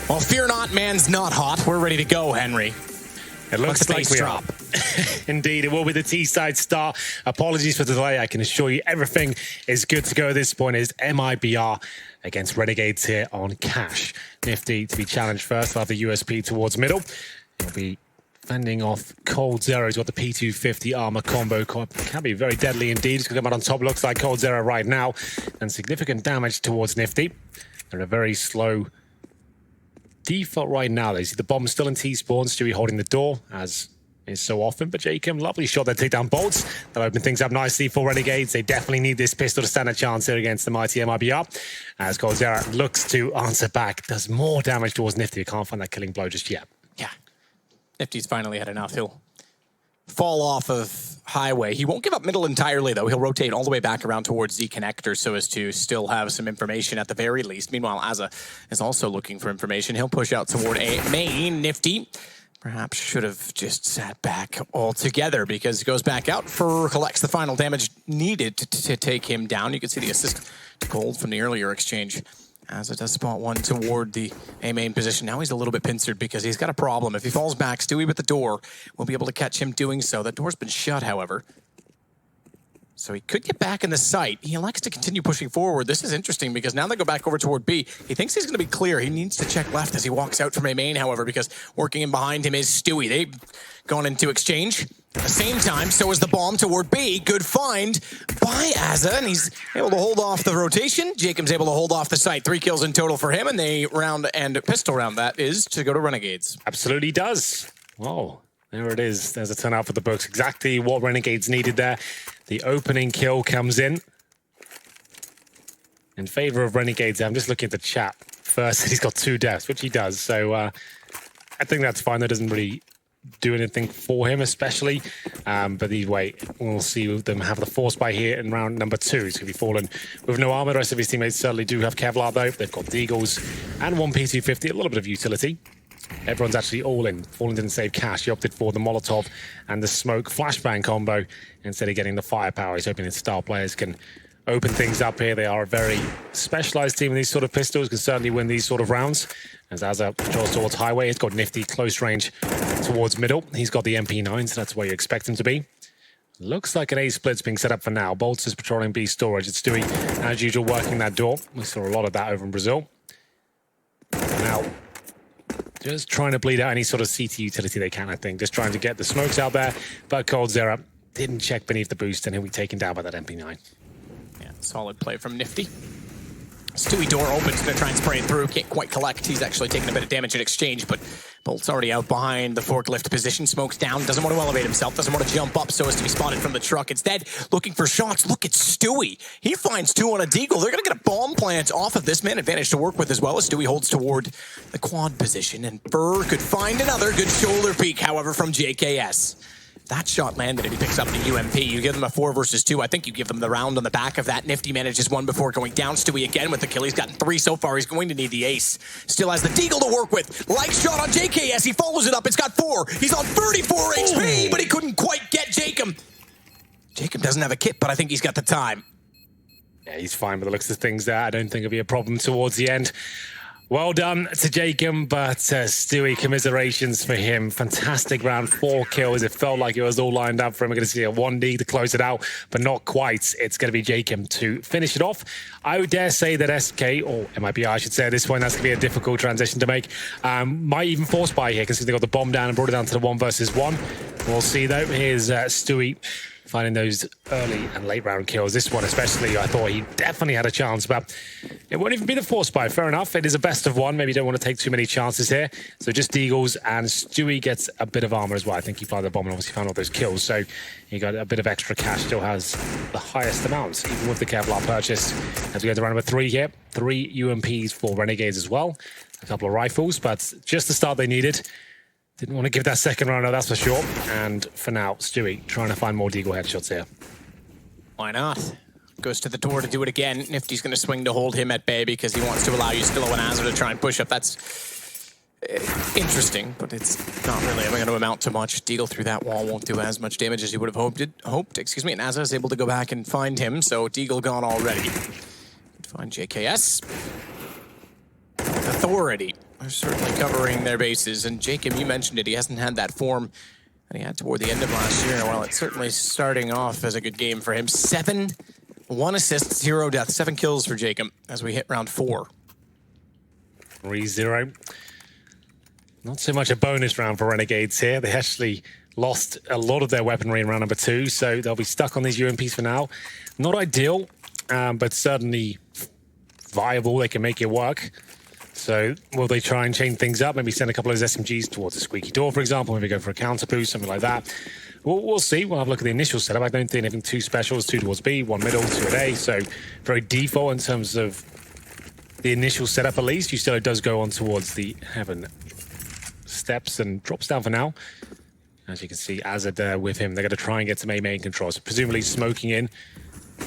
Well, fear not, man's not hot. We're ready to go, Henry. It looks like we drop. Indeed, it will be the T-side start. Apologies for the delay. I can assure you everything is good to go at this point. Is MiBR against Renegades here on Cash. Nifty to be challenged first. They'll have the USP towards middle. He'll be fending off Cold Zero. He's got the P250 armor combo. Can be very deadly indeed. He's going to come out on top. Looks like Cold Zero right now. And significant damage towards Nifty. They're a very slow default right now. They see the bomb still in T-spawn. Stewie holding the door, as is so often. But Jacob, lovely shot there, take down bolts. That'll open things up nicely for Renegades. They definitely need this pistol to stand a chance here against the mighty MiBR. As Golzera looks to answer back, does more damage towards Nifty. We can't find that killing blow just yet. Yeah. Nifty's finally had enough. He'll fall off of highway. He won't give up middle entirely, though. He'll rotate all the way back around towards Z connector so as to still have some information at the very least. Meanwhile, Azza is also looking for information. He'll push out toward a main. Nifty perhaps should have just sat back altogether because he goes back out collects the final damage needed to take him down. You can see the assist to Gold from the earlier exchange. Azza does spot one toward the A main position. Now he's a little bit pincered because he's got a problem. If he falls back, Stewie with the door will be able to catch him doing so. That door's been shut, however. So he could get back in the site. He elects to continue pushing forward. This is interesting because now they go back over toward B. He thinks he's going to be clear. He needs to check left as he walks out from A main, however, because working in behind him is Stewie. They've gone into exchange. At the same time, so is the bomb toward B. Good find by Azza, and he's able to hold off the rotation. Jacob's able to hold off the site. 3 kills in total for him, and the round and pistol round that is to go to Renegades. Absolutely does. Whoa, there it is. There's a turnout for the books. Exactly what Renegades needed there. The opening kill comes in favor of Renegades. I'm just looking at the chat. First, he's got 2 deaths, which he does. So I think that's fine. That doesn't really do anything for him, especially. But either way, we'll see them have the force by here in round number 2. He's going to be fallen with no armor. The rest of his teammates certainly do have Kevlar, though. They've got Deagles and 1 P250, a little bit of utility. Everyone's actually all in. Fallen didn't save cash. He opted for the Molotov and the smoke flashbang combo instead of getting the firepower. He's hoping his star players can open things up here. They are a very specialized team in these sort of pistols, can certainly win these sort of rounds. As Azza draws towards highway, he's got Nifty close range towards middle. He's got the MP9, so that's where you expect him to be. Looks like an A split's being set up for now. Bolts is patrolling B storage. It's Stewie, as usual, working that door. We saw a lot of that over in Brazil. Now, just trying to bleed out any sort of CT utility they can, I think. Just trying to get the smokes out there. But Cold Zera didn't check beneath the boost, and he'll be taken down by that MP9. Yeah, solid play from Nifty. Stewie door opens to try and spray it through. Can't quite collect. He's actually taking a bit of damage in exchange, but Bolt's already out behind the forklift position. Smokes down. Doesn't want to elevate himself. Doesn't want to jump up so as to be spotted from the truck. Instead, looking for shots. Look at Stewie. He finds 2 on a deagle. They're going to get a bomb plant off of this. Man advantage to work with as well as Stewie holds toward the quad position. And Burr could find another good shoulder peek, however, from JKS. That shot landed and he picks up the UMP. You give them a 4 versus 2. I think you give them the round on the back of that. Nifty manages 1 before going down. Stewie again with the kill. He's gotten 3 so far. He's going to need the ace. Still has the deagle to work with. Like shot on JKS. He follows it up. It's got 4. He's on 34 HP, but he couldn't quite get Jacob. Jacob doesn't have a kit, but I think he's got the time. Yeah, he's fine with the looks of things there. I don't think it'll be a problem towards the end. Well done to Jacob, but Stewie, commiserations for him. Fantastic round, 4 kills. It felt like it was all lined up for him. We're going to see a 1D to close it out, but not quite. It's going to be Jacob to finish it off. I would dare say that SK, or MiBR, I should say at this point, that's going to be a difficult transition to make. Might even force buy here, because they got the bomb down and brought it down to the 1 versus 1. We'll see, though. Here's Stewie finding those early and late round kills. This one especially, I thought he definitely had a chance, but it won't even be the force buy. Fair enough. It is a best of 1. Maybe you don't want to take too many chances here. So just Deagles, and Stewie gets a bit of armor as well. I think he fired the bomb and obviously found all those kills. So he got a bit of extra cash. Still has the highest amounts, even with the Kevlar purchase. As we go to round number 3 here. 3 UMPs for Renegades as well. A couple of rifles, but just the start they needed. Didn't want to give that second round, that's for sure. And for now, Stewie trying to find more deagle headshots here. Why not? Goes to the door to do it again. Nifty's going to swing to hold him at bay because he wants to allow Ustillo and Azza to try and push up. That's interesting, but it's not really going to amount to much. Deagle through that wall won't do as much damage as you would have hoped. And Azza is able to go back and find him, so Deagle gone already. Find JKS. Authority. are certainly covering their bases. And Jacob, you mentioned it, he hasn't had that form that he had toward the end of last year. Well, it's certainly starting off as a good game for him. 7, 1 assist, 0 death, 7 kills for Jacob as we hit round 4. 3-0. Not so much a bonus round for Renegades here. They actually lost a lot of their weaponry in round number 2, so they'll be stuck on these UMPs for now. Not ideal, but certainly viable. They can make it work. So will they try and change things up? Maybe send a couple of those SMGs towards a squeaky door, for example. Maybe go for a counter boost, something like that. We'll see. We'll have a look at the initial setup. I don't think anything too special. It's 2 towards B, 1 middle, 2 at A. So very default in terms of the initial setup, at least. Ustilo does go on towards the heaven steps and drops down for now. As you can see, Azad there with him. They're going to try and get some main control. So presumably smoking in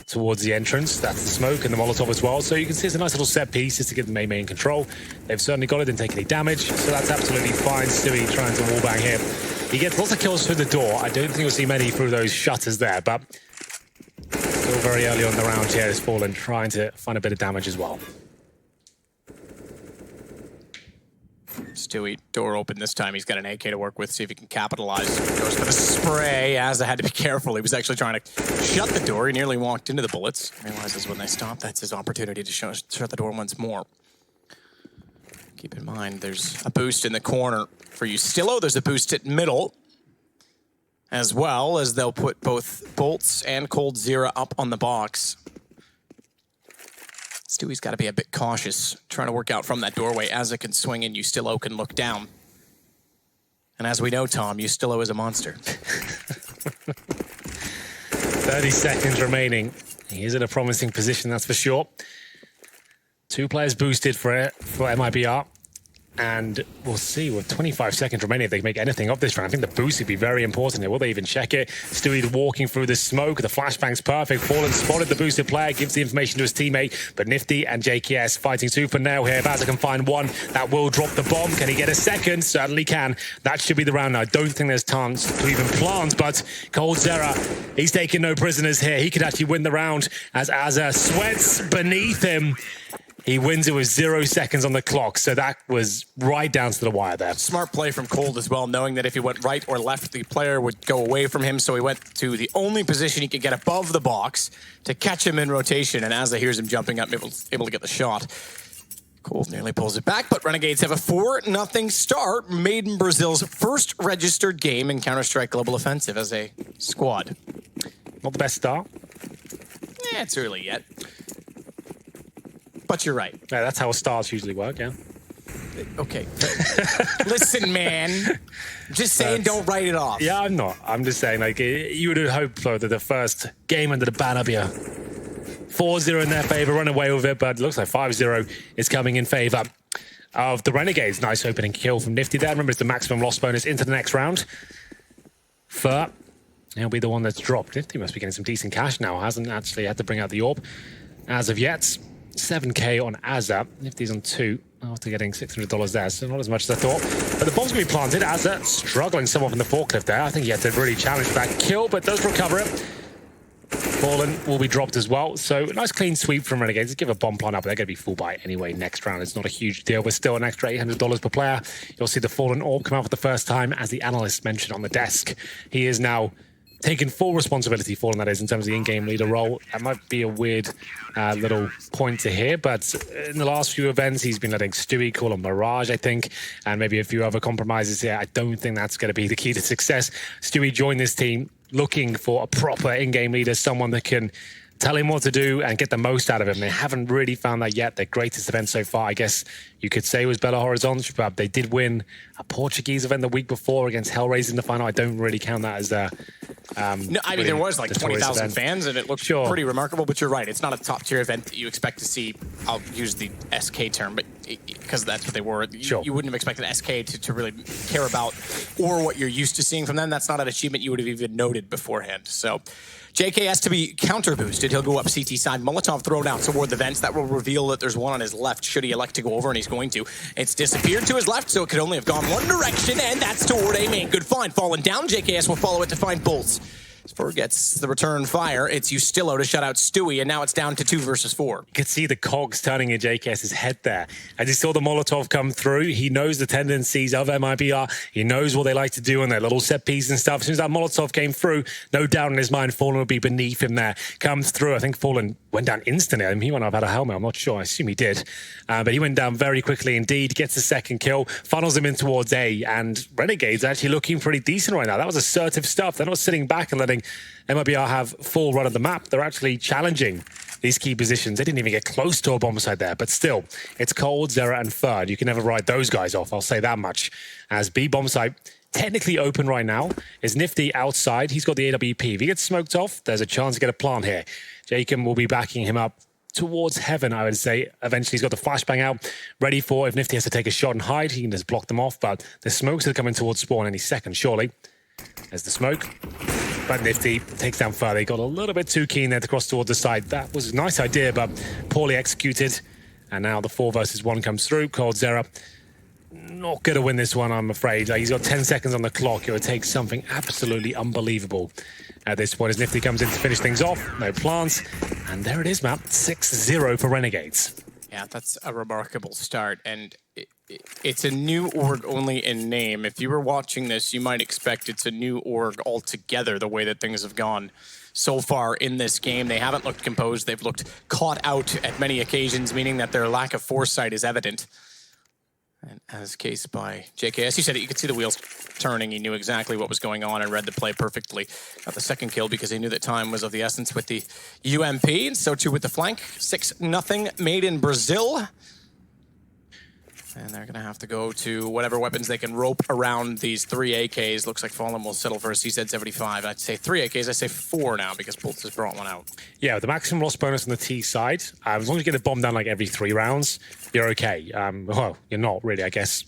towards the entrance. That's the smoke and the Molotov as well. So you can see it's a nice little set piece just to get the main control. They've certainly got it, didn't take any damage. So that's absolutely fine. Stewie trying to wallbang here. He gets lots of kills through the door. I don't think you'll see many through those shutters there, but still very early on the round here is Fallen trying to find a bit of damage as well. Stewie, door open this time. He's got an AK to work with, see if he can capitalize. Goes for the spray. Azza had to be careful. He was actually trying to shut the door. He nearly walked into the bullets. Realizes when they stop, that's his opportunity to shut the door once more. Keep in mind, there's a boost in the corner for Ustilo. There's a boost at middle, as well as they'll put both Bolts and Cold Zera up on the box. Stewie's got to be a bit cautious, trying to work out from that doorway. Azza can swing and Ustilo can look down. And as we know, Tom, Ustilo is a monster. 30 seconds remaining. He is in a promising position, that's for sure. 2 players boosted for MiBR. And we'll see with 25 seconds remaining if they can make anything of this round. I think the boost would be very important here. Will they even check it? Stewie walking through the smoke. The flashbang's perfect. Fallen spotted the boosted player, gives the information to his teammate. But Nifty and JKS fighting tooth and nail here. Bazza can find one. That will drop the bomb. Can he get a second? Certainly can. That should be the round now. I don't think there's chance to even plant, but Cold Zera, he's taking no prisoners here. He could actually win the round as Azza sweats beneath him. He wins it with 0 seconds on the clock, so that was right down to the wire there. Smart play from Cold as well, knowing that if he went right or left, the player would go away from him, so he went to the only position he could get above the box to catch him in rotation, and Azza hears him jumping up, able to get the shot. Cold nearly pulls it back, but Renegades have a 4-0 start, made in Brazil's first registered game in Counter-Strike Global Offensive as a squad. Not the best start. Yeah, it's early yet. But you're right. Yeah, that's how starts usually work, yeah. Okay. Listen, man. Just saying, don't write it off. Yeah, I'm not. I'm just saying, like, you would have hoped, though, that the first game under the banner be a 4-0 in their favor, run away with it, but it looks like 5-0 is coming in favor of the Renegades. Nice opening kill from Nifty there. Remember, it's the maximum loss bonus into the next round. Fur, he'll be the one that's dropped. Nifty must be getting some decent cash now. Hasn't actually had to bring out the orb as of yet. 7k on Azza. Nifty's on 2 after getting $600 there, so not as much as I thought. But the bomb's going to be planted. Azza struggling somewhat from the forklift there. I think he had to really challenge that kill, but does recover it. Fallen will be dropped as well. So a nice clean sweep from Renegades. Give a bomb plant up. They're going to be full buy anyway next round. It's not a huge deal, but still an extra $800 per player. You'll see the Fallen orb come out for the first time, as the analyst mentioned on the desk. He is now taking full responsibility, Fallen that is, in terms of the in-game leader role. That might be a weird little point to hear, but in the last few events, he's been letting Stewie call him Mirage, I think, and maybe a few other compromises here. I don't think that's going to be the key to success. Stewie joined this team looking for a proper in-game leader, someone that can tell him what to do and get the most out of him. They haven't really found that yet. Their greatest event so far, I guess you could say, was Belo Horizonte, but they did win a Portuguese event the week before against Hellraiser in the final. I don't really count that as a... no, I mean, there was like 20,000 fans, and it looked pretty remarkable, but you're right. It's not a top-tier event that you expect to see. I'll use the SK term, but because that's what they were. You wouldn't have expected SK to really care about or what you're used to seeing from them. That's not an achievement you would have even noted beforehand. So JK has to be counter-boosted. He'll go up CT side. Molotov thrown out toward the vents. That will reveal that there's one on his left, should he elect to go over, and he's going to. It's disappeared to his left, so it could only have gone one direction, and that's toward A main. Good find. Fallen down. JKS will follow it to find Bolts. Spur gets the return fire. It's Ustillo to shut out Stewie, and now it's down to 2 versus 4. You could see the cogs turning in JKS's head there. As he saw the Molotov come through, he knows the tendencies of MiBR. He knows what they like to do on their little set piece and stuff. As soon as that Molotov came through, no doubt in his mind, Fallen would be beneath him there. Comes through. I think Fallen went down instantly. I mean, he might not have had a helmet. I'm not sure. I assume he did. But he went down very quickly indeed. Gets the second kill. Funnels him in towards A. And Renegades actually looking pretty decent right now. That was assertive stuff. They're not sitting back and letting MiBR have full run of the map. They're actually challenging these key positions. They didn't even get close to a bomb site there, but still, it's Cold, Zera, and Third. You can never write those guys off, I'll say that much. As B bomb site, technically open right now, is Nifty outside. He's got the AWP. If he gets smoked off, there's a chance to get a plant here. Jacob will be backing him up towards heaven, I would say. Eventually, he's got the flashbang out, ready for if Nifty has to take a shot and hide, he can just block them off, but the smokes are coming towards spawn any second, surely. There's the smoke. But Nifty takes down Fur. They got a little bit too keen there to cross towards the side. That was a nice idea, but poorly executed. And now the 4 versus 1 comes through. Cold Zera not going to win this one, I'm afraid. He's got 10 seconds on the clock. It would take something absolutely unbelievable at this point as Nifty comes in to finish things off. No plants. And there it is, Matt. 6-0 for Renegades. Yeah, that's a remarkable start. And it's a new org only in name. If you were watching this, you might expect it's a new org altogether, the way that things have gone so far in this game. They haven't looked composed. They've looked caught out at many occasions, meaning that their lack of foresight is evident. And as case by JKS, you said it, you could see the wheels turning. He knew exactly what was going on and read the play perfectly. Got the second kill because he knew that time was of the essence with the UMP, and so too with the flank. 6-0 made in Brazil. And they're going to have to go to whatever weapons they can rope around these 3 AKs. Looks like Fallen will settle for a CZ-75. I'd say 3 AKs. I say 4 now because Bolts has brought one out. Yeah, the maximum loss bonus on the T side, as long as you get a bomb down like every 3 rounds, you're okay. Well, you're not really, I guess.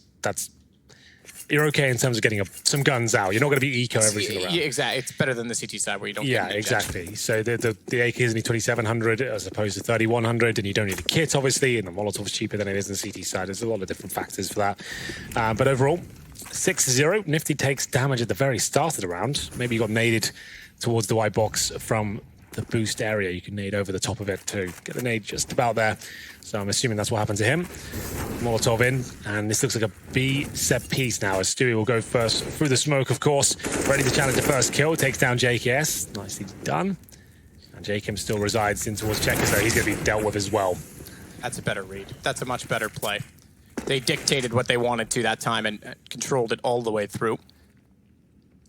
You're okay in terms of getting some guns out. You're not going to be eco every single round. Yeah, exactly. It's better than the CT side where you don't get an exactly. So the AK is only 2,700 as opposed to 3,100, and you don't need a kit, obviously, and the Molotov's cheaper than it is in the CT side. There's a lot of different factors for that. But overall, 6-0. Nifty takes damage at the very start of the round. Maybe you got naded towards the white box from the boost area. You can nade over the top of it to get the nade just about there. So I'm assuming that's what happened to him. Molotov in, and this looks like a B set piece now as Stewie will go first through the smoke, of course. Ready to challenge the first kill. Takes down JKS. Nicely done. And Jacob still resides in towards Checkers, though. He's going to be dealt with as well. That's a better read. That's a much better play. They dictated what they wanted to that time and controlled it all the way through.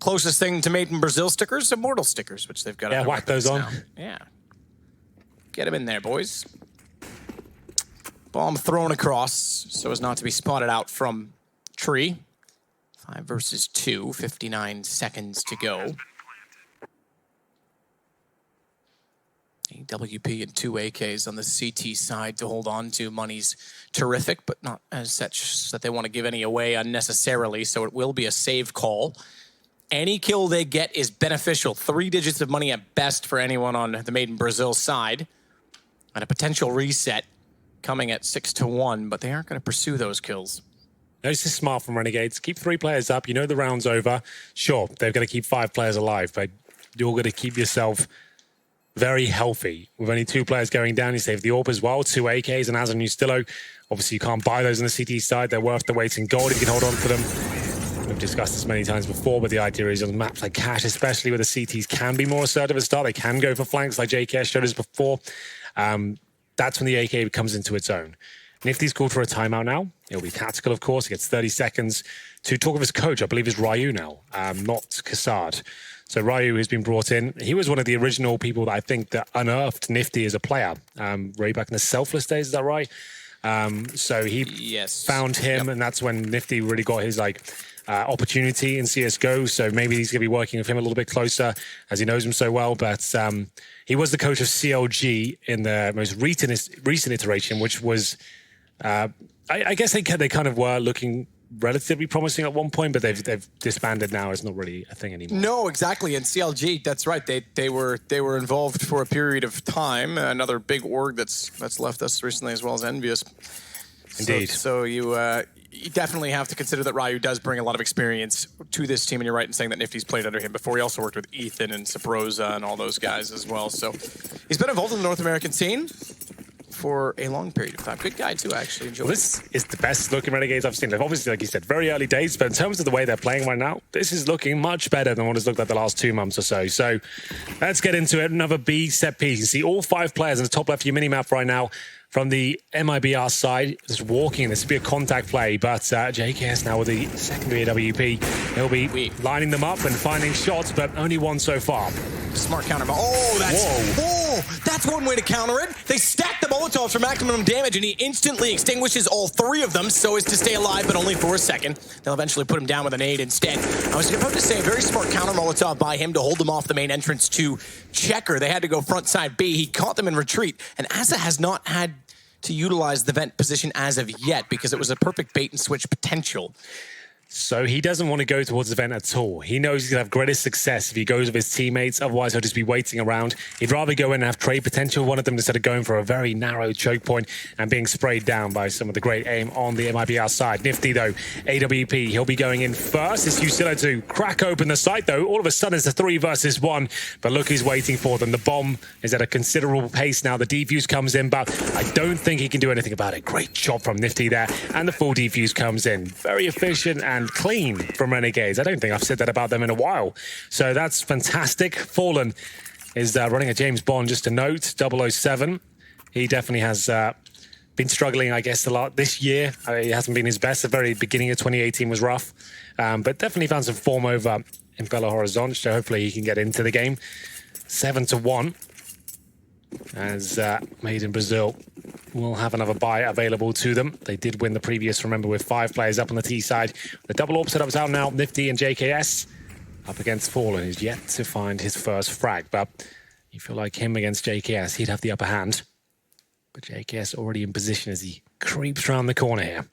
Closest thing to Made in Brazil stickers, Immortal stickers, which they've got. Yeah, whack those on. Now. Yeah. Get them in there, boys. Bomb thrown across so as not to be spotted out from tree. 5 versus 2, 59 seconds to go. AWP and 2 AKs on the CT side to hold on to. Money's terrific, but not as such that they want to give any away unnecessarily, so it will be a save call. Any kill they get is beneficial. 3 digits of money at best for anyone on the Made in Brazil side. And a potential reset coming at 6-1, but they aren't going to pursue those kills. No, this is smart from Renegades. Keep 3 players up. You know the round's over. Sure, they're going to keep 5 players alive, but you're going to keep yourself very healthy. With only 2 players going down, you save the AWP as well. 2 AKs and as a Ustillo. Obviously, you can't buy those on the CT side. They're worth the weight in gold if you can hold on to them. We've discussed this many times before, but the idea is on maps like Cash, especially where the CTs can be more assertive at the start, they can go for flanks like JKS showed us before. That's when the AK comes into its own. Nifty's called for a timeout now. It'll be tactical, of course. He gets 30 seconds to talk with his coach. I believe it's Ryu now, not Kassad. So Ryu has been brought in. He was one of the original people that I think that unearthed Nifty as a player. Way back in the Selfless days, is that right? So he found him, and that's when Nifty really got his opportunity in CSGO. So maybe he's going to be working with him a little bit closer as he knows him so well. But he was the coach of CLG in the most recent iteration, which was, I guess they kind of were looking relatively promising at one point, but they've disbanded now. It's not really a thing anymore. No, exactly. And CLG, that's right. They were involved for a period of time. Another big org that's left us recently, as well as Envious. Indeed. So you you definitely have to consider that Ryu does bring a lot of experience to this team, and you're right in saying that Nifty's played under him before. He also worked with Ethan and Sabrosa and all those guys as well. So he's been involved in the North American scene for a long period of time. Good guy too, actually. Enjoy. Well, this is the best looking Renegades I've seen. Obviously, like you said, very early days, but in terms of the way they're playing right now, this is looking much better than what it's looked like the last 2 months or so. So let's get into it. Another B set piece. You see all 5 players in the top left of your mini-map right now. From the MiBR side, just walking. This would be a contact play, but JKS now with the secondary AWP. He'll be lining them up and finding shots, but only one so far. Smart counter. Oh, that's one way to counter it. They stack the Molotovs for maximum damage, and he instantly extinguishes all 3 of them so as to stay alive, but only for a second. They'll eventually put him down with a nade instead. I was about to say, a very smart counter Molotov by him to hold them off the main entrance to Checker. They had to go front side B. He caught them in retreat, and Asa has not had to utilize the vent position as of yet because it was a perfect bait and switch potential. So he doesn't want to go towards the vent at all. He knows he's going to have greatest success if he goes with his teammates. Otherwise, he'll just be waiting around. He'd rather go in and have trade potential, one of them, instead of going for a very narrow choke point and being sprayed down by some of the great aim on the MiBR side. Nifty, though, AWP, he'll be going in first. It's Usilla to crack open the site, though. All of a sudden, it's a 3 versus 1. But look who's waiting for them. The bomb is at a considerable pace now. The defuse comes in, but I don't think he can do anything about it. Great job from Nifty there. And the full defuse comes in. Very efficient and clean from Renegades. I don't think I've said that about them in a while. So that's fantastic. Fallen is running a James Bond, just a note, 007. He definitely has been struggling, I guess, a lot this year. It hasn't been his best. The very beginning of 2018 was rough, but definitely found some form over in Belo Horizonte, so hopefully he can get into the game. 7-1 as Made in Brazil will have another buy available to them. They did win the previous, remember, with 5 players up on the T side. The double AWP setup's out now. Nifty and JKS up against Fallen, who's yet to find his first frag. But you feel like him against JKS, he'd have the upper hand. But JKS already in position as he creeps around the corner here.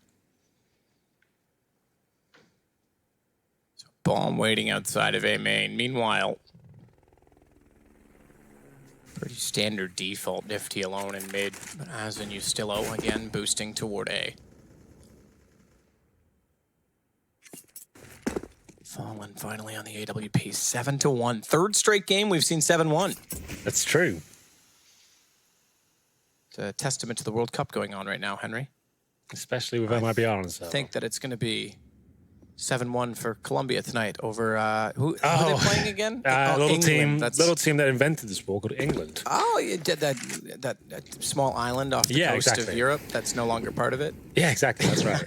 So bomb waiting outside of A main. Meanwhile, pretty standard default Nifty alone in mid, but as in Ustillo again boosting toward A. Fallen finally on the AWP, 7-1. 3rd straight game we've seen 7-1. That's true. It's a testament to the World Cup going on right now, Henry. Especially with MiBR and stuff. I think that it's going to be 7-1 for Colombia tonight over who are they playing again? Little team that invented the sport called England. Oh, you did that small island off the coast of Europe that's no longer part of it. Yeah, exactly. That's right.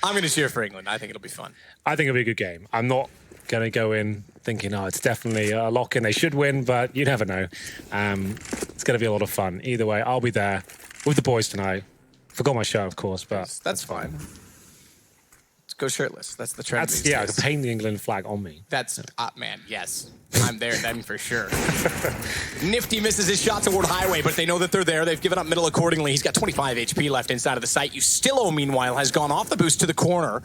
I'm going to cheer for England. I think it'll be fun. I think it'll be a good game. I'm not going to go in thinking, oh, it's definitely a lock and they should win, but you never know. It's going to be a lot of fun. Either way, I'll be there with the boys tonight. Forgot my shirt, of course, but that's fine. Go shirtless. That's the trend. I could paint the England flag on me. That's man. Yes, I'm there then for sure. Nifty misses his shot toward Highway, but they know that they're there. They've given up middle accordingly. He's got 25 HP left inside of the site. Ustillo, meanwhile, has gone off the boost to the corner.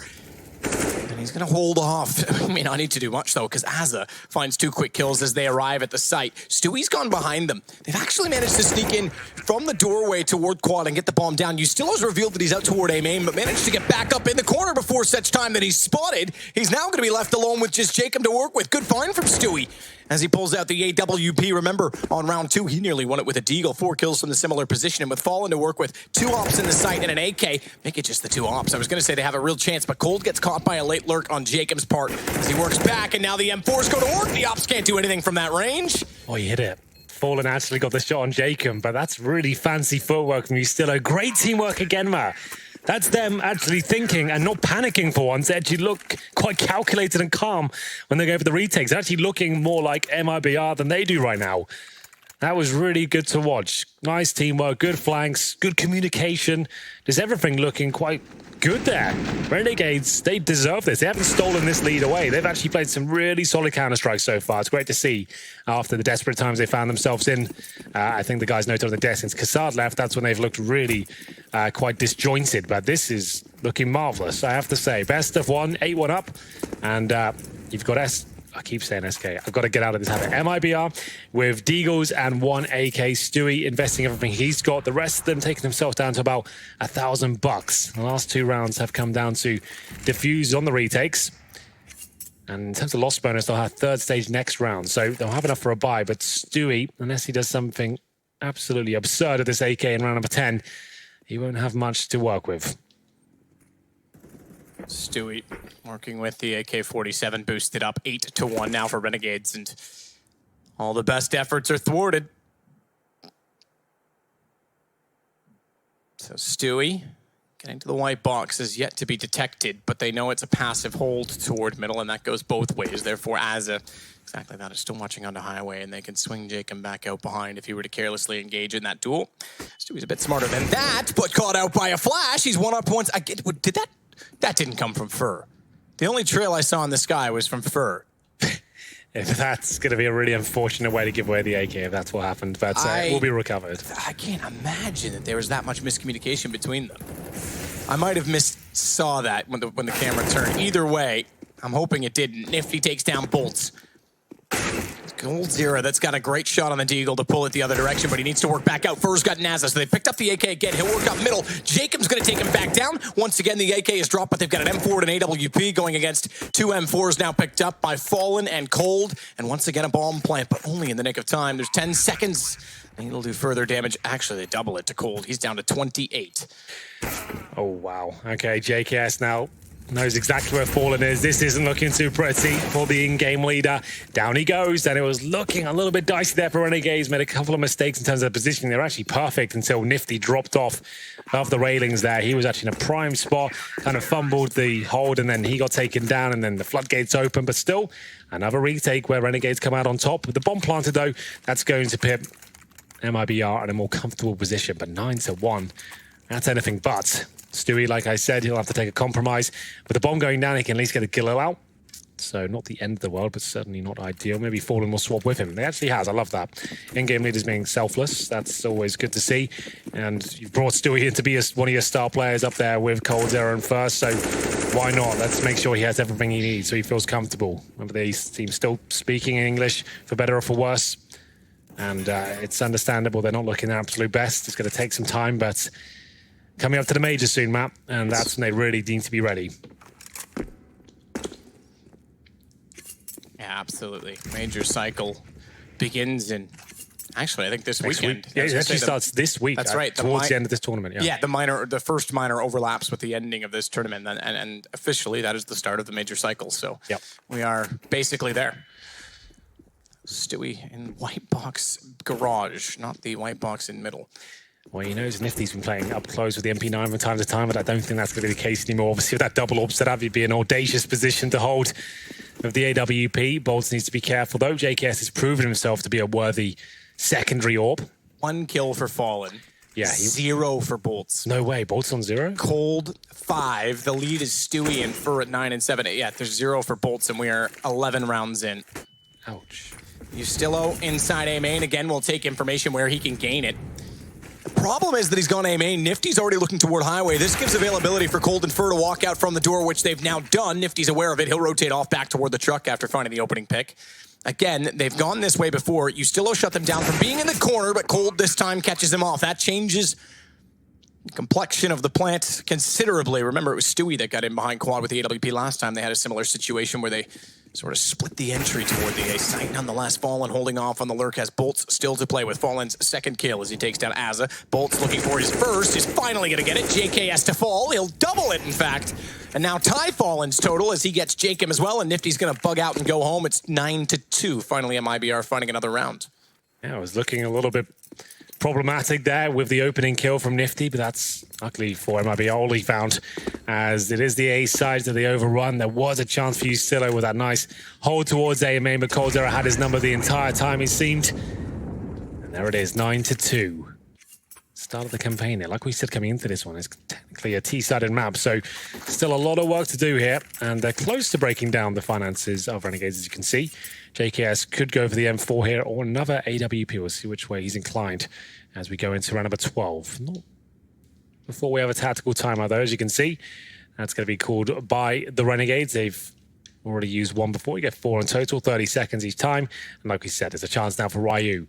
And he's going to hold off. I mean, I need to do much, though, because Asa finds 2 quick kills as they arrive at the site. Stewie's gone behind them. They've actually managed to sneak in from the doorway toward quad and get the bomb down. Ustillo's revealed that he's out toward A main, but managed to get back up in the corner before such time that he's spotted. He's now going to be left alone with just Jacob to work with. Good find from Stewie as he pulls out the AWP. Remember, on round 2, he nearly won it with a deagle. 4 kills from the similar position, and with Fallen to work with, 2 ops in the site and an AK. Make it just the 2 ops. I was going to say they have a real chance, but Cold gets caught by a late lurk on Jacob's part as he works back, and now the M4s go to work. The ops can't do anything from that range. Oh, he hit it. Fallen actually got the shot on Jacob, but that's really fancy footwork from Ustillo. Great teamwork again, Matt. That's them actually thinking and not panicking for once. They actually look quite calculated and calm when they go for the retakes. They're actually looking more like MiBR than they do right now. That was really good to watch. Nice teamwork, good flanks, good communication. There's everything looking quite good there. Renegades, they deserve this. They haven't stolen this lead away. They've actually played some really solid counter-strikes so far. It's great to see after the desperate times they found themselves in. I think the guys noted on the desk since Kassad left, that's when they've looked really quite disjointed. But this is looking marvelous, I have to say. Best of 1, 8-1 up. And you've got I keep saying SK. I've got to get out of this habit. MiBR with Deagles and 1 AK. Stewie investing everything he's got. The rest of them taking themselves down to about $1,000. The last 2 rounds have come down to Diffuse on the retakes. And in terms of loss bonus, they'll have 3rd stage next round. So they'll have enough for a bye. But Stewie, unless he does something absolutely absurd at this AK in round number 10, he won't have much to work with. Stewie working with the AK-47, boosted up 8-1 now for Renegades, and all the best efforts are thwarted. So Stewie getting to the white box is yet to be detected, but they know it's a passive hold toward middle, and that goes both ways. Therefore, Azza, exactly that, is still watching onto highway, and they can swing Jacob back out behind if he were to carelessly engage in that duel. Stewie's a bit smarter than that, but caught out by a flash. He's one up once. Did that didn't come from Fur. The only trail I saw in the sky was from Fur. If that's going to be a really unfortunate way to give away the AK, if that's what happened, but it will be recovered. I can't imagine that there was that much miscommunication between them. I might have saw that when the camera turned. Either way, I'm hoping it didn't. Nifty takes down Bolts. Gold Zero, that's got a great shot on the Deagle to pull it the other direction, but he needs to work back out. Fur's got Naza, so they picked up the AK again. He'll work up middle. Jacob's going to take him back down. Once again, the AK is dropped, but they've got an M4 and an AWP going against 2 M4s now picked up by Fallen and Cold. And once again, a bomb plant, but only in the nick of time. There's 10 seconds. And it'll do further damage. Actually, they double it to Cold. He's down to 28. Oh, wow. Okay, JKS now knows exactly where Fallen is. This isn't looking too pretty for the in-game leader. Down he goes, and it was looking a little bit dicey there for Renegades. Made a couple of mistakes in terms of positioning. They were actually perfect until Nifty dropped off the railings there. He was actually in a prime spot, kind of fumbled the hold, and then he got taken down, and then the floodgates open. But still, another retake where Renegades come out on top. With the bomb planted, though, that's going to pip MiBR in a more comfortable position. But 9-1, that's anything but. Stewie, like I said, he'll have to take a compromise. With the bomb going down, he can at least get a kill out. So not the end of the world, but certainly not ideal. Maybe Fallen will swap with him. He actually has. I love that. In-game leaders being selfless. That's always good to see. And you've brought Stewie in to be one of your star players up there with Cold Zero and First. So why not? Let's make sure he has everything he needs so he feels comfortable. Remember, these teams still speaking in English, for better or for worse. And it's understandable they're not looking their absolute best. It's going to take some time, but coming up to the majors soon, Matt, and that's when they really need to be ready. Yeah, absolutely. Major cycle begins in, actually, I think this weekend. Yeah, it actually starts this week. That's right. Towards the end of this tournament, yeah. The first minor overlaps with the ending of this tournament, and officially that is the start of the major cycle. So we are basically there. Stewie in white box garage, not the white box in middle. Well, he knows Nifty's been playing up close with the MP9 from time to time, but I don't think that's going to be the case anymore. Obviously, with that double AWP setup, you'd be an audacious position to hold with the AWP. Bolts needs to be careful, though. JKS has proven himself to be a worthy secondary AWP. 1 kill for Fallen. Yeah, 0 for Bolts. No way. Bolts on 0? Cold 5. The lead is Stewie and Fur at 9 and 7. Yeah, there's 0 for Bolts, and we are 11 rounds in. Ouch. Ustillo inside A main. Again, we'll take information where he can gain it. The problem is that he's gone A main. Nifty's already looking toward highway. This gives availability for Cold and Fur to walk out from the door, which they've now done. Nifty's aware of it. He'll rotate off back toward the truck after finding the opening pick. Again, they've gone this way before. Ustillo shut them down from being in the corner, but Cold this time catches him off. That changes the complexion of the plant considerably. Remember, it was Stewie that got in behind quad with the AWP last time. They had a similar situation where they sort of split the entry toward the A site. Nonetheless, Fallen holding off on the lurk has Bolts still to play with Fallen's second kill as he takes down Azza. Bolts looking for his first, is finally going to get it. JKS to fall. He'll double it, in fact. And now tie Fallen's total as he gets Jacob as well, and Nifty's going to bug out and go home. It's 9-2. Finally, MiBR finding another round. Yeah, it was looking a little bit problematic there with the opening kill from Nifty, but that's luckily for MiBR all he found, as it is the A side that they overrun. There was a chance for Ustillo with that nice hold towards A main, but Cold Zero had his number the entire time, it seemed. And there it is, 9-2. Start of the campaign here. Like we said coming into this one, it's technically a T-sided map, so still a lot of work to do here, and they're close to breaking down the finances of Renegades, as you can see. JKS could go for the M4 here or another AWP. We'll see which way he's inclined as we go into round number 12. Not before we have a tactical timeout, though, as you can see. That's going to be called by the Renegades. They've Already used one before. You get 4 in total, 30 seconds each time. And like we said, there's a chance now for Ryu,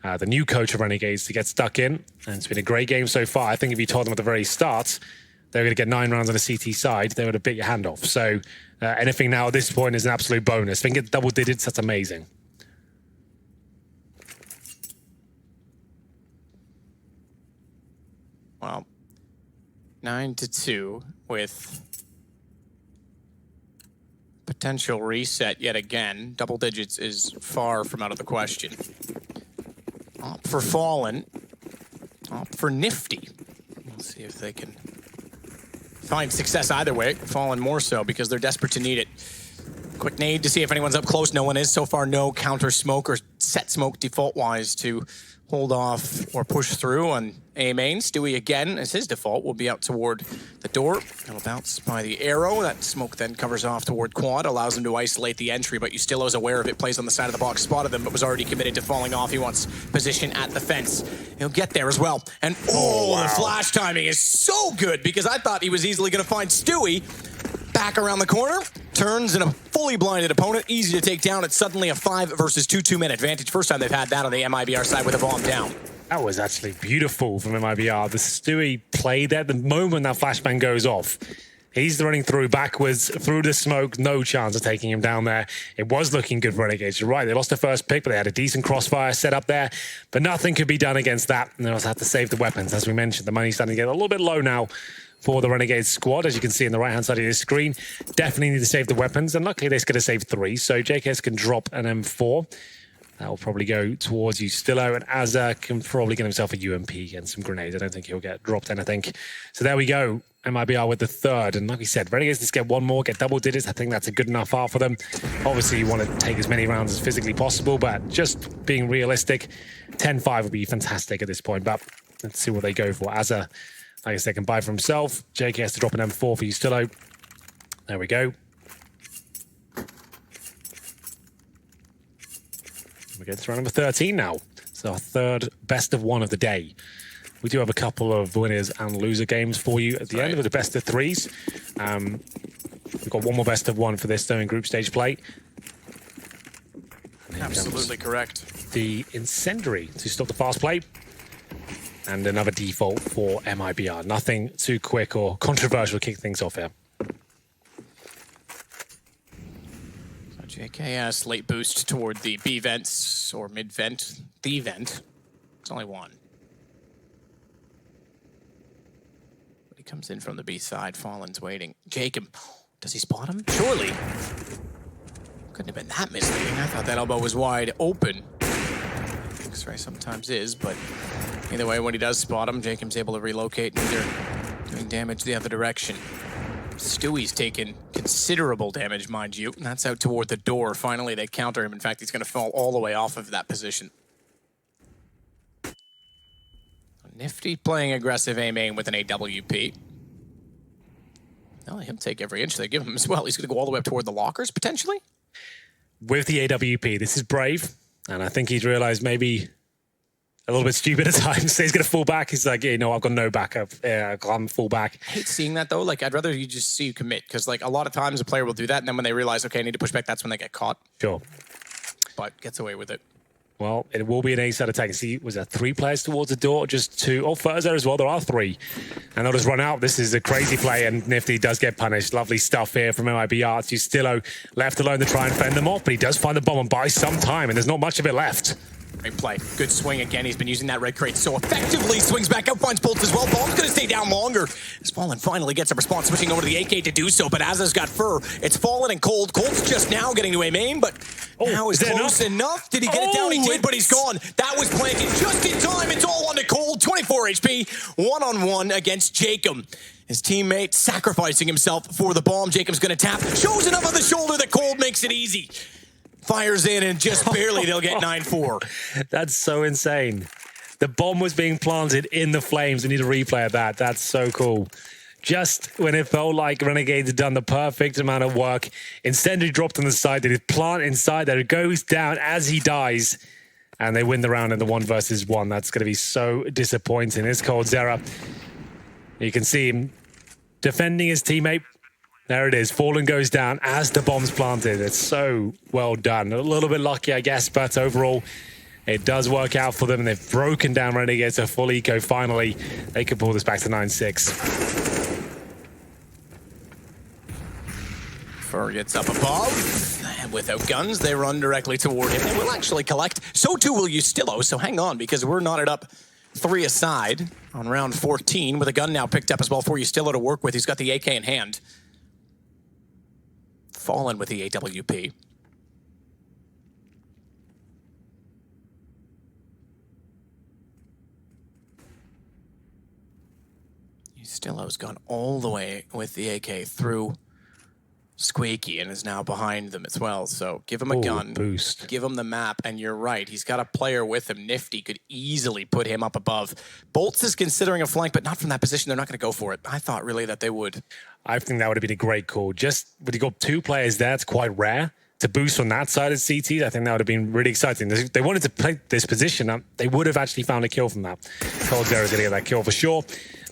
the new coach of Renegades, to get stuck in. And it's been a great game so far. I think if you told them at the very start they were going to get 9 rounds on the CT side, they would have bit your hand off. So anything now at this point is an absolute bonus. If they can get double digits, that's amazing. Well, 9-2 with potential reset yet again. Double digits is far from out of the question. Opt for Fallen. Opt for Nifty. We'll see if they can find success either way. Fallen more so because they're desperate to need it. Quick nade to see if anyone's up close. No one is. So far, no counter smoke or set smoke default-wise to hold off or push through on A main. Stewie again, as his default, will be out toward the door. It'll bounce by the arrow. That smoke then covers off toward quad, allows him to isolate the entry, but Ustillo is aware of it, plays on the side of the box, spotted them, but was already committed to falling off. He wants position at the fence. He'll get there as well. And wow. The flash timing is so good because I thought he was easily going to find Stewie. Back around the corner, turns in a fully blinded opponent, easy to take down. It's suddenly a 5 versus 2 2-man advantage. First time they've had that on the MiBR side with a bomb down. That was actually beautiful from MiBR. The Stewie play there. The moment that flashbang goes off, he's running through backwards, through the smoke, no chance of taking him down there. It was looking good for Renegades. You're right, they lost the first pick, but they had a decent crossfire set up there. But nothing could be done against that. And they also had to save the weapons. As we mentioned, the money's starting to get a little bit low now for the Renegades squad, as you can see in the right-hand side of your screen. Definitely need to save the weapons, and luckily they're going to save 3, so JKS can drop an M4. That will probably go towards Ustillo, and Azza can probably get himself a UMP and some grenades. I don't think he'll get dropped anything. So there we go. MiBR with the 3rd, and like we said, Renegades just get 1 more, get double digits. I think that's a good enough R for them. Obviously, you want to take as many rounds as physically possible, but just being realistic, 10-5 would be fantastic at this point, but let's see what they go for. Azza, like I said, can buy for himself. JK has to drop an M4 for Ustillo. There we go. We're getting to round number 13 now. It's our 3rd best of 1 of the day. We do have a couple of winners and loser games for you at the end of the best of 3s. We've got 1 more best of 1 for this, though, in group stage play. Absolutely correct. The Incendiary to stop the fast play. And another default for MiBR. Nothing too quick or controversial to kick things off here. So JKS, late boost toward the B vents, or mid vent, the vent. It's only 1. But he comes in from the B side. Fallen's waiting. Jacob, does he spot him? Surely. Couldn't have been that misleading. I thought that elbow was wide open. X-ray sometimes is, but either way, when he does spot him, Jacob's able to relocate and they're doing damage the other direction. Stewie's taken considerable damage, mind you, and that's out toward the door. Finally, they counter him. In fact, he's going to fall all the way off of that position. Nifty playing aggressive A main with an AWP. Well, he'll take every inch they give him as well. He's going to go all the way up toward the lockers, potentially? With the AWP, this is brave. And I think he's realized maybe a little bit stupid at times. So he's going to fall back. He's like, yeah, no, I've got no backup. I'm full back. I hate seeing that, though. Like, I'd rather you just see you commit. Because, like, a lot of times a player will do that. And then when they realize, okay, I need to push back, that's when they get caught. Sure. But gets away with it. Well, it will be an A-side attack. See, was there 3 players towards the door? Just 2? Oh, Furzer as well. There are 3. And they'll just run out. This is a crazy play, and Nifty does get punished. Lovely stuff here from MiBR. Ustillo left alone to try and fend them off, but he does find the bomb and buys some time, and there's not much of it left. Great play. Good swing again. He's been using that red crate so effectively. Swings back out, finds bolts as well. Bomb's going to stay down longer. As Fallen finally gets a response, switching over to the AK to do so. But Azza's got fur. It's Fallen and Cold. Cold's just now getting to A main, but now is close enough. Did he get it down? He did, but he's gone. That was planted just in time. It's all on to Cold. 24 HP. 1-on-1 against Jacob. His teammate sacrificing himself for the bomb. Jacob's going to tap. Shows enough on the shoulder that Cold makes it easy. Fires in, and just barely they'll get 9-4. That's so insane. The bomb was being planted in the flames. We need a replay of that. That's so cool. Just when it felt like Renegades had done the perfect amount of work, instead he dropped on the side, they did plant inside there. It goes down as he dies, and they win the round in the 1 versus 1. That's going to be so disappointing. It's Cold Zera. You can see him defending his teammate. There it is. Fallen goes down as the bomb's planted. It's so well done. A little bit lucky, I guess, but overall, it does work out for them. And they've broken down Renegades to full eco. Finally, they can pull this back to 9-6. Fur gets up above. And without guns, they run directly toward him. They will actually collect. So too will Ustillo. So hang on, because we're knotted up 3 aside on round 14 with a gun now picked up as well for Ustillo to work with. He's got the AK in hand. Fallen with the AWP. Ustillo's gone all the way with the AK through Squeaky and is now behind them as well. So give him a gun, boost. Give him the map, and you're right. He's got a player with him. Nifty could easily put him up above. Bolts is considering a flank, but not from that position. They're not going to go for it. I thought really that they would. I think that would have been a great call. Just when you got 2 players there, it's quite rare to boost on that side of CT. I think that would have been really exciting. If they wanted to play this position, they would have actually found a kill from that. coldzera's going to get that kill for sure.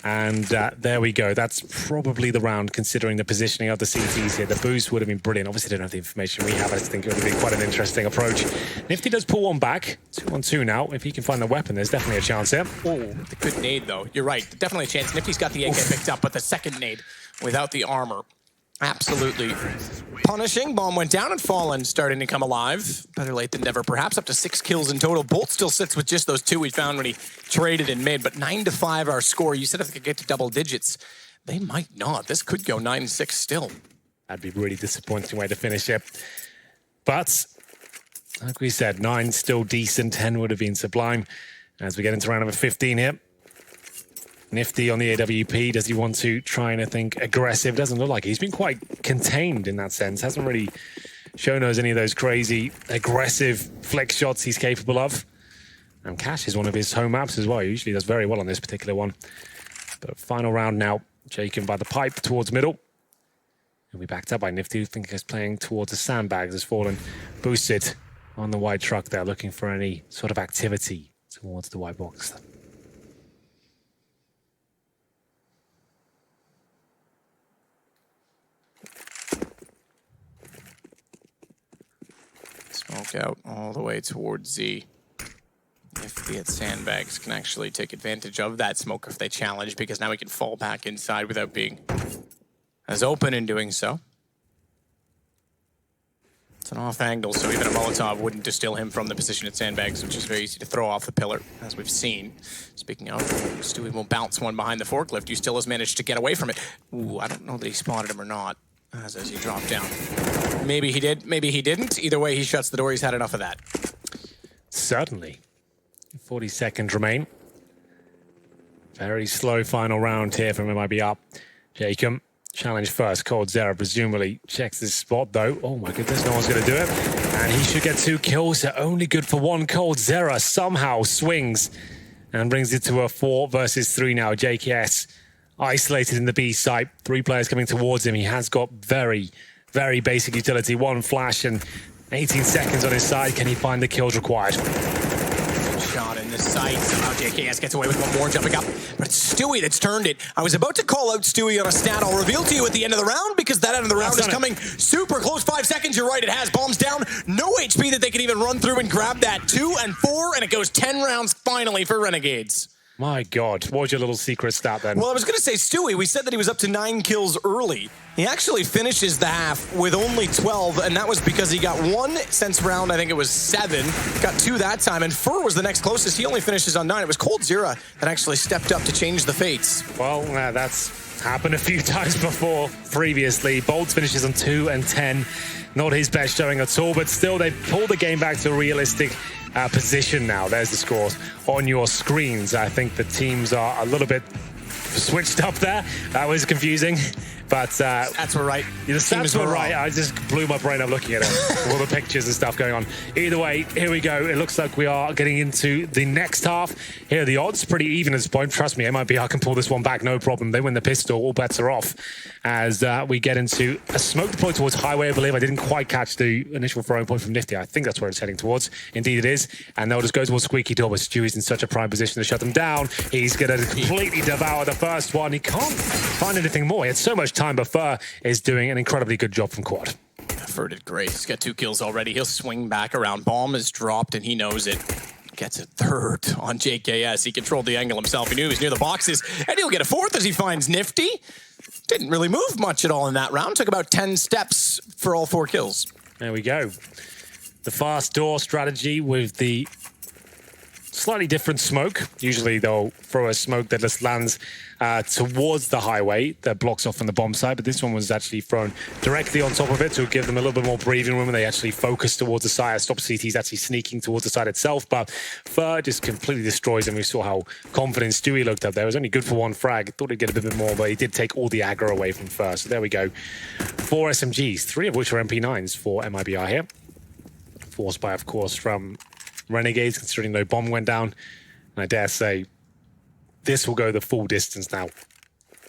And there we go. That's probably the round, considering the positioning of the CTs here. The boost would have been brilliant. Obviously, they don't have the information we have. I think it would have been quite an interesting approach. Nifty does pull one back. 2-on-2 now. If he can find the weapon, there's definitely a chance here. Oh, the good nade, though. You're right. Definitely a chance. Nifty's got the AK picked up, but the second nade without the armor. Absolutely punishing. Bomb went down and Fallen starting to come alive. Better late than never, perhaps up to 6 kills in total. Bolt still sits with just those 2 we found when he traded in mid, but 9-5 our score. You said if they could get to double digits. They might not. This could go 9-6 still. That'd be a really disappointing way to finish it. But like we said, 9 still decent, 10 would have been sublime. As we get into round number 15 here. Nifty on the AWP. Does he want to try and, I think, aggressive? Doesn't look like it. He's been quite contained in that sense. Hasn't really shown us any of those crazy, aggressive flick shots he's capable of. And Cash is one of his home maps as well. He usually does very well on this particular one. But final round now. Jacob by the pipe towards middle. He'll be backed up by Nifty, who I think is playing towards the sandbags. Has Fallen boosted on the white truck there, looking for any sort of activity towards the white box. Smoke out all the way towards Z. Nifty at sandbags can actually take advantage of that smoke if they challenge, because now he can fall back inside without being as open in doing so. It's an off angle, so even a Molotov wouldn't distill him from the position at sandbags, which is very easy to throw off the pillar, as we've seen. Speaking of, Stewie will bounce one behind the forklift. You still has managed to get away from it. Ooh, I don't know that he spotted him or not, as he dropped down. Maybe he did, maybe he didn't. Either way, he shuts the door. He's had enough of that. Certainly. 40 seconds remain. Very slow final round here from MiBR. Jacob, challenge first. coldzera presumably checks his spot, though. Oh my goodness, no one's going to do it. And he should get 2 kills. They're only good for 1. coldzera somehow swings and brings it to a 4 versus 3 now. JKS isolated in the B site. 3 players coming towards him. He has got very, very basic utility. 1 flash and 18 seconds on his side. Can he find the kills required? Shot in the sight. Somehow JKS gets away with one more jumping up. But it's Stewie that's turned it. I was about to call out Stewie on a stat I'll reveal to you at the end of the round, because that end of the round is coming super close. 5 seconds, you're right, it has. Bombs down. No HP that they can even run through and grab that. 2 and 4, and it goes 10 rounds finally for Renegades. My God, what was your little secret stat then? Well, I was going to say, Stewie, we said that he was up to 9 kills early. He actually finishes the half with only 12, and that was because he got 1 since round, I think it was 7. Got 2 that time, and Fur was the next closest. He only finishes on 9. It was coldzera that actually stepped up to change the fates. Well, that's happened a few times before previously. Bolts finishes on 2 and 10. Not his best showing at all, but still they pull the game back to a realistic position now. There's the scores on your screens. I think the teams are a little bit switched up there. That was confusing. But stats were right. The stats were right. I just blew my brain up looking at it. All the pictures and stuff going on. Either way, here we go. It looks like we are getting into the next half. Here are the odds. Pretty even at this point. Trust me, MiBR can pull this one back. No problem. They win the pistol. All bets are off. As we get into a smoke deploy towards highway, I believe. I didn't quite catch the initial throwing point from Nifty. I think that's where it's heading towards. Indeed it is. And they'll just go towards squeaky door. But Stewie's in such a prime position to shut them down. He's going to completely devour the first one. He can't find anything more. He had so much time, but Fur is doing an incredibly good job from quad. Fur did great. He's got 2 kills already. He'll swing back around. Bomb is dropped, and he knows it. Gets a 3rd on JKS. He controlled the angle himself. He knew he was near the boxes, and he'll get a 4th as he finds Nifty. Didn't really move much at all in that round. Took about 10 steps for all 4 kills. There we go. The fast door strategy with the slightly different smoke. Usually they'll throw a smoke that just lands towards the highway that blocks off on the bomb side, but this one was actually thrown directly on top of it to give them a little bit more breathing room, and they actually focus towards the side. Stop CT's actually sneaking towards the side itself, but Fur just completely destroys him. We saw how confident Stewie looked up there. It was only good for 1 frag. Thought he'd get a bit more, but he did take all the aggro away from Fur. So there we go. 4 SMGs, 3 of which are MP9s for MiBR here. Forced by, of course, from Renegades, considering no bomb went down. And I dare say, this will go the full distance now.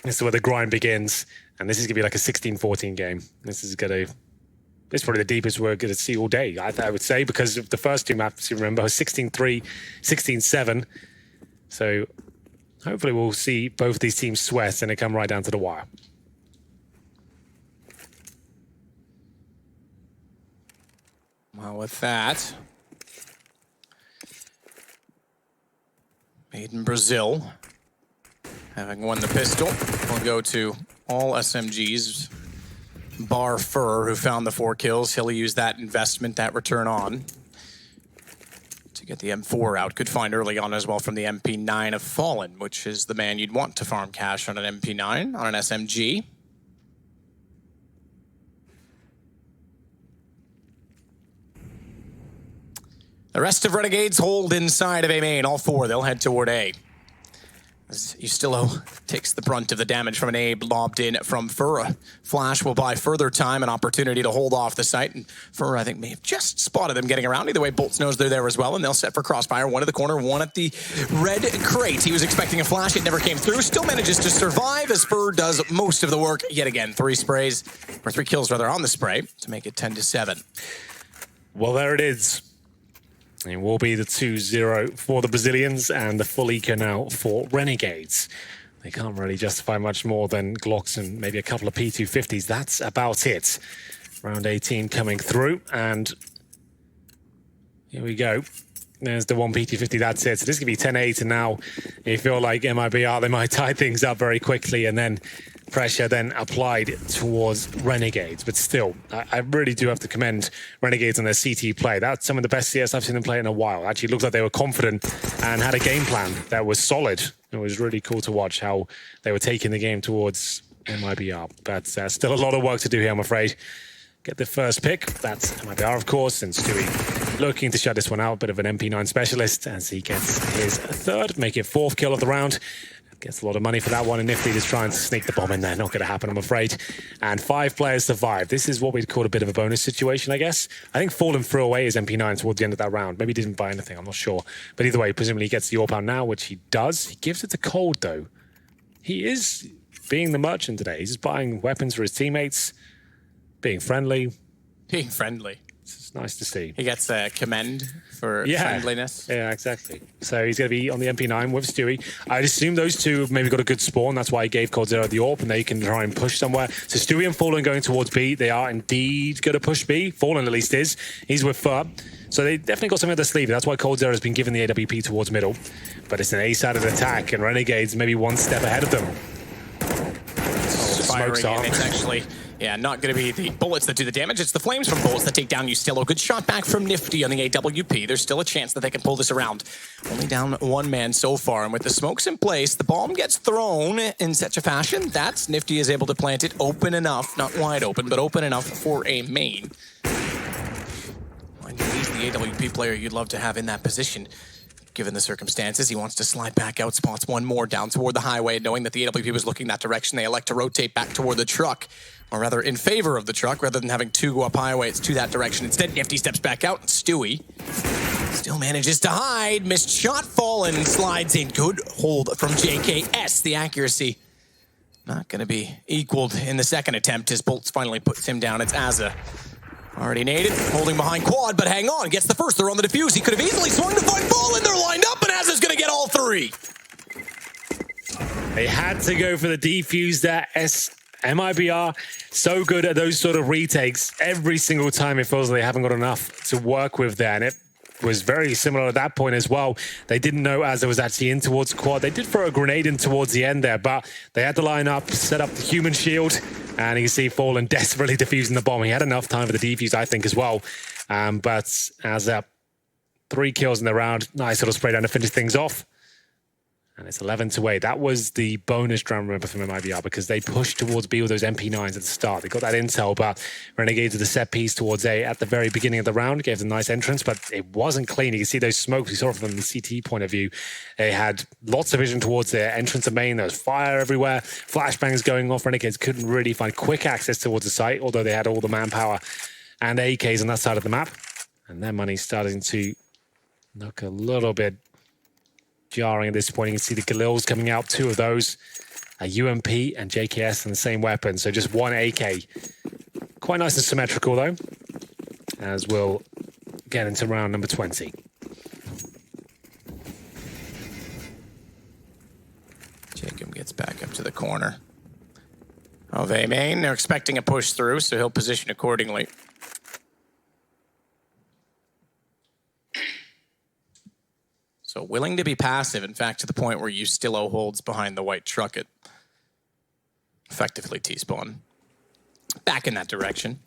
This is where the grind begins, and this is going to be like a 16-14 game. This is probably the deepest we're going to see all day, I would say, because of the first 2 maps, you remember, 16-3, 16-7. So hopefully we'll see both these teams sweat and it come right down to the wire. Well, with that, made in Brazil, having won the pistol, we'll go to all SMGs, bar Fur, who found the 4 kills. He'll use that investment, that return on, to get the M4 out. Good find early on as well from the MP9 of Fallen, which is the man you'd want to farm cash on an MP9, on an SMG. The rest of Renegades hold inside of A main, all 4. They'll head toward A. As Ustillo takes the brunt of the damage from an A lobbed in from Fur. Flash will buy further time, an opportunity to hold off the site. And Fur, I think, may have just spotted them getting around. Either way, Bolts knows they're there as well, and they'll set for crossfire. 1 at the corner, 1 at the red crate. He was expecting a flash. It never came through. Still manages to survive as Fur does most of the work yet again. 3 kills on the spray to make it 10-7. Well, there it is. It will be the 2-0 for the Brazilians and the full eco now for Renegades. They can't really justify much more than Glocks and maybe a couple of P250s. That's about it. Round 18 coming through, and here we go. There's the 1 P250, that's it. So this could be 10-8, and now you feel like MiBR, they might tie things up very quickly, and then pressure then applied towards Renegades. But still, I really do have to commend Renegades on their CT play. That's some of the best CS I've seen them play in a while. Actually, looked like they were confident and had a game plan that was solid. It was really cool to watch how they were taking the game towards MiBR. But still a lot of work to do here, I'm afraid. Get the first pick. That's MiBR, of course, and Stewie looking to shut this one out. A bit of an MP9 specialist as he gets his 3rd, make it 4th kill of the round. Gets a lot of money for that one, and Nifty just trying to sneak the bomb in there. Not going to happen, I'm afraid. And 5 players survive. This is what we'd call a bit of a bonus situation, I guess. I think Fallen threw away his MP9 towards the end of that round. Maybe he didn't buy anything, I'm not sure. But either way, presumably he gets the AWP out now, which he does. He gives it to Cold, though. He is being the merchant today. He's just buying weapons for his teammates, being friendly. Being friendly. It's nice to see. He gets a commend for friendliness. Yeah, exactly. So he's going to be on the MP9 with Stewie. I'd assume those two have maybe got a good spawn. That's why he gave Cold Zero the AWP, and they can try and push somewhere. So Stewie and Fallen going towards B. They are indeed going to push B. Fallen at least is. He's with Fur. So they definitely got something up their sleeve. That's why Cold Zero has been given the AWP towards middle. But it's an A-sided attack, and Renegades maybe 1 step ahead of them. Firing, and it's actually... Yeah, not going to be the bullets that do the damage. It's the flames from bullets that take down Ustillo. Good shot back from Nifty on the AWP. There's still a chance that they can pull this around. Only down 1 man so far, and with the smokes in place, the bomb gets thrown in such a fashion that Nifty is able to plant it open enough, not wide open, but open enough for a main. He's the AWP player you'd love to have in that position. Given the circumstances, he wants to slide back out, spots 1 more down toward the highway, knowing that the AWP was looking that direction. They elect to rotate back toward the truck, or rather in favor of the truck, rather than having 2 go up highway. It's to that direction. Instead, Nifty steps back out, and Stewie still manages to hide. Missed shot, Fallen slides in. Good hold from JKS. The accuracy not going to be equaled in the 2nd attempt as Bolts finally puts him down. It's Azza. Already naded, holding behind quad, but hang on, gets the first. They're on the defuse. He could have easily swung to find Fallen. They're lined up, and Azza's going to get all 3. They had to go for the defuse there. MiBR, so good at those sort of retakes. Every single time it feels like they haven't got enough to work with there. And it was very similar at that point as well. They didn't know as it was actually in towards quad. They did throw a grenade in towards the end there, but they had to line up, set up the human shield, and you can see Fallen desperately defusing the bomb. He had enough time for the defuse, I think, as well. But as 3 kills in the round, nice little spray down to finish things off. And it's 11-8. That was the bonus round, remember, from MiBR, because they pushed towards B with those MP9s at the start. They got that intel, but Renegades with the set piece towards A at the very beginning of the round, gave them a nice entrance, but it wasn't clean. You can see those smokes we saw from the CT point of view. They had lots of vision towards their entrance of main. There was fire everywhere, flashbangs going off. Renegades couldn't really find quick access towards the site, although they had all the manpower and AKs on that side of the map. And their money's starting to look a little bit jarring at this point. You can see the Galils coming out, 2 of those, a UMP and JKS on the same weapon, so just 1 AK. Quite nice and symmetrical though, as we'll get into round number 20. Jacob gets back up to the corner. Oh, they main, they're expecting a push through, so he'll position accordingly. So willing to be passive, in fact, to the point where Ustillo holds behind the white truck at effectively T-spawn. Back in that direction.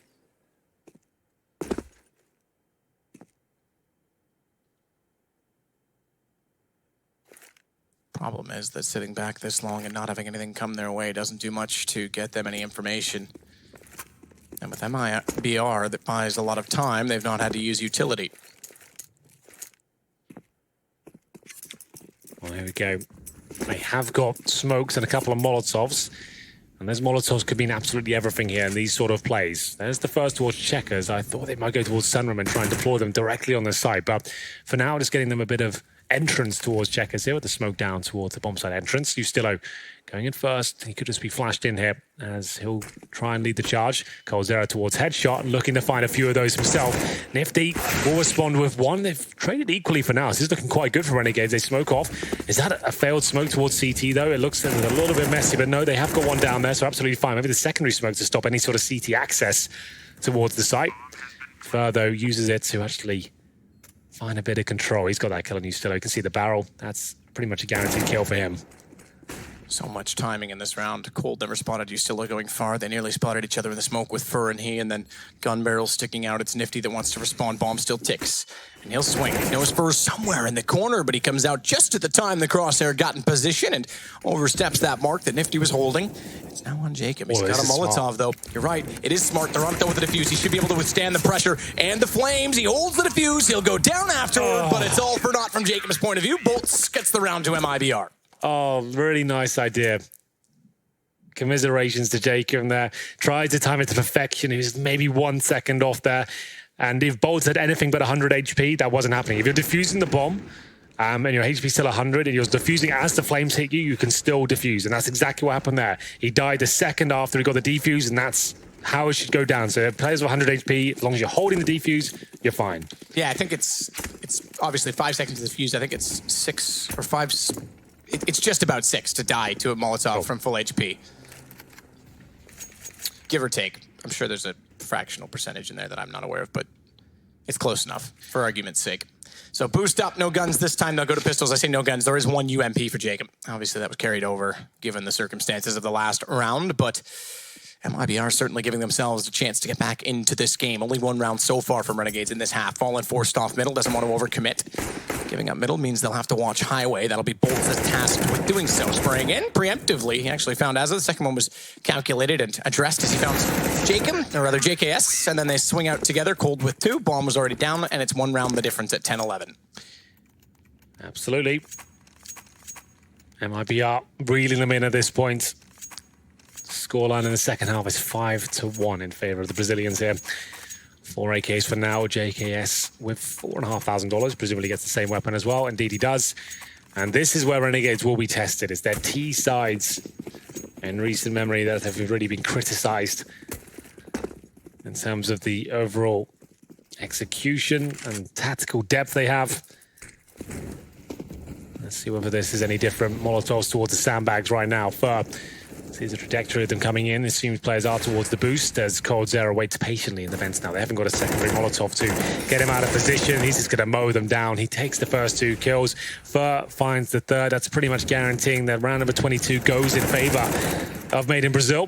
Problem is that sitting back this long and not having anything come their way doesn't do much to get them any information. And with MiBR that buys a lot of time, they've not had to use utility. Well, here we go. They have got smokes and a couple of Molotovs. And those Molotovs could mean absolutely everything here in these sort of plays. There's the first towards Checkers. I thought they might go towards Sunroom and try and deploy them directly on the site. But for now, just getting them a bit of entrance towards Checkers here with the smoke down towards the bomb site entrance. Ustillo going in first. He could just be flashed in here as he'll try and lead the charge. Colzera towards headshot, looking to find a few of those himself. Nifty will respond with 1. They've traded equally for now. This is looking quite good for Renegades. They smoke off. Is that a failed smoke towards CT though? It looks a little bit messy, but no, they have got 1 down there, so absolutely fine. Maybe the secondary smoke to stop any sort of CT access towards the site. Further uses it to actually find a bit of control. He's got that kill on Ustillo. You can see the barrel. That's pretty much a guaranteed kill for him. So much timing in this round. Cold never spotted Ustillo going far. They nearly spotted each other in the smoke with Fur and he, and then gun barrel sticking out. It's Nifty that wants to respond. Bomb still ticks. And he'll swing. He knows Fur's somewhere in the corner, but he comes out just at the time the crosshair got in position and oversteps that mark that Nifty was holding. It's now on Jacob. He's got a Molotov, though. You're right. It is smart. They're on though with the defuse. He should be able to withstand the pressure and the flames. He holds the defuse. He'll go down afterward, but it's all for naught from Jacob's point of view. Bolts gets the round to MiBR. Oh, really nice idea. Commiserations to Jacob there. Tried to time it to perfection. He was maybe 1 second off there. And if Bolts had anything but 100 HP, that wasn't happening. If you're defusing the bomb and your HP still 100 and you're defusing as the flames hit you, you can still defuse. And that's exactly what happened there. He died a second after he got the defuse, and that's how it should go down. So players with 100 HP, as long as you're holding the defuse, you're fine. Yeah, I think it's obviously 5 seconds to defuse. I think it's 6 or 5... It's just about 6 to die to a Molotov from full HP. Give or take. I'm sure there's a fractional percentage in there that I'm not aware of, but it's close enough for argument's sake. So boost up, no guns this time. They'll go to pistols. I say no guns. There is 1 UMP for Jacob. Obviously, that was carried over given the circumstances of the last round, but MiBR certainly giving themselves a chance to get back into this game. Only 1 round so far from Renegades in this half. Fallen forced off middle, doesn't want to overcommit. Giving up middle means they'll have to watch highway. That'll be Bolts' tasked with doing so. Spraying in preemptively. He actually found as the second one was calculated and addressed as he found Jacob, or rather JKS, and then they swing out together. Cold with 2. Bomb was already down, and it's 1 round the difference at 10-11. Absolutely. MiBR reeling them in at this point. Scoreline in the second half is 5-1 in favor of the Brazilians here. 4 AKs for now. JKS with $4,500. Presumably gets the same weapon as well. Indeed he does. And this is where Renegades will be tested. It's their T sides in recent memory that have really been criticized in terms of the overall execution and tactical depth they have. Let's see whether this is any different. Molotovs towards the sandbags right now. Fur Sees the trajectory of them coming in. It seems players are towards the boost as coldzera waits patiently in the vents now. They haven't got a secondary Molotov to get him out of position. He's just going to mow them down. He takes the first 2 kills. Fur finds the third. That's pretty much guaranteeing that round number 22 goes in favor of Made in Brazil.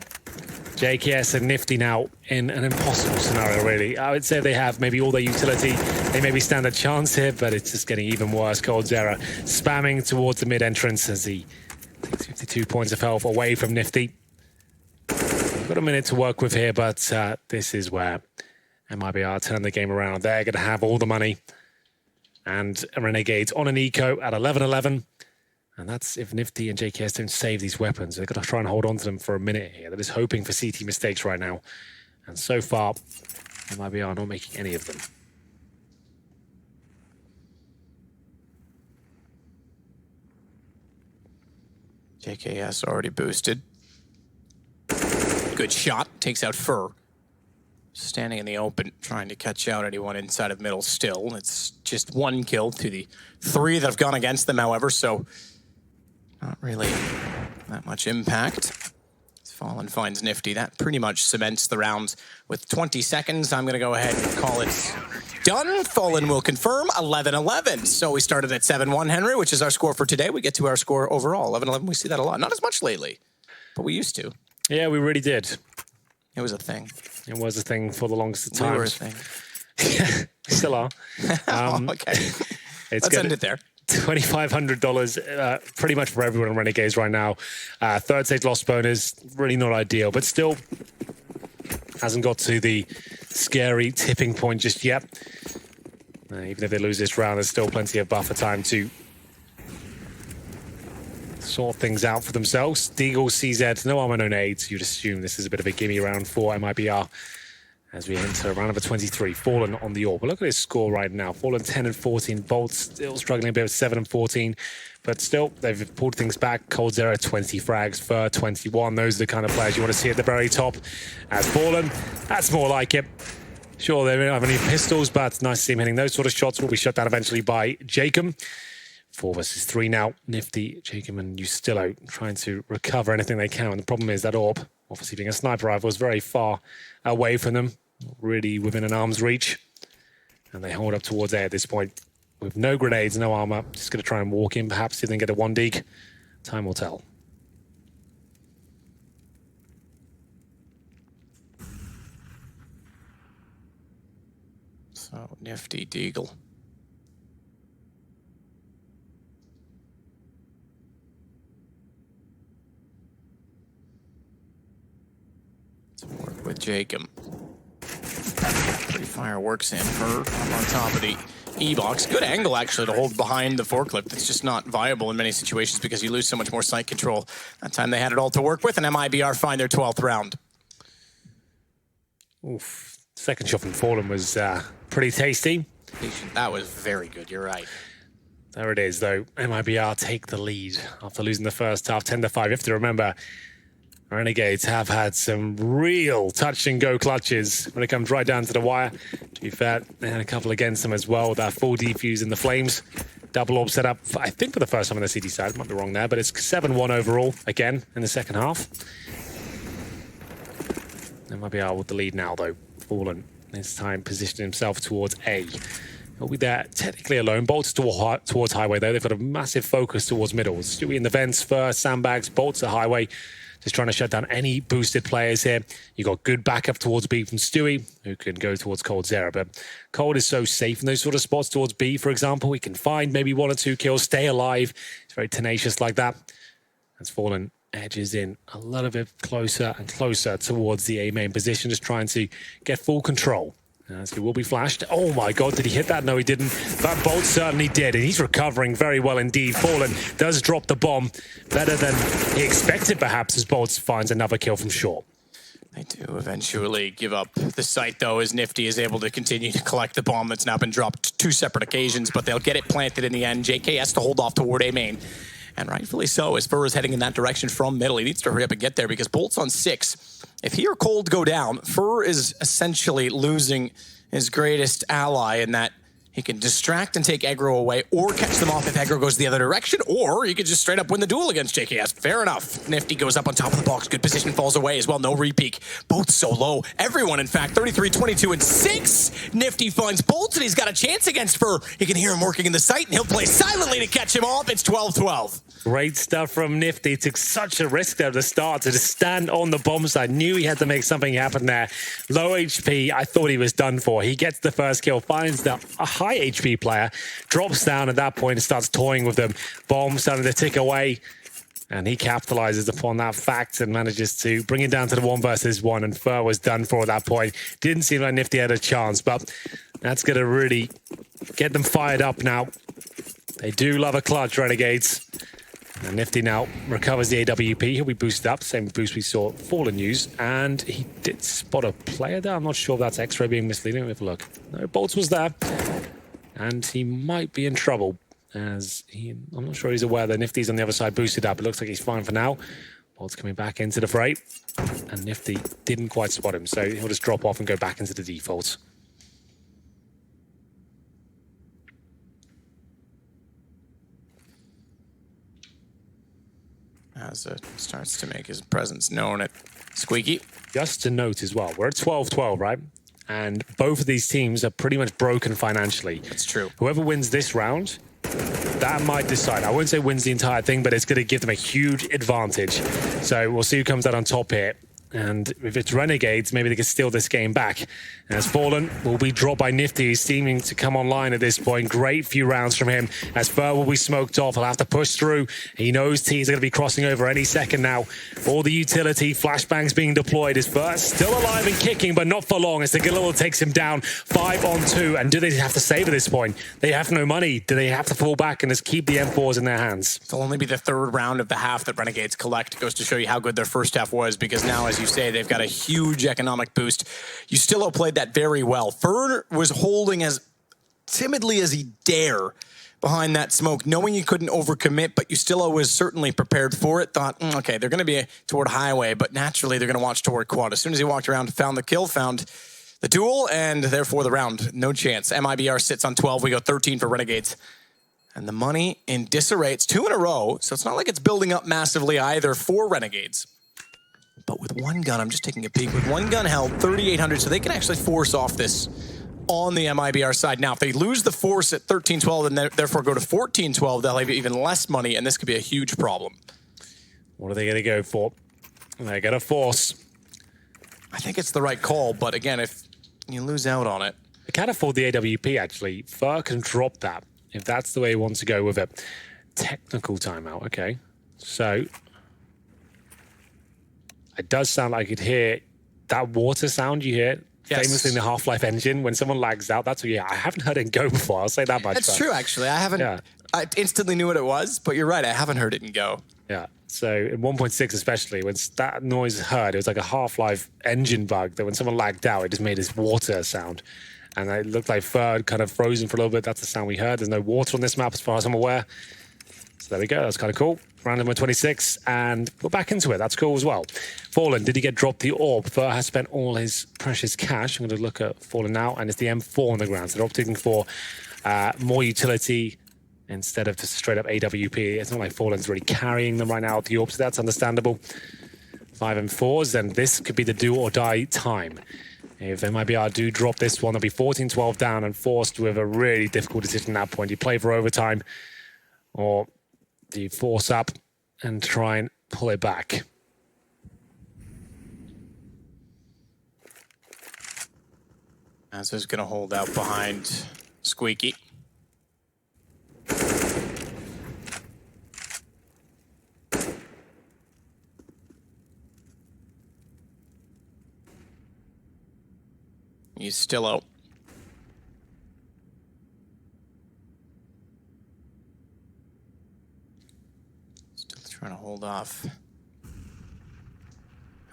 JKS and Nifty now in an impossible scenario, really. I would say they have maybe all their utility. They maybe stand a chance here, but it's just getting even worse. coldzera spamming towards the mid-entrance as he takes 52 points of health away from Nifty. We've got a minute to work with here, but this is where MiBR turn the game around. They're going to have all the money. And Renegades on an eco at 11-11. And that's if Nifty and JKS don't save these weapons. They've got to try and hold on to them for a minute here. They're just hoping for CT mistakes right now. And so far, MiBR not making any of them. JKS already boosted. Good shot. Takes out Fur. Standing in the open, trying to catch out anyone inside of middle still. It's just 1 kill to the 3 that have gone against them, however, so not really that much impact. Fallen finds Nifty. That pretty much cements the round. With 20 seconds, I'm going to go ahead and call it done. Fallen will confirm 11-11. So we started at 7-1, Henry, which is our score for today. We get to our score overall. 11-11, we see that a lot. Not as much lately, but we used to. Yeah, we really did. It was a thing. It was a thing for the longest of time. We were a thing. We still are. Okay. Let's end it there. $2,500 pretty much for everyone in Renegades right now. Third stage loss bonus, really not ideal, but still hasn't got to the scary tipping point just yet. Even if they lose this round, there's still plenty of buffer time to sort things out for themselves. Deagle, CZ, no armor, no nades. You'd assume this is a bit of a gimme round for MiBR as we enter round number 23. Fallen on the orb. But look at his score right now. Fallen 10-14. Bolt still struggling a bit with 7-14. But still, they've pulled things back. coldzera 20 frags, Fur 21. Those are the kind of players you want to see at the very top. As Fallen, that's more like it. Sure, they don't have any pistols, but nice to see him hitting those sort of shots. Will be shut down eventually by Jacob. 4 versus 3 now. Nifty, Jacob, and Ustillo trying to recover anything they can. And the problem is that orb, obviously being a sniper rifle, is very far away from them. Really within an arm's reach. And they hold up towards A at this point. With no grenades, no armor. Just going to try and walk in, perhaps, see if they can get a 1-dig. Time will tell. So, Nifty, Deagle. Let's work with Jacob. Pretty fireworks in her up on top of the E-box. Good angle, actually, to hold behind the forklift. It's just not viable in many situations because you lose so much more sight control. That time they had it all to work with, and MiBR find their 12th round. Oof. Second shot from Fallen was pretty tasty. That was very good, you're right. There it is, though. MiBR take the lead after losing the first half, 10-5. You have to remember, Renegades have had some real touch-and-go clutches when it comes right down to the wire. To be fair, they had a couple against them as well with that full defuse in the flames. Double orb set up, I think, for the first time on the CT side. Might be wrong there, but it's 7-1 overall, again, in the second half. MiBR with the lead now, though. Fallen, this time positioning himself towards A. He'll be there technically alone. Bolts towards highway, though. They've got a massive focus towards middle. Stewie in the vents first, sandbags, bolts at highway. Just trying to shut down any boosted players here. You got good backup towards B from Stewie, who can go towards coldzera. But Cold is so safe in those sort of spots towards B, for example. He can find maybe 1 or 2 kills, stay alive. It's very tenacious like that. As Fallen edges in a little bit closer and closer towards the A main position, just trying to get full control. As he will be flashed. Oh my god, did he hit that? No, he didn't. But Bolt certainly did, and he's recovering very well indeed. Fallen does drop the bomb better than he expected, perhaps, as Bolt finds another kill from short. They do eventually give up the site, though, as Nifty is able to continue to collect the bomb that's now been dropped 2 separate occasions, but they'll get it planted in the end. JK has to hold off toward A main. And rightfully so, as Fur is heading in that direction from middle. He needs to hurry up and get there because Bolt's on 6. If he or Cold go down, Fur is essentially losing his greatest ally in that He can distract and take aggro away, or catch them off if aggro goes the other direction, or he could just straight up win the duel against JKS. Fair enough. Nifty goes up on top of the box. Good position, falls away as well. No repeak. Both so low. Everyone, in fact, 33, 22, and 6. Nifty finds Bolt, and he's got a chance against Fur. He can hear him working in the site, and he'll play silently to catch him off. It's 12-12. Great stuff from Nifty. Took such a risk there at the start to just stand on the bomb side. Knew he had to make something happen there. Low HP, I thought he was done for. He gets the first kill, finds a high HP player, drops down at that point and starts toying with them. Bomb starting to tick away. And he capitalizes upon that fact and manages to bring it down to the 1 versus 1. And Fur was done for at that point. Didn't seem like Nifty had a chance, but that's going to really get them fired up now. They do love a clutch, Renegades. And Nifty now recovers the AWP. He'll be boosted up. Same boost we saw Fallen use. And he did spot a player there. I'm not sure if that's X-ray being misleading. Let me have a look. No, Bolts was there. And he might be in trouble. As I'm not sure he's aware that Nifty's on the other side boosted up. It looks like he's fine for now. Bolt's coming back into the fray. And Nifty didn't quite spot him. So he'll just drop off and go back into the default. As it starts to make his presence known at Squeaky. Just to note as well, we're at 12-12, right? And both of these teams are pretty much broken financially. That's true. Whoever wins this round, that might decide. I wouldn't say wins the entire thing, but it's going to give them a huge advantage. So we'll see who comes out on top here. And if it's Renegades, maybe they can steal this game back. As Fallen will be dropped by Nifty, who's seeming to come online at this point. Great few rounds from him. As Fur will be smoked off, he'll have to push through. He knows T's are going to be crossing over any second now. All the utility, flashbangs being deployed. As Fur still alive and kicking, but not for long, as the Galil takes him down 5-on-2. And do they have to save at this point? They have no money. Do they have to fall back and just keep the M4s in their hands? It'll only be the 3rd round of the half that Renegades collect. It goes to show you how good their first half was, because now, as you say, they've got a huge economic boost. Justillo played that very well. Fur was holding as timidly as he dare behind that smoke, knowing he couldn't overcommit, but Justillo was certainly prepared for it. Thought, okay, they're going to be toward highway, but naturally they're going to watch toward quad. As soon as he walked around, found the kill, found the duel, and therefore the round. No chance. MiBR sits on 12. We go 13 for Renegades. And the money in disarray. It's 2 in a row, so it's not like it's building up massively either for Renegades. But with one gun, I'm just taking a peek, with one gun held, 3,800, so they can actually force off this on the MiBR side. Now, if they lose the force at 13-12 and therefore go to 14-12, they'll have even less money, and this could be a huge problem. What are they going to go for? They're going to force. I think it's the right call, but again, if you lose out on it. They can't afford the AWP, actually. Fur can drop that, if that's the way he wants to go with it. Technical timeout, okay. So it does sound like you'd hear that water sound you hear, yes, famously in the Half-Life engine. When someone lags out, that's what you hear. I haven't heard it go before, I'll say that much. That's true, actually. I haven't. Yeah. I instantly knew what it was, but you're right, I haven't heard it in Go. Yeah, so in 1.6 especially, when that noise is heard, it was like a Half-Life engine bug that when someone lagged out, it just made this water sound. And it looked like Fur kind of frozen for a little bit. That's the sound we heard. There's no water on this map as far as I'm aware. So there we go, that's kind of cool. Round number 26, and we're back into it. That's cool as well. Fallen, did he get dropped the orb? Fur has spent all his precious cash. I'm going to look at Fallen now, and it's the M4 on the ground. So they're opting for more utility instead of just straight up AWP. It's not like Fallen's really carrying them right now at the orb, so that's understandable. 5 M4s, and this could be the do or die time. If MiBR do drop this one, they'll be 14-12 down and forced with a really difficult decision at that point. You play for overtime, or do you force up and try and pull it back? As is going to hold out behind Squeaky. He's still out. Still trying to hold off.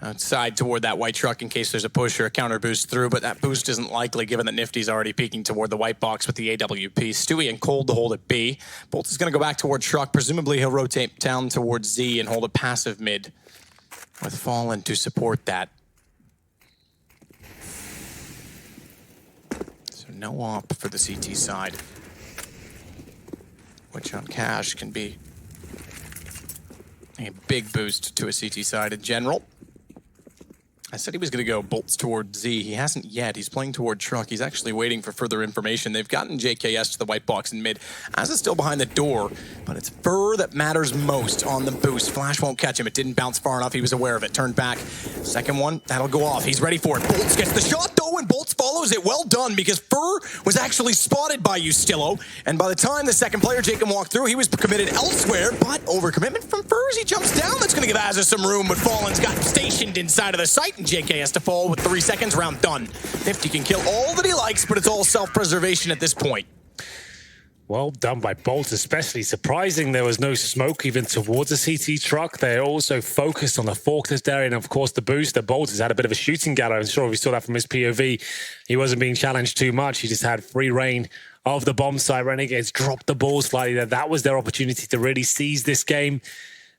Outside toward that white truck in case there's a push or a counter boost through, but that boost isn't likely given that Nifty's already peeking toward the white box with the AWP. Stewie and Cold to hold at B. Bolt is going to go back toward truck. Presumably he'll rotate down towards Z and hold a passive mid with Fallen to support that. So no op for the CT side, which on cash can be a big boost to a CT side in general. I said he was going to go bolts toward Z. He hasn't yet. He's playing toward truck. He's actually waiting for further information. They've gotten JKS to the white box in mid. Asa still behind the door, but it's Fur that matters most on the boost. Flash won't catch him. It didn't bounce far enough. He was aware of it. Turned back. Second one, that'll go off. He's ready for it. Bolts gets the shot, though, and Bolts follows it. Well done, because Fur was actually spotted by Ustillo, and by the time the second player, Jacob, walked through, he was committed elsewhere, but overcommitment from Fur as he jumps down. That's going to give Asa some room, but Fallen's got stationed inside of the site, and JK has to fall with 3 seconds. Round done. Nifty can kill all that he likes, but it's all self-preservation at this point. Well done by Bolt, especially surprising there was no smoke even towards the CT truck. They're also focused on the forklift area, and of course the boost. The Bolt has had a bit of a shooting gallery. I'm sure we saw that from his POV. He wasn't being challenged too much. He just had free reign of the bomb site. Renegades dropped the ball slightly there. That was their opportunity to really seize this game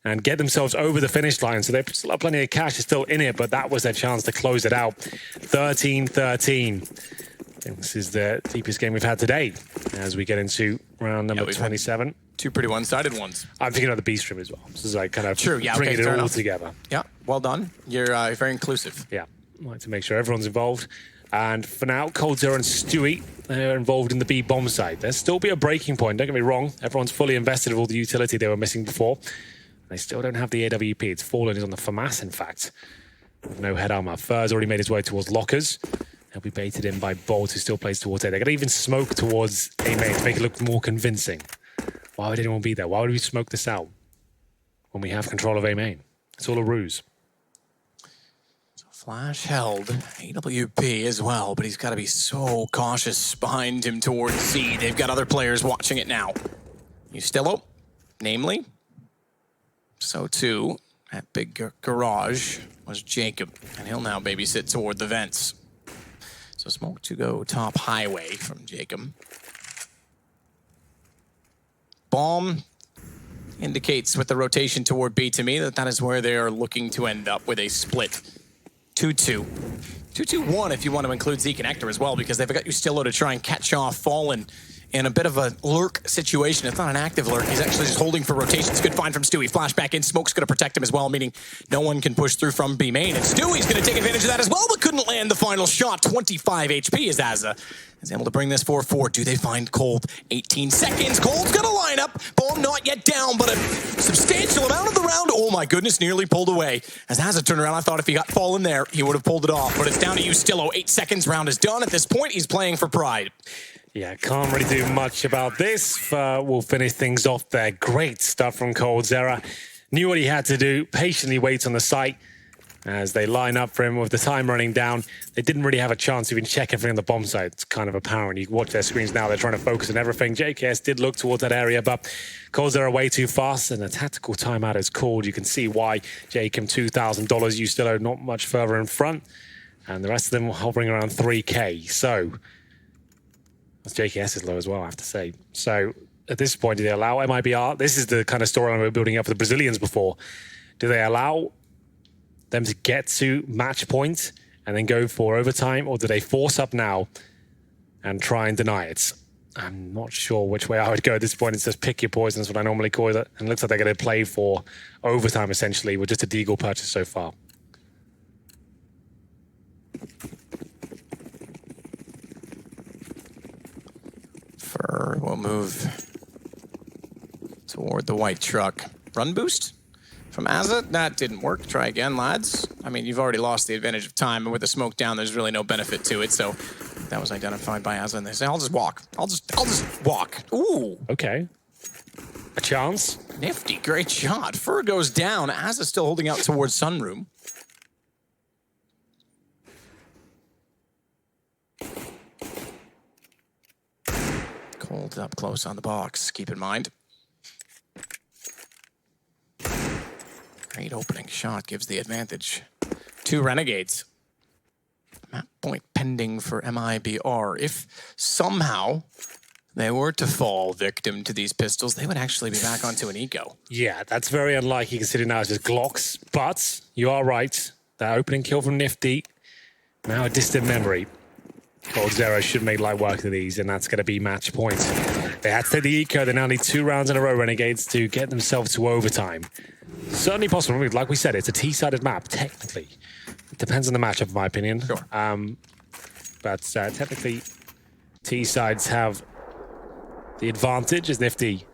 and get themselves over the finish line. So they still have plenty of cash is still in it, but that was their chance to close it out. 13-13. I think this is the deepest game we've had today as we get into round number 27. Two pretty one-sided ones. I'm thinking of the B stream as well. This is like kind of bringing it all together. Yeah, well done. You're very inclusive. Yeah, I like to make sure everyone's involved. And for now, coldzera and Stewie, they're involved in the B bomb side. There'll still be a breaking point, don't get me wrong. Everyone's fully invested in all the utility they were missing before. They still don't have the AWP. It's Fallen is on the FAMAS, in fact. With no head armor. Fur's already made his way towards lockers. He'll be baited in by Bolt, who still plays towards A. They're going to even smoke towards A main to make it look more convincing. Why would anyone be there? Why would we smoke this out when we have control of A main? It's all a ruse. So Flash held AWP as well, but he's got to be so cautious behind him towards Z. They've got other players watching it now. Ustillo, namely. So too, at big garage was Jacob, and he'll now babysit toward the vents. So smoke to go top highway from Jacob. Bomb indicates with the rotation toward B to me that is where they are looking to end up with a split 2-2. 2-2-1 if you want to include Z Connector as well, because they've got Ustillo to try and catch off Fallen in a bit of a lurk situation. It's not an active lurk. He's actually just holding for rotations. Good find from Stewie. Flashback in. Smoke's going to protect him as well, meaning no one can push through from B main. And Stewie's going to take advantage of that as well, but couldn't land the final shot. 25 HP as Asa is able to bring this 4-4. Do they find Cold? 18 seconds. Cold's going to line up. Bomb not yet down, but a substantial amount of the round. Oh my goodness, nearly pulled away. As Asa turned around, I thought if he got Fallen there, he would have pulled it off. But it's down to Ustillo. 8 seconds. Round is done. At this point, he's playing for pride. Yeah, can't really do much about this. We'll finish things off there. Great stuff from coldzera. Knew what he had to do. Patiently waits on the site as they line up for him with the time running down. They didn't really have a chance to even check everything on the bomb site. It's kind of apparent. You watch their screens now. They're trying to focus on everything. JKS did look towards that area, but coldzera way too fast, and a tactical timeout is called. You can see why. Jacob, $2,000. You still are not much further in front, and the rest of them hovering around 3K. So JKS is low as well, I have to say. So at this point, do they allow MiBR? This is the kind of storyline we were building up for the Brazilians before. Do they allow them to get to match point and then go for overtime, or do they force up now and try and deny it? I'm not sure which way I would go at this point. It's just pick your poison, is what I normally call it. And it looks like they're going to play for overtime, essentially, with just a Deagle purchase so far. Fur will move toward the white truck. Run boost from Asa? That didn't work. Try again, lads. I mean, you've already lost the advantage of time, and with the smoke down, there's really no benefit to it. So that was identified by Asa, and they say, I'll just walk. I'll just walk. Ooh. Okay. A chance. Nifty. Great shot. Fur goes down. Asa's still holding out towards Sunroom. Cold up close on the box, keep in mind. Great opening shot, gives the advantage to Renegades. Map point pending for MiBR. If somehow they were to fall victim to these pistols, they would actually be back onto an eco. Yeah, that's very unlikely considering now it's just Glocks, but you are right. That opening kill from Nifty, now a distant memory. Cold Zero should make light work of these, and that's going to be match point. They had to take the eco. They now need 2 rounds in a row, Renegades, to get themselves to overtime. Certainly possible. Like we said, it's a T-sided map, technically. It depends on the matchup, in my opinion. Sure. But technically, T-sides have the advantage, as Nifty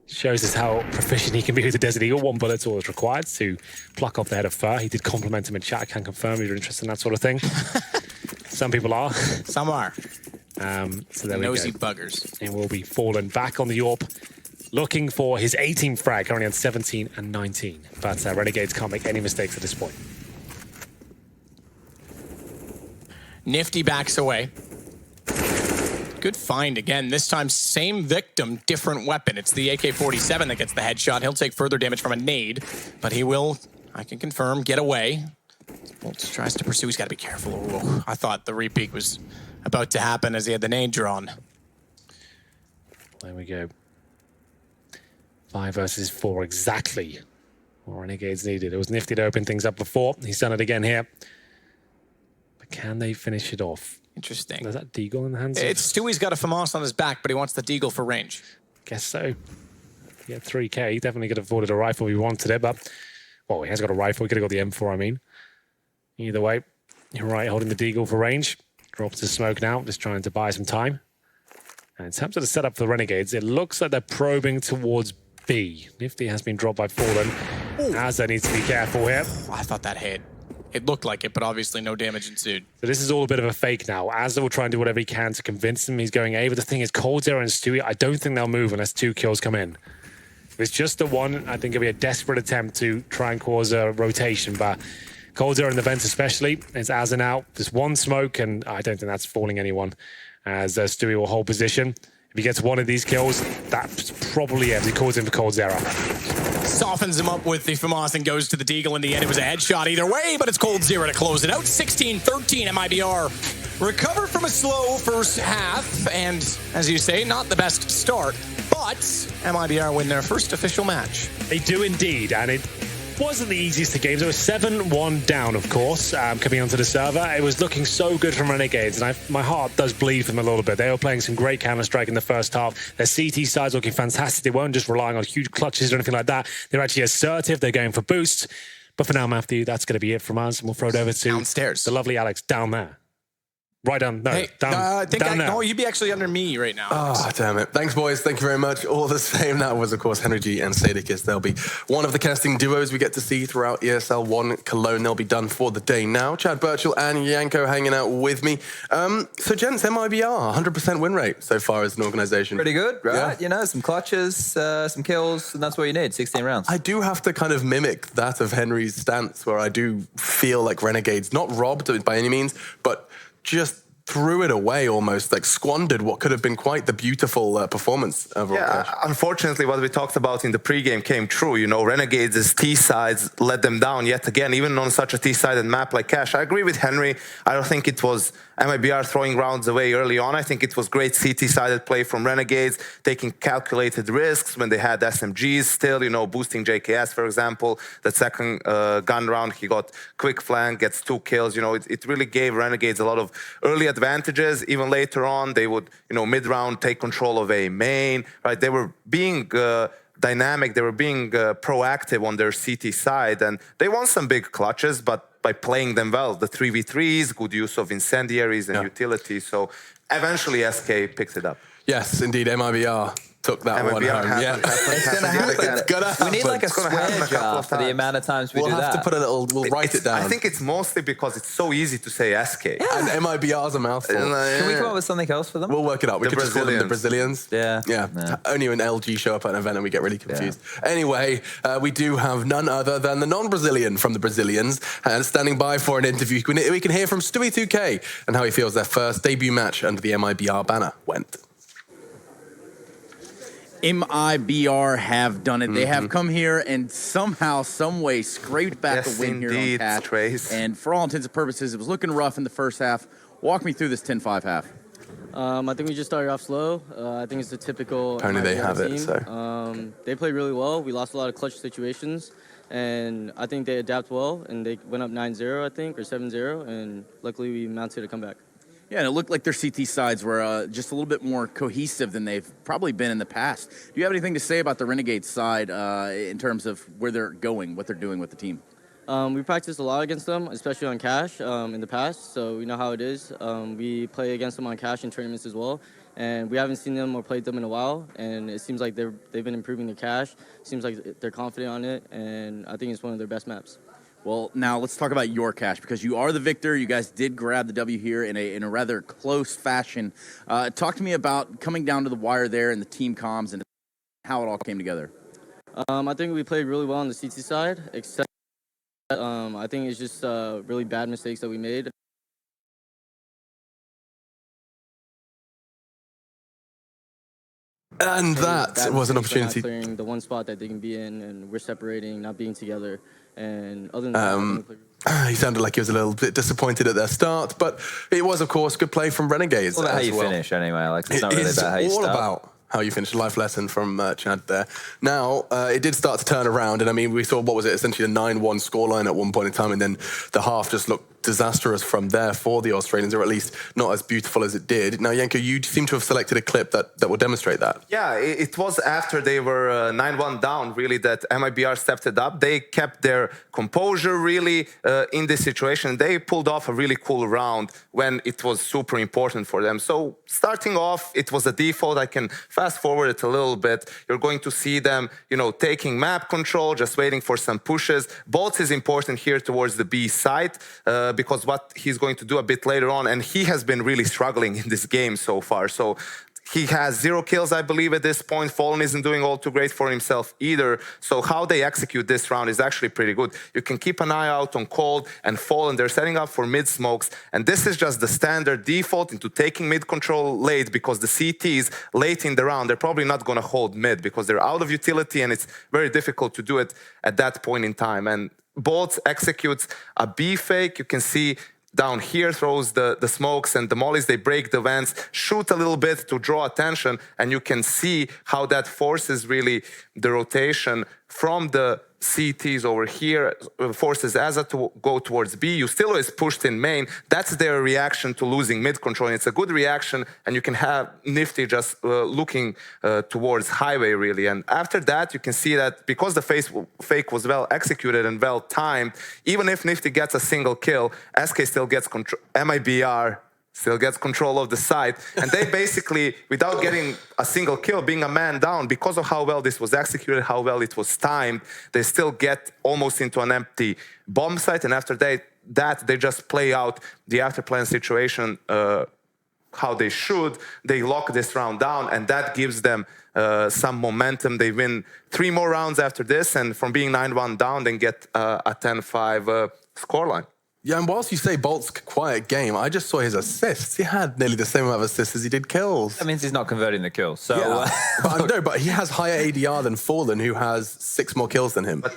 shows us how proficient he can be with the Desert Eagle. 1 bullet's all that's required to pluck off the head of fur. He did compliment him in chat. I can confirm if you're interested in that sort of thing. Some people are. Some are. So there Nosy we go. buggers. And will be fallen back on the AWP, looking for his 18th frag, currently on 17 and 19. But Renegades can't make any mistakes at this point. Nifty backs away. Good find again. This time, same victim, different weapon. It's the AK-47 that gets the headshot. He'll take further damage from a nade, but he will, I can confirm, get away. Bolts tries to pursue. He's got to be careful. Ooh, I thought the repeat was about to happen as he had the nade drawn. There we go. 5 versus 4, exactly what Renegades needed. It was Nifty to open things up before. He's done it again here. But can they finish it off? Interesting. Is that Deagle in the hands? It's Stewie's got a FAMAS on his back, but he wants the Deagle for range. Guess so. Yeah, 3K. He definitely could have afforded a rifle if he wanted it, but... Well, he has got a rifle. He could have got the M4, I mean. Either way, you're right, holding the Deagle for range. Drops the smoke now, just trying to buy some time. And in terms of the setup for the Renegades, it looks like they're probing towards B. Nifty has been dropped by Fallen. Azza needs to be careful here. I thought that hit. It looked like it, but obviously no damage ensued. So this is all a bit of a fake now. Azza will try and do whatever he can to convince him he's going A. But the thing is, Cold Zero and Stewie, I don't think they'll move unless 2 kills come in. If it's just the one, I think it'll be a desperate attempt to try and cause a rotation. But Cold Zero in the vents especially, it's Azza now. Just 1 smoke, and I don't think that's falling anyone. As Stewie will hold position. If he gets 1 of these kills, that's probably it. He calls in for Cold Zero. Softens him up with the FAMAS and goes to the Deagle. In the end, it was a headshot either way, but it's Cold Zero to close it out. 16-13 MiBR. Recovered from a slow first half, and as you say, not the best start, but MiBR win their first official match. They do indeed, and it wasn't the easiest of games. It was 7-1 down, of course, coming onto the server. It was looking so good from Renegades, and my heart does bleed for them a little bit. They were playing some great Counter-Strike in the first half. Their CT sides looking fantastic. They weren't just relying on huge clutches or anything like that. They're actually assertive. They're going for boosts. But for now, Matthew, that's going to be it from us, and we'll throw it over to downstairs. The lovely Alex down there. Right down, no, hey, down there. No, you'd be actually under me right now. Oh, damn it. Thanks, boys. Thank you very much. All the same, that was, of course, Henry G and Sadikis. They'll be one of the casting duos we get to see throughout ESL 1 Cologne. They'll be done for the day now. Chad Birchall and Yanko hanging out with me. So, gents, MiBR, 100% win rate so far as an organization. Pretty good, right? Yeah. You know, some clutches, some kills, and that's what you need, 16 rounds. I do have to kind of mimic that of Henry's stance, where I do feel like Renegades, not robbed by any means, but just threw it away almost, like squandered what could have been quite the beautiful performance of unfortunately, what we talked about in the pregame came true. You know, Renegades' T-sides let them down yet again, even on such a T-sided map like Cash. I agree with Henry. I don't think it was MiBR throwing rounds away early on. I think it was great CT-sided play from Renegades, taking calculated risks when they had SMGs still, you know, boosting JKS, for example. That second gun round, he got quick flank, gets 2 kills. You know, it really gave Renegades a lot of early advantages. Even later on, they would, you know, mid-round take control of a main, right? They were being dynamic. They were being proactive on their CT side, and they won some big clutches, but by playing them well, the 3v3s, good use of incendiaries and utilities. So eventually SK picks it up. Yes, indeed, MiBR took that one home. Yeah. It's going to happen. It's gonna happen. We need like a swear jar for the amount of times we do that. We'll have to put a little, we'll write it down. I think it's mostly because it's so easy to say SK. Yeah. And MiBR's a mouthful. Can we come up with something else for them? We'll work it out. We could just call them the Brazilians. Yeah. Only when LG show up at an event and we get really confused. Anyway, we do have none other than the non-Brazilian from the Brazilians, and standing by for an interview. We can hear from Stewie 2K and how he feels their first debut match under the MiBR banner went. MiBR have done it. They have come here and somehow, some way, scraped back a win here on Cat. Trace. And for all intents and purposes, it was looking rough in the first half. Walk me through this 10-5 half. I think we just started off slow. I think it's the typical Apparently they MiBR have team. it, so. They played really well. We lost a lot of clutch situations. And I think they adapt well. And they went up 9-0, I think, or 7-0. And luckily we mounted a comeback. Yeah, and it looked like their CT sides were just a little bit more cohesive than they've probably been in the past. Do you have anything to say about the Renegades side in terms of where they're going, what they're doing with the team? We practiced a lot against them, especially on Cash in the past, so we know how it is. We play against them on Cash in tournaments as well, and we haven't seen them or played them in a while, and it seems like they've been improving the Cash. Seems like they're confident on it, and I think it's one of their best maps. Well, now let's talk about your Cash, because you are the victor. You guys did grab the W here in a rather close fashion. Talk to me about coming down to the wire there and the team comms and how it all came together. I think we played really well on the CT side, except I think it's just really bad mistakes that we made. And that was an opportunity. Clearing the one spot that they can be in, and we're separating, not being together. And other than that, he sounded like he was a little bit disappointed at their start, but it was, of course, good play from Renegades. It's all about how you finish, anyway. Like, it's not really about how you start. It's all about how you finish. A life lesson from Chad there. Now, it did start to turn around, and I mean, we saw, what was it, essentially a 9-1 scoreline at one point in time, and then the half just looked disastrous from there for the Australians, or at least not as beautiful as it did. Now, Yanko, you seem to have selected a clip that will demonstrate that. Yeah, it was after they were 9-1 down, really, that MiBR stepped it up. They kept their composure, really, in this situation. They pulled off a really cool round when it was super important for them. So starting off, it was a default. I can fast forward it a little bit. You're going to see them, you know, taking map control, just waiting for some pushes. Bolts is important here towards the B side, because what he's going to do a bit later on, and he has been really struggling in this game so far. So he has 0 kills, I believe, at this point. Fallen isn't doing all too great for himself either. So how they execute this round is actually pretty good. You can keep an eye out on Cold and Fallen. They're setting up for mid smokes. And this is just the standard default into taking mid control late, because the CTs late in the round, they're probably not going to hold mid because they're out of utility, and it's very difficult to do it at that point in time. And Bolts executes a B fake. You can see down here, throws the smokes and the mollies. They break the vents, shoot a little bit to draw attention, and you can see how that forces really the rotation from the CTs over here, forces Aza to go towards B. You still is pushed in main. That's their reaction to losing mid control. And it's a good reaction, and you can have Nifty just looking towards highway, really. And after that, you can see that because the fake was well executed and well timed, even if Nifty gets a single kill, SK still gets control. MiBR still gets control of the site. And they basically, without getting a single kill, being a man down, because of how well this was executed, how well it was timed, they still get almost into an empty bomb site. And after that, they just play out the after-plan situation how they should. They lock this round down, and that gives them some momentum. They win 3 more rounds after this, and from being 9-1 down, then get a 10-5 scoreline. Yeah, and whilst you say Bolt's quiet game, I just saw his assists. He had nearly the same amount of assists as he did kills. That means he's not converting the kills. So, yeah. but he has higher ADR than Fallen, who has 6 more kills than him. But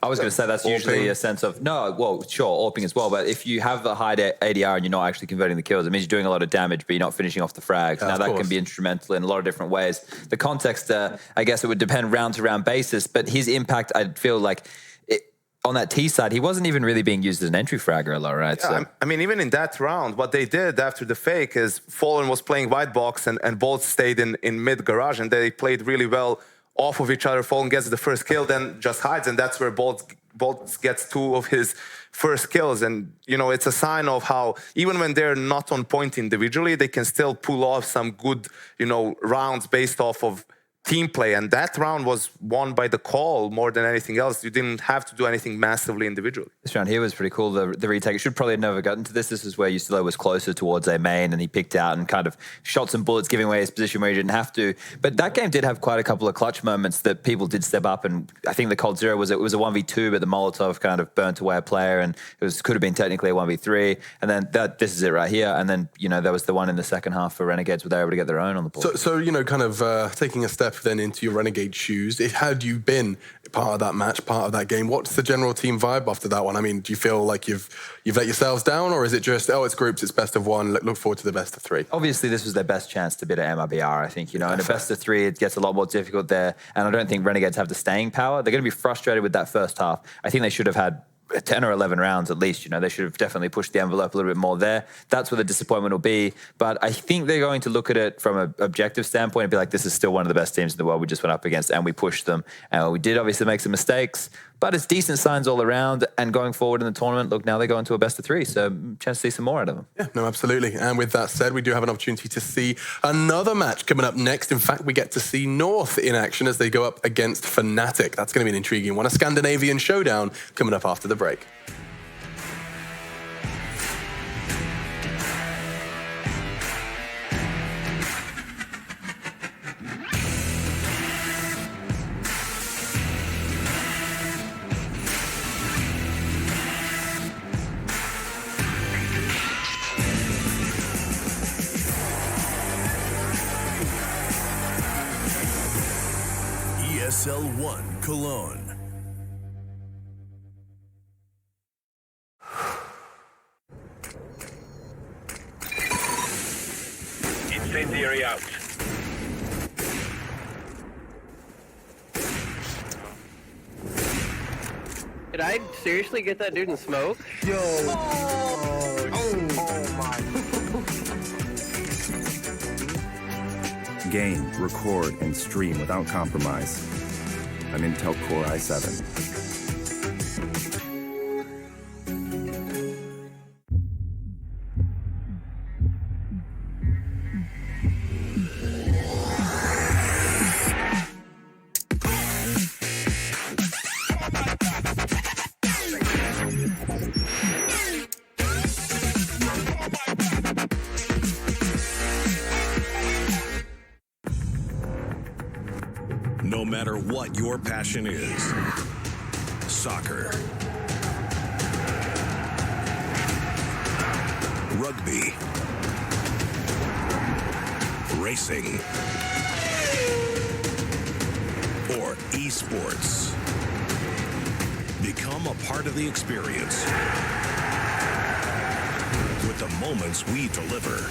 I was going to say that's usually a sense of, no, well, sure, AWPing as well, but if you have a high ADR and you're not actually converting the kills, it means you're doing a lot of damage, but you're not finishing off the frags. Now, that can be instrumental in a lot of different ways. The context, I guess it would depend round-to-round basis, but his impact, I feel like, on that T side, he wasn't even really being used as an entry fragger a lot, right? Yeah, so. I mean, even in that round, what they did after the fake is Fallen was playing white box and Bolt stayed in mid garage, and they played really well off of each other. Fallen gets the first kill, then just hides, and that's where Bolt gets 2 of his first kills. And, you know, it's a sign of how, even when they're not on point individually, they can still pull off some good, you know, rounds based off of team play. And that round was won by the call more than anything else. You didn't have to do anything massively individually. This round here was pretty cool. The retake should probably have never gotten to this. This is where Ustilo was closer towards a main, and he picked out and kind of shot some bullets, giving away his position where he didn't have to. But that game did have quite a couple of clutch moments that people did step up. And I think the Cold Zero was a 1v2, but the Molotov kind of burnt away a player, and could have been technically a 1v3. And then this is it right here. And then, you know, there was the one in the second half for Renegades where they were able to get their own on the board. So you know, kind of taking a step then into your Renegade shoes, had you been part of that match, part of that game, what's the general team vibe after that one? I mean, do you feel like you've let yourselves down, or is it just, oh, it's groups, it's best of 1, look forward to the best of 3? Obviously, this was their best chance to beat at MiBR, I think, you know, in a best of 3, it gets a lot more difficult there, and I don't think Renegades have the staying power. They're going to be frustrated with that first half. I think they should have had 10 or 11 rounds at least. You know, they should have definitely pushed the envelope a little bit more there. That's where the disappointment will be. But I think they're going to look at it from an objective standpoint and be like, this is still one of the best teams in the world we just went up against, and we pushed them. And we did obviously make some mistakes, but it's decent signs all around. And going forward in the tournament, look, now they go into a best of 3, so chance to see some more out of them. Yeah, no, absolutely. And with that said, we do have an opportunity to see another match coming up next. In fact, we get to see North in action as they go up against Fnatic. That's going to be an intriguing one. A Scandinavian showdown coming up after the break. ESL 1 Cologne. Incendiary out. Did I seriously get that dude in smoke? Yo. Oh my. Game, record, and stream without compromise. An Intel Core i7. No matter what your passion is, soccer, rugby, racing, or esports, become a part of the experience with the moments we deliver.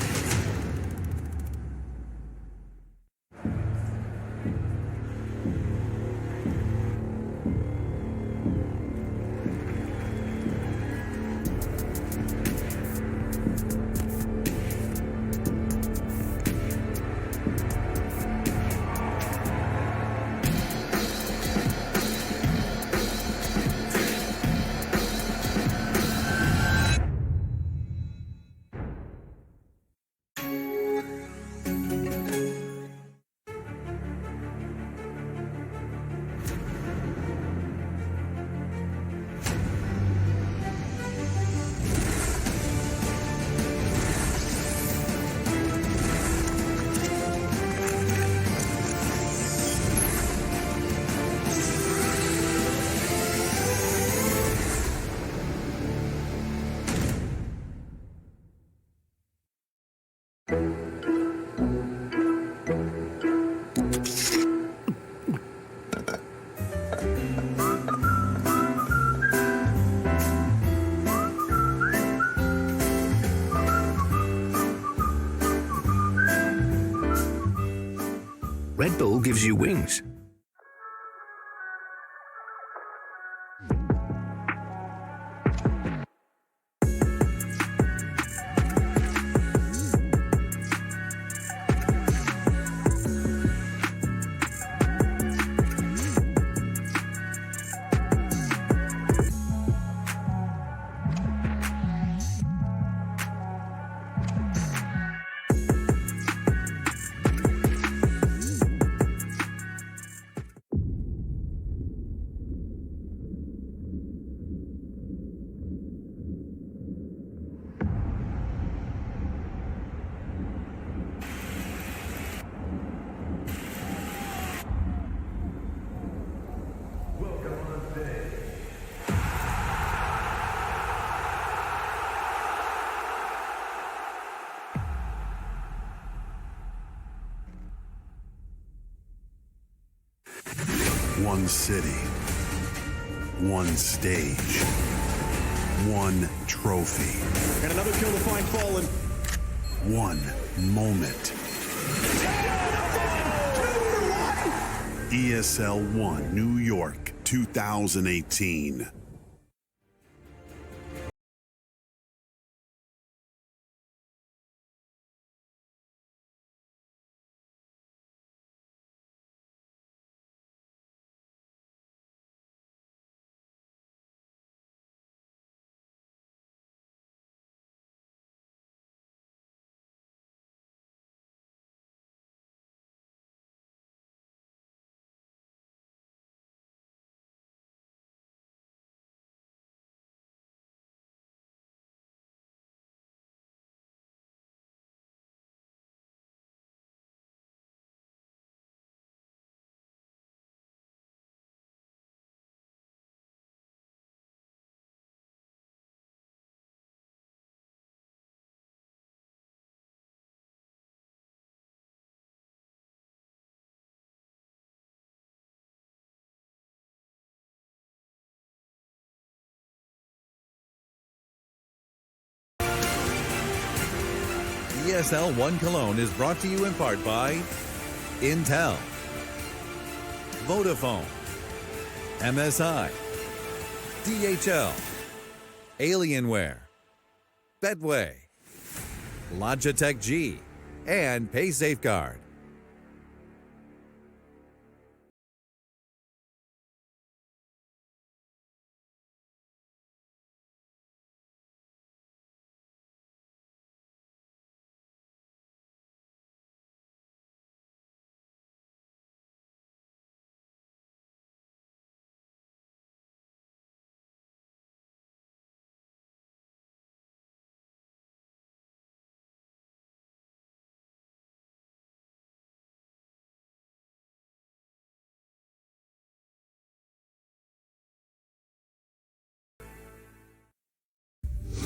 Red Bull gives you wings. One city, one stage, one trophy. And another kill to find Fallen. One moment. ESL 1 New York 2018. ESL 1 Cologne is brought to you in part by Intel, Vodafone, MSI, DHL, Alienware, Betway, Logitech G, and Pay Safeguard.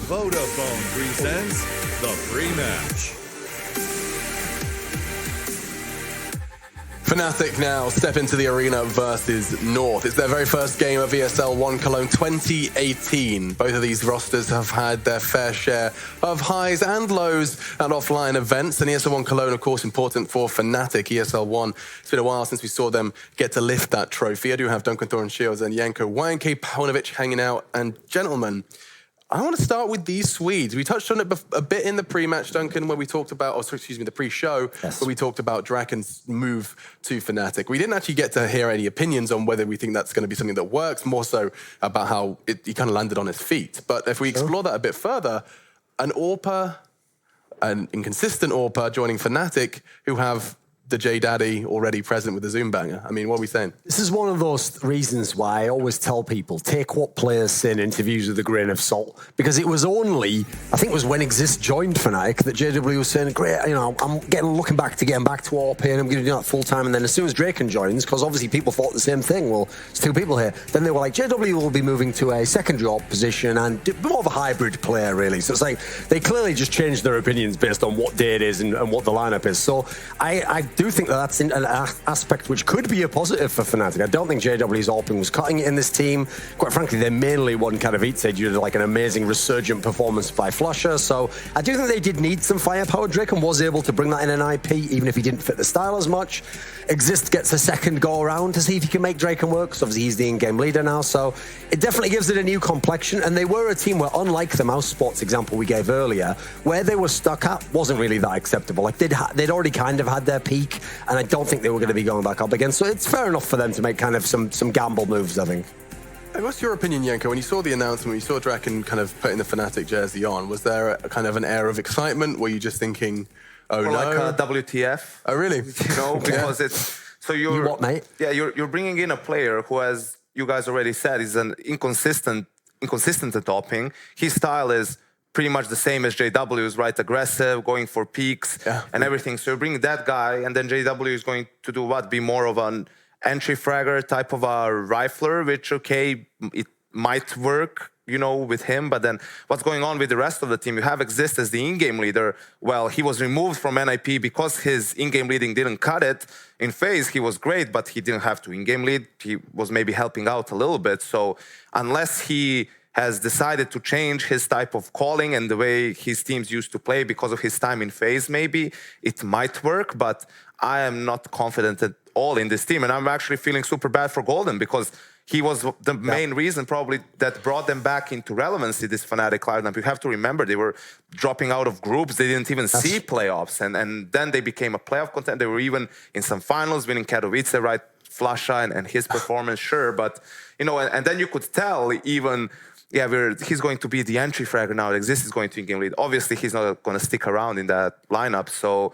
Vodafone presents the pre-match. Fnatic now step into the arena versus North. It's their very first game of ESL 1 Cologne 2018. Both of these rosters have had their fair share of highs and lows at offline events. And ESL 1 Cologne, of course, important for Fnatic. ESL 1, it's been a while since we saw them get to lift that trophy. I do have Duncan Thorin Shields and Janko YNK Paunovic hanging out. And gentlemen, I want to start with these Swedes. We touched on it a bit in the pre-match, Duncan, where we talked about, the pre-show, where we talked about Draken's move to Fnatic. We didn't actually get to hear any opinions on whether we think that's going to be something that works, more so about how he kind of landed on his feet. But if we explore that a bit further, an inconsistent AWPer joining Fnatic, who have the J Daddy already present with the Zoom banger. I mean, what are we saying? This is one of those reasons why I always tell people, take what players say in interviews with a grain of salt. Because it was only, I think it was when Exist joined Fnatic, that JW was saying, great, you know, I'm looking back to getting back to AWP and I'm going to do that full time. And then as soon as Draken joins, because obviously people thought the same thing, well, there's two people here. Then they were like, JW will be moving to a secondary AWP position and more of a hybrid player, really. So it's like, they clearly just changed their opinions based on what day it is and what the lineup is. So I do think that that's an aspect which could be a positive for Fnatic. I don't think JW's AWPing was cutting it in this team. Quite frankly, they mainly won Katowice due to like an amazing resurgent performance by Flusher. So I do think they did need some firepower. Draken was able to bring that in an IP, even if he didn't fit the style as much. Exist gets a second go around to see if he can make Draken work, because obviously he's the in-game leader now. So it definitely gives it a new complexion. And they were a team where, unlike the Mouse Sports example we gave earlier, where they were stuck at wasn't really that acceptable. Like they'd already kind of had their peak, and I don't think they were going to be going back up again. So it's fair enough for them to make kind of some gamble moves, I think. What's your opinion, Janko? When you saw the announcement, when you saw Draken kind of putting the Fnatic jersey on, was there a kind of an air of excitement? Were you just thinking, oh no? Like WTF. Oh, really? You know, because it's... So you're... You what, mate? Yeah, you're bringing in a player who, as you guys already said, is an inconsistent at topping. His style is pretty much the same as JW's, right? Aggressive, going for peaks and everything. So you're bringing that guy, and then JW is going to do what? Be more of an entry fragger type of a rifler, which, okay, it might work, you know, with him. But then what's going on with the rest of the team? You have Exist as the in-game leader. Well, he was removed from NIP because his in-game leading didn't cut it. In phase, he was great, but he didn't have to in-game lead. He was maybe helping out a little bit. So unless he has decided to change his type of calling and the way his teams used to play because of his time in phase, maybe it might work, but I am not confident at all in this team. And I'm actually feeling super bad for Golden, because he was the main reason probably that brought them back into relevancy, this Fnatic lineup. You have to remember, they were dropping out of groups. They didn't even see playoffs. And then they became a playoff contender. They were even in some finals, winning Katowice, right? Flusha and his performance, sure. But, you know, and then you could tell even... Yeah, he's going to be the entry fragger now. Exist is going to in-game lead. Obviously, he's not going to stick around in that lineup. So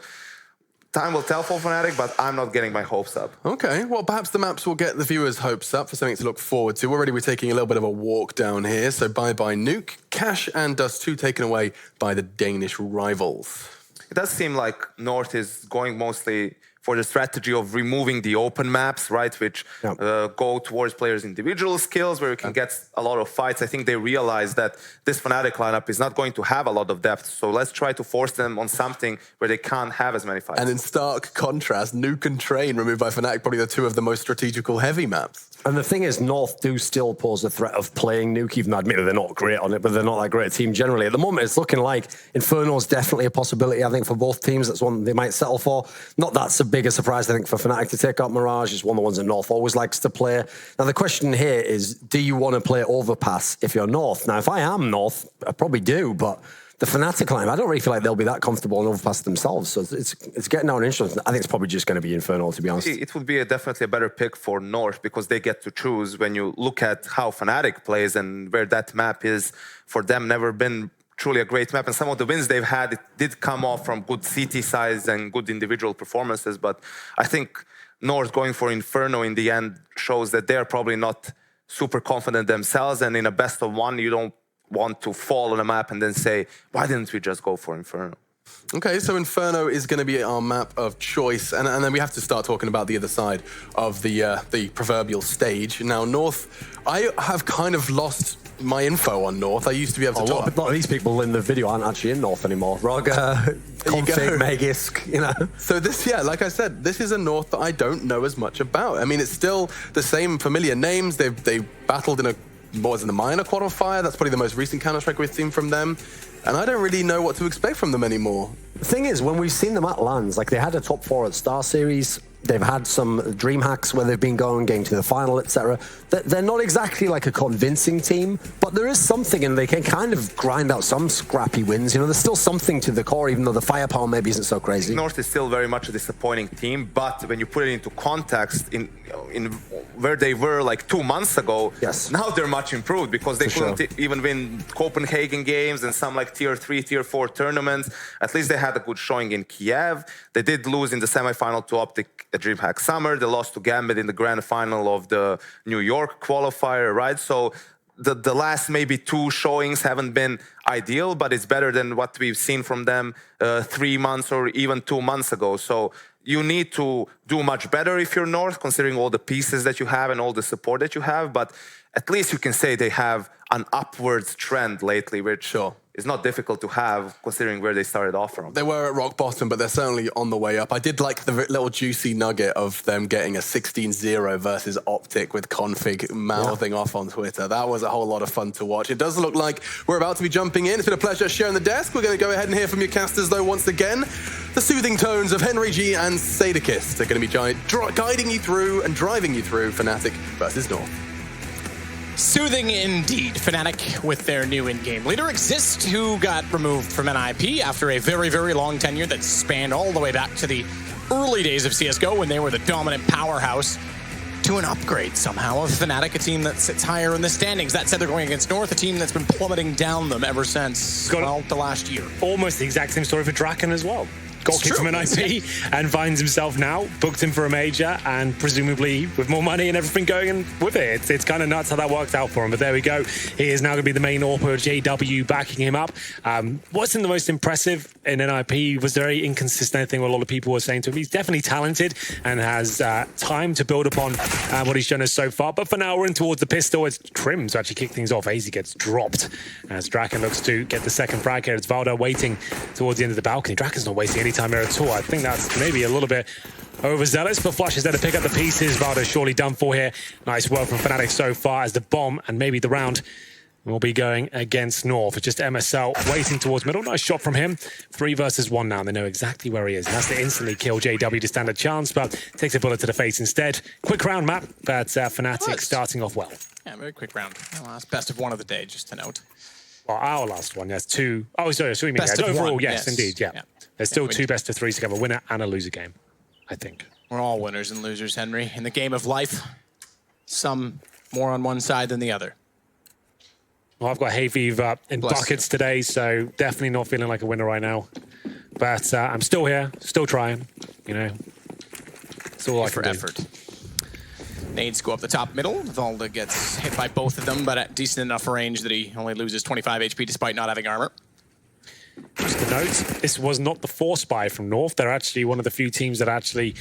time will tell for Fnatic, but I'm not getting my hopes up. Okay, well, perhaps the maps will get the viewers' hopes up for something to look forward to. Already we're taking a little bit of a walk down here. So bye-bye Nuke, Cash and Dust 2 taken away by the Danish rivals. It does seem like North is going mostly for the strategy of removing the open maps, right, which go towards players' individual skills, where you can get a lot of fights. I think they realize that this Fnatic lineup is not going to have a lot of depth, so let's try to force them on something where they can't have as many fights. And in stark contrast, Nuke and Train removed by Fnatic, probably the two of the most strategical heavy maps. And the thing is, North do still pose a threat of playing Nuke, even though admittedly they're not great on it, but they're not that great a team generally. At the moment, it's looking like Inferno's definitely a possibility, I think, for both teams. That's one they might settle for. Not that's a bigger surprise, I think, for Fnatic to take out Mirage. It's one of the ones that North always likes to play. Now, the question here is, do you want to play Overpass if you're North? Now, if I am North, I probably do, but the Fnatic line, I don't really feel like they'll be that comfortable in Overpass themselves. So it's getting down interesting. I think it's probably just going to be Inferno, to be honest. It would be definitely a better pick for North because they get to choose when you look at how Fnatic plays and where that map is for them. Never been truly a great map. And some of the wins they've had, it did come off from good CT size and good individual performances. But I think North going for Inferno in the end shows that they're probably not super confident themselves. And in a best of one, you don't want to fall on a map and then say, why didn't we just go for Inferno? Okay, so Inferno is going to be our map of choice, and then we have to start talking about the other side of the proverbial stage. Now, North, I have kind of lost my info on North. I used to be able to talk. A lot of these people in the video aren't actually in North anymore. Roger, Config, Megisk, you know. So this, like I said, this is a North that I don't know as much about. I mean, it's still the same familiar names. They battled in a the minor qualifier. That's probably the most recent Counter-Strike we've seen from them. And I don't really know what to expect from them anymore. The thing is, when we've seen them at LANs, like they had a top 4 at Star Series, they've had some dream hacks where they've been getting to the final, etc. They're not exactly like a convincing team, but there is something, and they can kind of grind out some scrappy wins. You know, there's still something to the core, even though the firepower maybe isn't so crazy. North is still very much a disappointing team, but when you put it into context, in where they were like 2 months ago, now they're much improved because they couldn't even win Copenhagen games and some like tier 3, tier 4 tournaments. At least they had a good showing in Kiev. They did lose in the semifinal to Optic at DreamHack Summer. They lost to Gambit in the grand final of the New York qualifier, right? So the last maybe 2 showings haven't been ideal, but it's better than what we've seen from them 3 months or even 2 months ago. So you need to do much better if you're North, considering all the pieces that you have and all the support that you have. But at least you can say they have an upwards trend lately, which is not difficult to have, considering where they started off from. They were at rock bottom, but they're certainly on the way up. I did like the little juicy nugget of them getting a 16-0 versus Optic with Config mouthing off on Twitter. That was a whole lot of fun to watch. It does look like we're about to be jumping in. It's been a pleasure sharing the desk. We're going to go ahead and hear from your casters, though, once again. The soothing tones of Henry G and Sadikist are going to be guiding you through and driving you through Fnatic versus North. Soothing indeed. Fnatic with their new in-game leader, Exist, who got removed from NIP after a very, very long tenure that spanned all the way back to the early days of CSGO when they were the dominant powerhouse, to an upgrade somehow of Fnatic, a team that sits higher in the standings. That said, they're going against North, a team that's been plummeting down them ever since, well, the last year. Almost the exact same story for Draken as well. Got kicked from NIP and finds himself now booked in for a major and presumably with more money and everything going in with it. It's kind of nuts how that worked out for him, but there we go. He is now going to be the main AWPer, JW backing him up. Wasn't the most impressive in NIP. He was very inconsistent, I think what a lot of people were saying to him. He's definitely talented and has time to build upon what he's shown us so far, but for now we're in towards the pistol. It's Trim to actually kick things off. AZ gets dropped as Draken looks to get the second frag here. It's Valda waiting towards the end of the balcony. Draken's not wasting any time here at all. I think that's maybe a little bit overzealous, but Flush is there to pick up the pieces. Valda's surely done for here. Nice work from Fnatic so far as the bomb and maybe the round will be going against North. It's just MSL waiting towards middle. Nice shot from him. 3 versus 1 now. They know exactly where he is. And that's to instantly kill JW to stand a chance, but takes a bullet to the face instead. Quick round map, but Fnatic starting off well. Yeah, very quick round. Last best of one of the day, just to note. Well, our last one, yes. 2. Oh, sorry, so we mean overall, yes, indeed, yeah. There's still 2 best of 3s to have a winner and a loser game, I think. We're all winners and losers, Henry. In the game of life, some more on one side than the other. Well, I've got hay fever in buckets today, so definitely not feeling like a winner right now. But I'm still here, still trying, you know. It's all I can do. Effort. Nades go up the top middle. Valda gets hit by both of them, but at decent enough range that he only loses 25 HP despite not having armor. just to note, this was not the force buy from North. They're actually one of the few teams that actually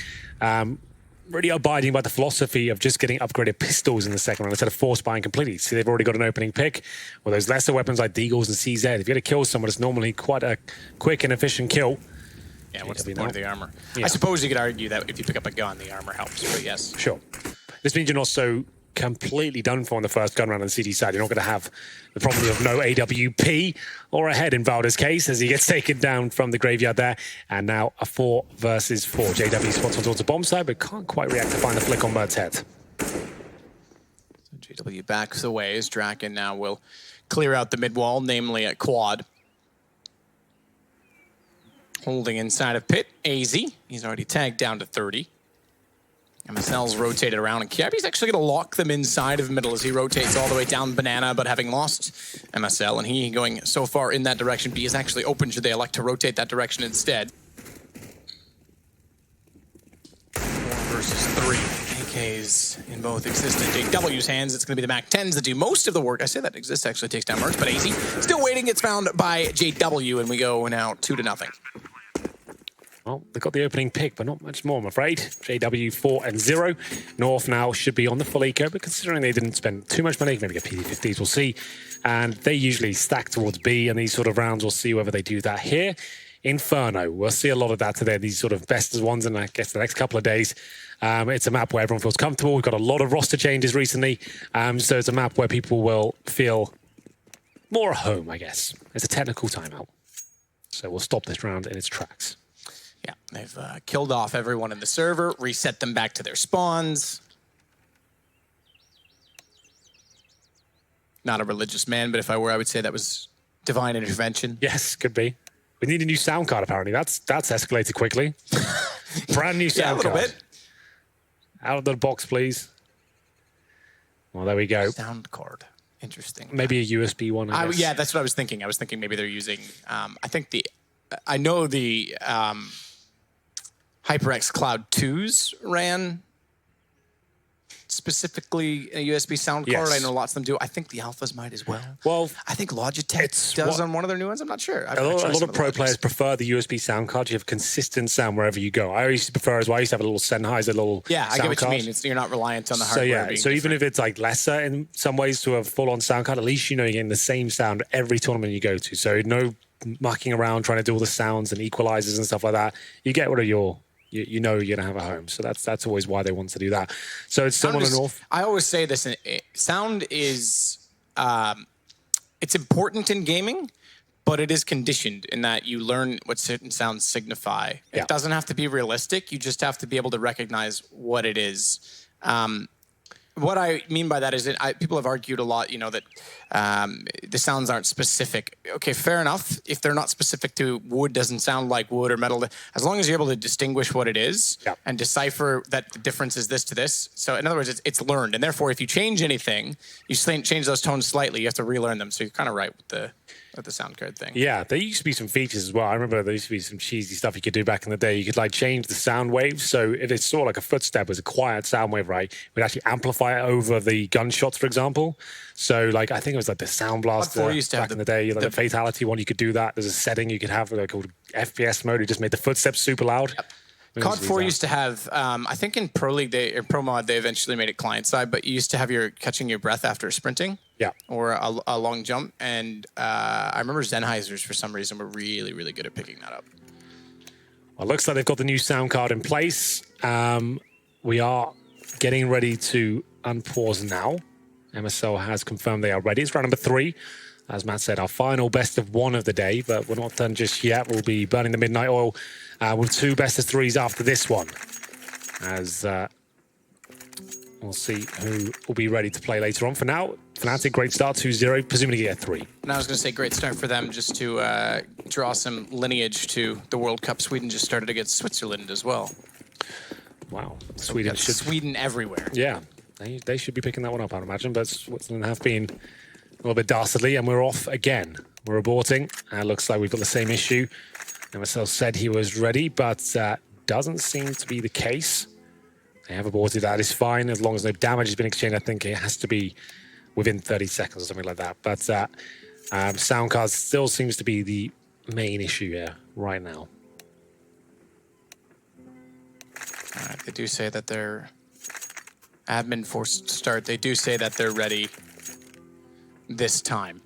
really abiding by the philosophy of just getting upgraded pistols in the second round instead of force buying completely. See, they've already got an opening pick. With those lesser weapons like Deagles and CZ, if you're going to kill someone, it's normally quite a quick and efficient kill. Yeah, what's the point of the armor? Yeah. I suppose you could argue that if you pick up a gun, the armor helps, but yes. Sure. This means you're not so completely done for on the first gun round on the CD side. You're not going to have the problem of no AWP or a head in Valder's case as he gets taken down from the graveyard there. And now a 4 versus 4. JW spots on towards the bomb side, but can't quite react to find the flick on Bird's head. So JW backs away as Draken now will clear out the mid wall, namely at quad. Holding inside of pit, AZ. He's already tagged down to 30. MSL's rotated around, and Kiabi's actually going to lock them inside of middle as he rotates all the way down Banana, but having lost MSL, and he going so far in that direction, B is actually open should they elect to rotate that direction instead. 4 versus 3. AKs in both existent JW's hands. It's going to be the MAC-10s that do most of the work. I say that Exist actually takes down Mercs, but AZ still waiting. It's found by JW, and we go now 2-0. Well, they got the opening pick, but not much more, I'm afraid. JW 4-0. North now should be on the full eco, but considering they didn't spend too much money, maybe get PD50s, we'll see. And they usually stack towards B, and these sort of rounds, we'll see whether they do that here. Inferno, we'll see a lot of that today, these sort of best as ones in, I guess, the next couple of days. It's a map where everyone feels comfortable. We've got a lot of roster changes recently, so it's a map where people will feel more at home, I guess. It's a technical timeout. So we'll stop this round in its tracks. Yeah, they've killed off everyone in the server, reset them back to their spawns. Not a religious man, but if I were, I would say that was divine intervention. Yes, could be. We need a new sound card, apparently. That's escalated quickly. Brand new sound card. Bit. Out of the box, please. Well, there we go. Sound card. Interesting. Maybe a USB one, I guess. Yeah, that's what I was thinking. I was thinking maybe they're using, I know the HyperX Cloud 2s ran specifically a USB sound card. Yes. I know lots of them do. I think the alphas might as well. Well, I think Logitech does on one of their new ones. I'm not sure. A lot of pro players prefer the USB sound card. You have consistent sound wherever you go. I used to prefer as well. I used to have a little Sennheiser, little I get what card. you mean. You're not reliant on the hardware. So even different. if it's like lesser in some ways to a full-on sound card, at least you know you're getting the same sound every tournament you go to. So no mucking around trying to do all the sounds and equalizers and stuff like that. You get rid of you know you're going to have a home. So that's always why they want to do that. So it's still on the North. I always say this, sound is, it's important in gaming, but it is conditioned in that you learn what certain sounds signify. It doesn't have to be realistic. You just have to be able to recognize what it is. What I mean by that is that people have argued a lot, that the sounds aren't specific. Okay, fair enough. If they're not specific to wood, doesn't sound like wood or metal, as long as you're able to distinguish what it is and decipher that the difference is this to this. So in other words, it's learned. And therefore, if you change anything, you change those tones slightly, you have to relearn them. So you're kind of right with the sound card thing. Yeah, there used to be some features as well. I remember there used to be some cheesy stuff you could do back in the day. You could like change the sound waves. So if it's sort of like a footstep was a quiet sound wave, right? We'd actually amplify it over the gunshots, for example. So like I think it was like the Sound Blaster back in the day, like the Fatality one. You could do that. There's a setting you could have called FPS mode. It just made the footsteps super loud. Yep. COD 4 used to have, I think in Pro League or Pro Mod, they eventually made it client side, but you used to have catching your breath after sprinting. Yeah. Or a long jump. And I remember Sennheisers, for some reason, were really, really good at picking that up. Well, it looks like they've got the new sound card in place. We are getting ready to unpause now. MSL has confirmed they are ready. It's round number 3. As Matt said, our final best of 1 of the day, but we're not done just yet. We'll be burning the midnight oil with 2 best of 3s after this one. As we'll see who will be ready to play later on. For now, Fnatic, great start, 2-0, presumably get 3. And I was going to say great start for them just to draw some lineage to the World Cup. Sweden just started against Switzerland as well. Wow. Sweden everywhere. Yeah, they should be picking that one up, I'd imagine, but Switzerland have been a little bit dastardly, and we're off again. We're aborting. Looks like we've got the same issue. MSL said he was ready, but doesn't seem to be the case. They have aborted. That is fine as long as no damage has been exchanged. I think it has to be within 30 seconds or something like that. But sound card still seems to be the main issue here right now. All right, they do say that they're admin forced start. They do say that they're ready this time.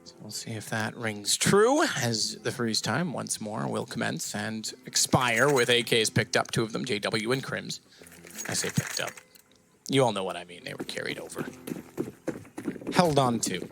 So we'll see if that rings true as the freeze time once more will commence and expire with AKs picked up, 2 of them, JW and Crims. I say picked up. You all know what I mean. They were carried over. Held on to.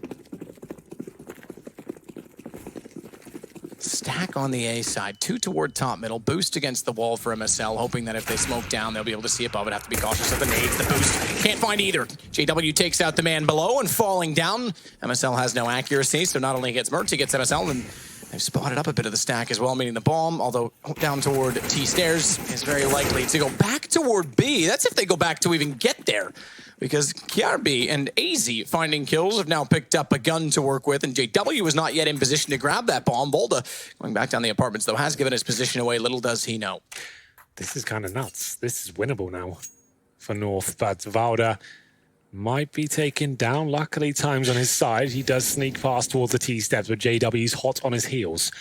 Stack on the A side, 2 toward top middle, boost against the wall for MSL, hoping that if they smoke down, they'll be able to see above it. Have to be cautious of the nades, the boost. Can't find either. JW takes out the man below and falling down. MSL has no accuracy, so not only gets Mertz, he gets MSL, and they've spotted up a bit of the stack as well, meaning the bomb, although down toward T stairs, is very likely to go back toward B. That's if they go back to even get there. Because Kiarbi and AZ finding kills have now picked up a gun to work with, and JW is not yet in position to grab that bomb. Volda, going back down the apartments, though, has given his position away. Little does he know. This is kind of nuts. This is winnable now for North, but Valda might be taken down. Luckily, time's on his side. He does sneak past towards the T-steps, but JW's hot on his heels.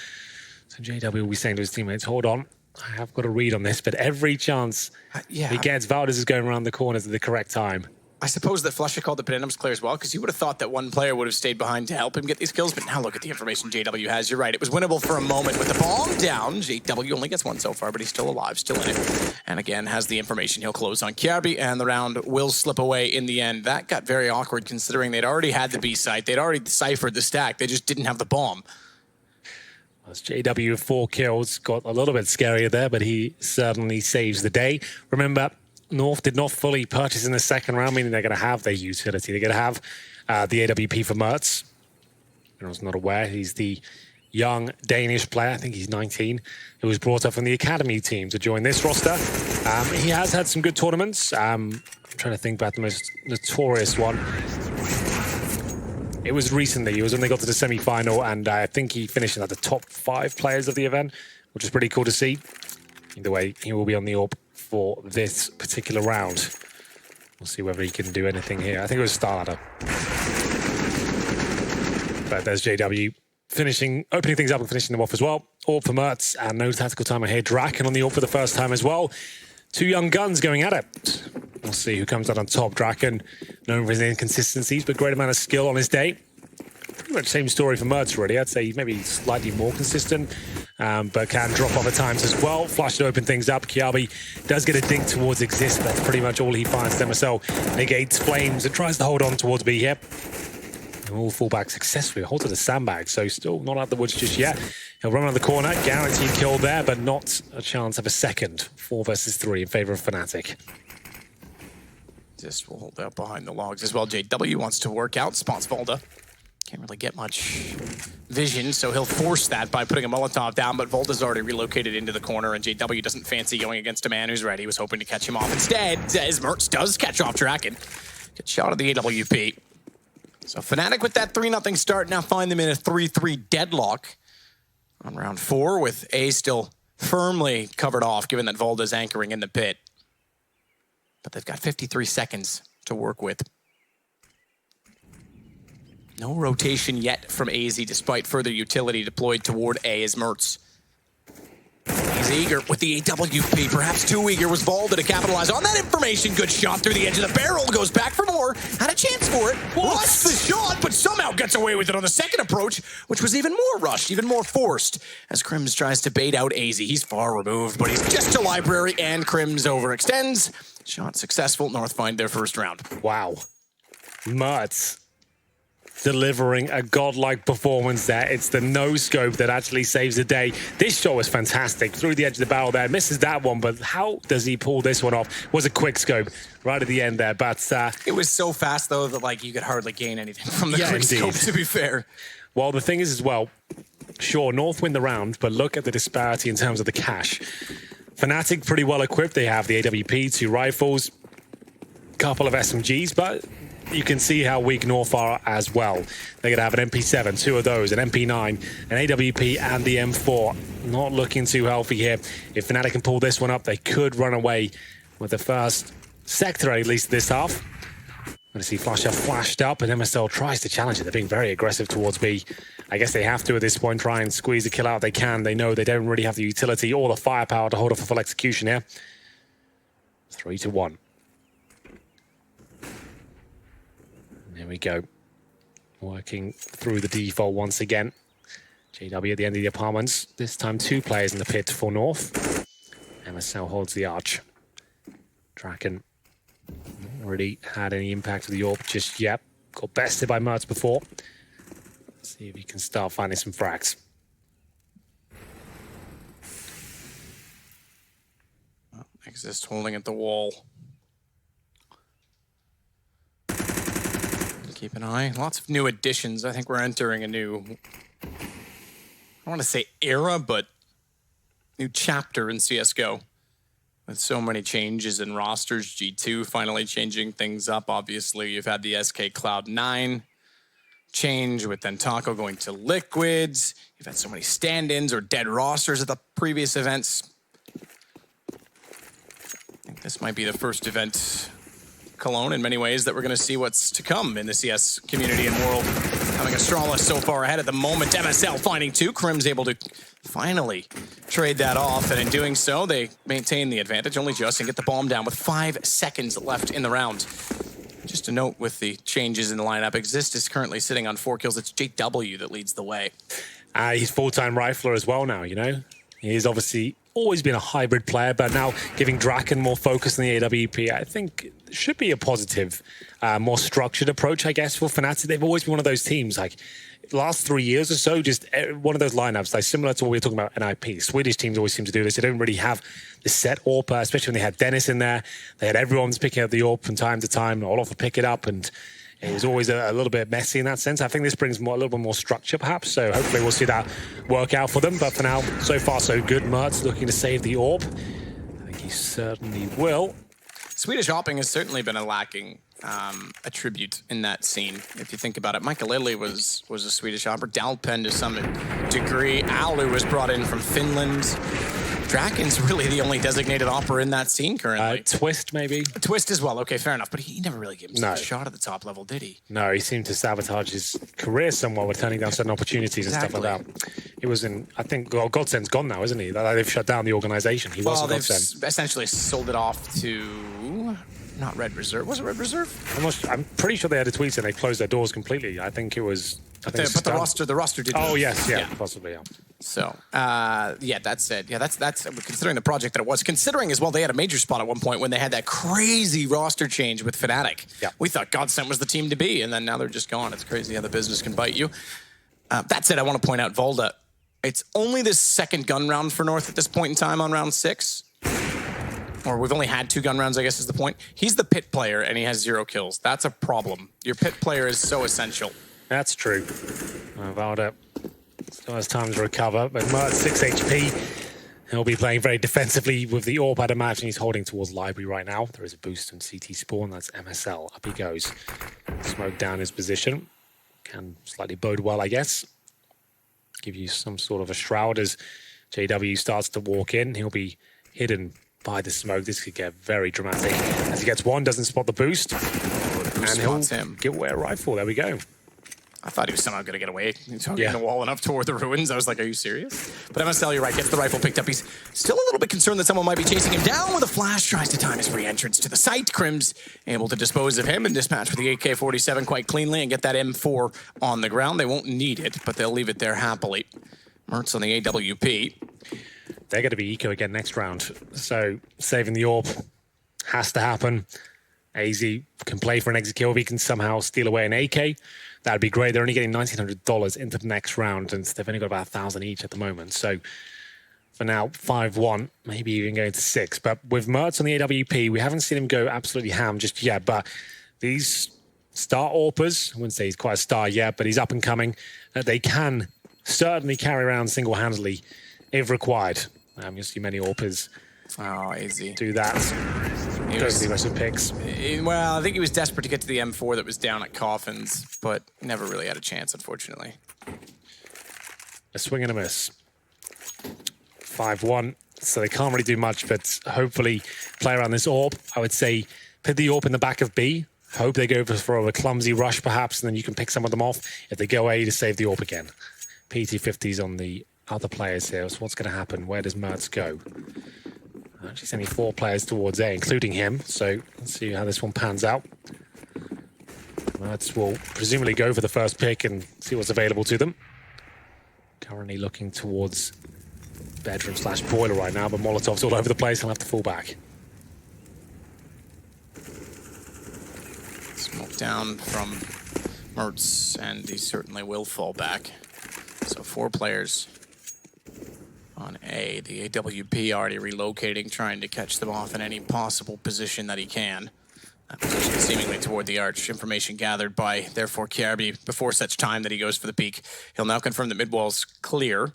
So JW will be saying to his teammates, hold on, I have got a read on this, but every chance he gets, Valdes is going around the corners at the correct time. I suppose that Flusha called the Penitums clear as well, because you would have thought that one player would have stayed behind to help him get these kills, but now look at the information JW has. You're right, it was winnable for a moment with the bomb down. JW only gets 1 so far, but he's still alive, still in it. And again, has the information. He'll close on Kiarbi, and the round will slip away in the end. That got very awkward, considering they'd already had the B site. They'd already deciphered the stack. They just didn't have the bomb. As JW with 4 kills, got a little bit scarier there, but he certainly saves the day. Remember, North did not fully purchase in the second round, meaning they're going to have their utility. They're going to have the AWP for Mertz. I was not aware. He's the young Danish player. I think he's 19. Who was brought up from the academy team to join this roster. He has had some good tournaments. I'm trying to think about the most notorious one. It was recently. It was when they got to the semi-final, and I think he finished in like the top 5 players of the event, which is pretty cool to see. Either way, he will be on the AWP for this particular round. We'll see whether he can do anything here. I think it was Starladder. But there's JW finishing, opening things up and finishing them off as well. AWP for Mertz, and no tactical timer here. Draken on the AWP for the first time as well. 2 young guns going at it. We'll see who comes out on top. Draken, known for his inconsistencies, but great amount of skill on his day. Pretty much same story for Mertz, really. I'd say maybe slightly more consistent, but can drop off at times as well. Flash to open things up. Kiarbi does get a dink towards Exist. That's pretty much all he finds. MSL negates flames and tries to hold on towards B here. And will fall back successfully. Hold to the sandbag, so still not out the woods just yet. He'll run around the corner. Guaranteed kill there, but not a chance of a second. 4 versus 3 in favor of Fnatic. Just will hold out behind the logs as well. JW wants to work out. Spots Volda. Can't really get much vision, so he'll force that by putting a Molotov down, but Volda's already relocated into the corner, and JW doesn't fancy going against a man who's ready. He was hoping to catch him off instead, as Mertz does catch off Draken. Good shot of the AWP. So Fnatic with that 3-0 start now find them in a 3-3 deadlock on round 4, with A still firmly covered off, given that Volda's anchoring in the pit. But they've got 53 seconds to work with. No rotation yet from AZ, despite further utility deployed toward A as Mertz. He's eager with the AWP, perhaps too eager was Volda to capitalize on that information. Good shot through the edge of the barrel, goes back for more, had a chance for it, lost the shot, but somehow gets away with it on the second approach, which was even more rushed, even more forced, as Crims tries to bait out AZ. He's far removed, but he's just a library, and Crims overextends. Shot successful, North find their first round. Wow. Mertz delivering a godlike performance there. It's the no-scope that actually saves the day. This shot was fantastic. Through the edge of the barrel there. Misses that one, but how does he pull this one off? Was a quick scope right at the end there, but... it was so fast, though, that like you could hardly gain anything from the quick scope, to be fair. Well, the thing is as well, sure, North win the round, but look at the disparity in terms of the cash. Fnatic pretty well equipped. They have the AWP, 2 rifles, couple of SMGs, but you can see how weak North are as well. They're going to have an MP7, 2 of those, an MP9, an AWP, and the M4. Not looking too healthy here. If Fnatic can pull this one up, they could run away with the first sector, at least this half. going to see Flasher flashed up, and MSL tries to challenge it. They're being very aggressive towards B. I guess they have to at this point try and squeeze a kill out if they can. They know they don't really have the utility or the firepower to hold off a full execution here. 3-1. There we go. Working through the default once again. JW at the end of the apartments. This time 2 players in the pit for North. MSL holds the arch. Draken not really had any impact with the AWP just yet. Got bested by Mertz before. Let's see if he can start finding some frags. Exist holding at the wall. Keep an eye. Lots of new additions. I think we're entering a new, I don't want to say era, but new chapter in CSGO. With so many changes in rosters, G2 finally changing things up. Obviously, you've had the SK Cloud9 change with then Taco going to Liquids. You've had so many stand-ins or dead rosters at the previous events. I think this might be the first event, Cologne, in many ways, that we're going to see what's to come in the CS community and world. Having Astralis so far ahead at the moment. MSL finding 2. Crim's able to finally trade that off, and in doing so, they maintain the advantage only just and get the bomb down with 5 seconds left in the round. Just a note with the changes in the lineup, Exist is currently sitting on 4 kills. It's JW that leads the way. He's full-time rifler as well now, you know? He's obviously always been a hybrid player, but now giving Draken more focus on the AWP, I think should be a positive, more structured approach, I guess, for Fnatic. They've always been one of those teams, like, last 3 years or so, just one of those lineups, like similar to what we were talking about in IP. Swedish teams always seem to do this. They don't really have the set AWP, especially when they had Dennis in there. They had everyone's picking up the AWP from time to time. Olaf would pick it up, and it was always a little bit messy in that sense. I think this brings a little bit more structure, perhaps. So hopefully we'll see that work out for them. But for now, so far so good. Mertz looking to save the AWP. I think he certainly will. Swedish hopping has certainly been a lacking attribute in that scene. If you think about it, Michael Lilly was a Swedish hopper. Dalpen to some degree. Alu was brought in from Finland. Draken's really the only designated hopper in that scene currently. Twist, maybe? Twist as well. Okay, fair enough. But he never really gave himself a shot at the top level, did he? No, he seemed to sabotage his career somewhat with turning down certain opportunities and stuff like that. It was in, I think, well, Godsend's gone now, isn't he? They've shut down the organization. He was they've Godsend. essentially sold it off to... not Red Reserve. Was it Red Reserve? I'm pretty sure they had a tweet saying they closed their doors completely. I think it was... But the roster did. Oh yes, yeah, possibly, yeah. So, yeah, that's it. Yeah, that's considering the project that it was. Considering as well, they had a major spot at one point when they had that crazy roster change with Fnatic. Yeah. We thought Godsend was the team to be, and then now they're just gone. It's crazy how the business can bite you. That said, I want to point out Volda. It's only the second gun round for North at this point in time on round 6. Or we've only had 2 gun rounds, I guess is the point. He's the pit player, and he has 0 kills. That's a problem. Your pit player is so essential. That's true. Valda still has time to recover, but Mertz 6 HP. He'll be playing very defensively with the AWP, I'd imagine. He's holding towards Library right now. There is a boost in CT spawn. That's MSL. Up he goes. Smoke down his position. Can slightly bode well, I guess. Give you some sort of a shroud as JW starts to walk in. He'll be hidden by the smoke. This could get very dramatic. As he gets one, doesn't spot the boost. And he'll give away a rifle. There we go. I thought he was somehow going to get away. He's hugging the wall enough toward the ruins. I was like, are you serious? But MSL, you're right, gets the rifle picked up. He's still a little bit concerned that someone might be chasing him down with a flash. Tries to time his re-entrance to the site. Crim's able to dispose of him and dispatch with the AK-47 quite cleanly and get that M4 on the ground. They won't need it, but they'll leave it there happily. Mertz on the AWP. They're going to be eco again next round. So saving the AWP has to happen. AZ can play for an exit kill if he can somehow steal away an AK. That'd be great. They're only getting $1,900 into the next round, and they've only got about 1,000 each at the moment. So for now, 5-1, maybe even going to 6. But with Mertz on the AWP, we haven't seen him go absolutely ham just yet. But these star AWPers, I wouldn't say he's quite a star yet, but he's up and coming. They can certainly carry around single-handedly if required. You'll see many AWPers do that. Those aggressive picks. Well, I think he was desperate to get to the M4 that was down at Coffins, but never really had a chance, unfortunately. A swing and a miss. 5-1, so they can't really do much, but hopefully play around this AWP. I would say put the AWP in the back of B Hope they go for a clumsy rush, perhaps, and then you can pick some of them off if they go A to save the AWP again. PT50's on the other players here, so what's going to happen? Where does Mertz go? Actually sending 4 players towards A, including him, so let's see how this one pans out. Mertz will presumably go for the first pick and see what's available to them. Currently looking towards bedroom/boiler right now, but Molotov's all over the place. He'll have to fall back. Smoke down from Mertz, and he certainly will fall back. So 4 players on A. The AWP already relocating, trying to catch them off in any possible position that he can. That position seemingly toward the arch. Information gathered by, therefore, Kiarbi before such time that he goes for the peak. He'll now confirm that mid-wall's clear.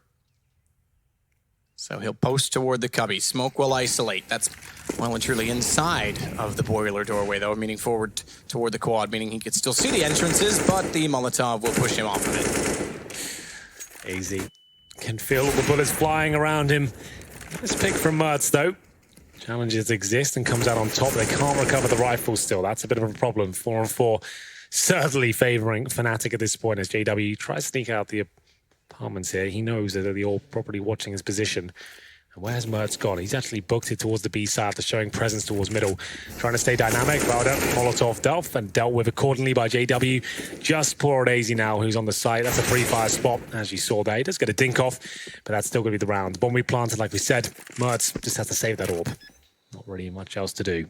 So he'll post toward the cubby. Smoke will isolate. That's well and truly inside of the boiler doorway, though, meaning forward toward the quad, meaning he could still see the entrances, but the Molotov will push him off of it. Easy. Can feel all the bullets flying around him. Nice pick from Mertz, though. Challenges exist and comes out on top. They can't recover the rifle still. That's a bit of a problem. 4-on-4, certainly favoring Fnatic at this point as JW tries to sneak out the apartments here. He knows that they're all properly watching his position. And where's Mertz gone? He's actually booked it towards the B side after showing presence towards middle. Trying to stay dynamic. Router, Molotov dealt and dealt with accordingly by JW. Just poor old AZ now, who's on the site. That's a free-fire spot, as you saw there. He does get a dink off, but that's still going to be the round. Bomb replanted, like we said. Mertz just has to save that orb. Not really much else to do.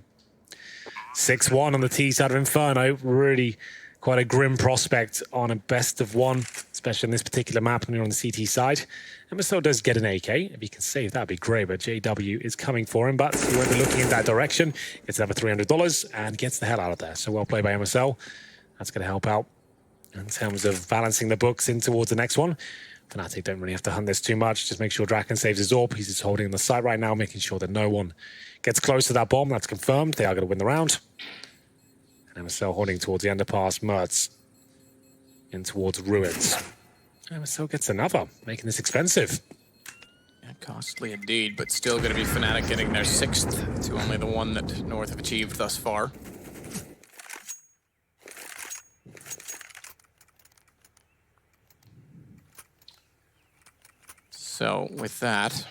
6-1 on the T side of Inferno. Really quite a grim prospect on a best of 1, especially on this particular map when you're on the CT side. MSL does get an AK. If he can save, that'd be great, but JW is coming for him, but he won't be looking in that direction. Gets another $300 and gets the hell out of there. So well played by MSL. That's going to help out in terms of balancing the books in towards the next one. Fnatic don't really have to hunt this too much. Just make sure Draken saves his AWP. He's just holding on the site right now, making sure that no one gets close to that bomb. That's confirmed. They are going to win the round. And MSL holding towards the underpass. Mertz in towards Ruins. MSL gets another, making this expensive. Yeah, costly indeed, but still going to be Fnatic getting their 6th to only the one that North have achieved thus far. So with that,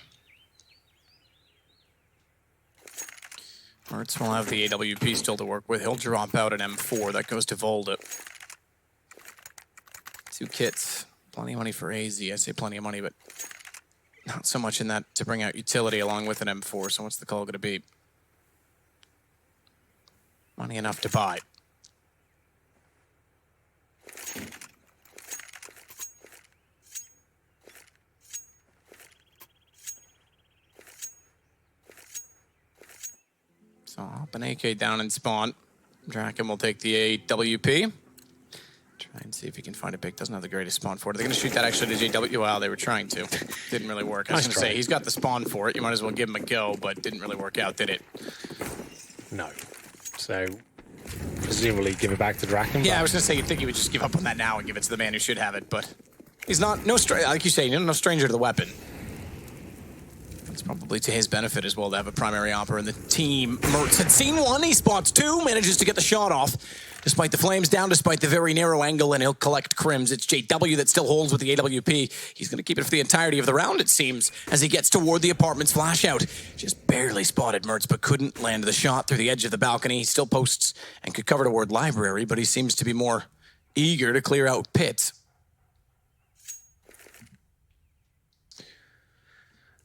Mertz will have the AWP still to work with. He'll drop out an M4. That goes to Volda. 2 kits. Plenty of money for AZ. I say plenty of money, but not so much in that to bring out utility along with an M4. So what's the call going to be? Money enough to buy. So I'll hop an AK down and spawn. Draken will take the AWP. Try and see if he can find a pick. Doesn't have the greatest spawn for it. Are they going to shoot that actually to JW? Well, they were trying to. Didn't really work. I was going to say, he's got the spawn for it. You might as well give him a go, but didn't really work out, did it? No. So, presumably give it back to Draken. Yeah, I was going to say, you'd think he would just give up on that now and give it to the man who should have it, but he's not, like you say, no stranger to the weapon. It's probably to his benefit as well to have a primary opera in the team. Mertz had seen one, he spots 2, manages to get the shot off. Despite the flames down, despite the very narrow angle, and he'll collect crims. It's JW that still holds with the AWP. He's going to keep it for the entirety of the round, it seems, as he gets toward the apartment's flash out. Just barely spotted Mertz, but couldn't land the shot through the edge of the balcony. He still posts and could cover toward library, but he seems to be more eager to clear out pit.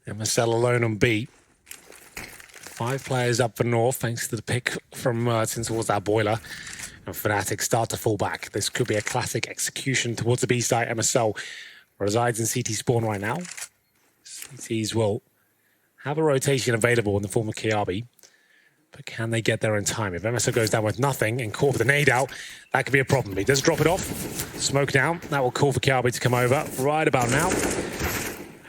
MSL alone on B. 5 players up for North, thanks to the pick from Mertz towards that boiler. And Fnatic start to fall back. This could be a classic execution towards the B side. MSL resides in CT spawn right now. CTs will have a rotation available in the form of Kiarbi. But can they get there in time? If MSL goes down with nothing and caught with a nade out, that could be a problem. He does drop it off. Smoke down. That will call for Kiarbi to come over right about now.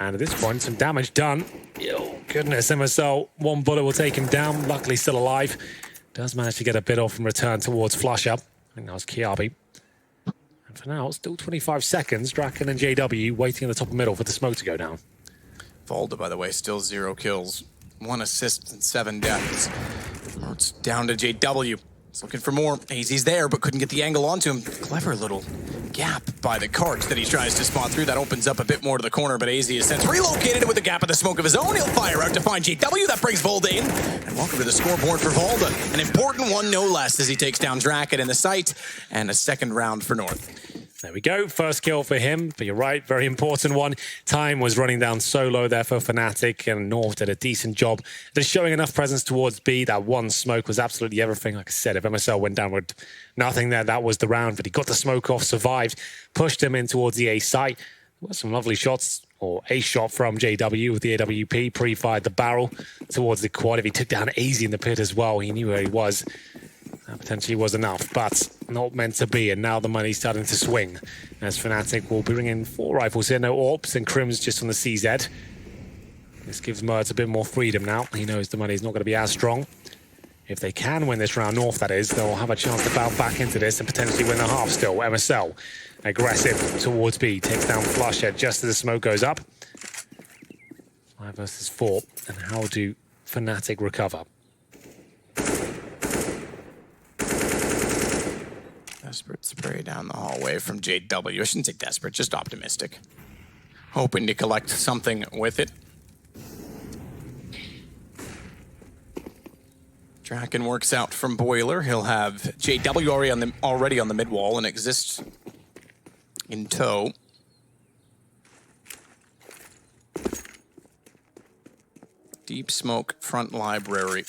And at this point, some damage done. Oh, goodness, MSL. 1 bullet will take him down. Luckily, still alive. Does manage to get a bit off and return towards flush up. I think that was Kiarbi. And for now, still 25 seconds. Draken and JW waiting in the top of middle for the smoke to go down. Volda, by the way, still 0 kills. 1 assist and 7 deaths. Mertz down to JW. He's looking for more. AZ's there, but couldn't get the angle onto him. Clever little gap by the cart that he tries to spot through. That opens up a bit more to the corner, but AZ is since relocated with a gap in the smoke of his own. He'll fire out to find JW. That brings Volda in. And welcome to the scoreboard for Volda. An important one, no less, as he takes down Draken in the site. And a second round for North. There we go. First kill for him, but you're right, very important one. Time was running down so low there for Fnatic, and North did a decent job just showing enough presence towards B. That one smoke was absolutely everything. Like I said, if MSL went down with nothing there, that was the round, but he got the smoke off, survived, pushed him in towards the A site. There were some lovely shots, or a shot from JW with the AWP, pre-fired the barrel towards the quad. If he took down AZ in the pit as well, he knew where he was. That potentially was enough, but not meant to be. And now the money's starting to swing as Fnatic will be bringing 4 rifles here. No AWPs and Crims just on the CZ. This gives Mertz a bit more freedom now. He knows the money's not going to be as strong. If they can win this round North, that is, they'll have a chance to bounce back into this and potentially win the half still. MSL aggressive towards B. Takes down Flushhead just as the smoke goes up. 5 versus 4. And how do Fnatic recover? Desperate spray down the hallway from JW. I shouldn't say desperate, just optimistic. Hoping to collect something with it. Draken works out from Boiler. He'll have JW already on the mid wall and exists in tow. Deep smoke front library.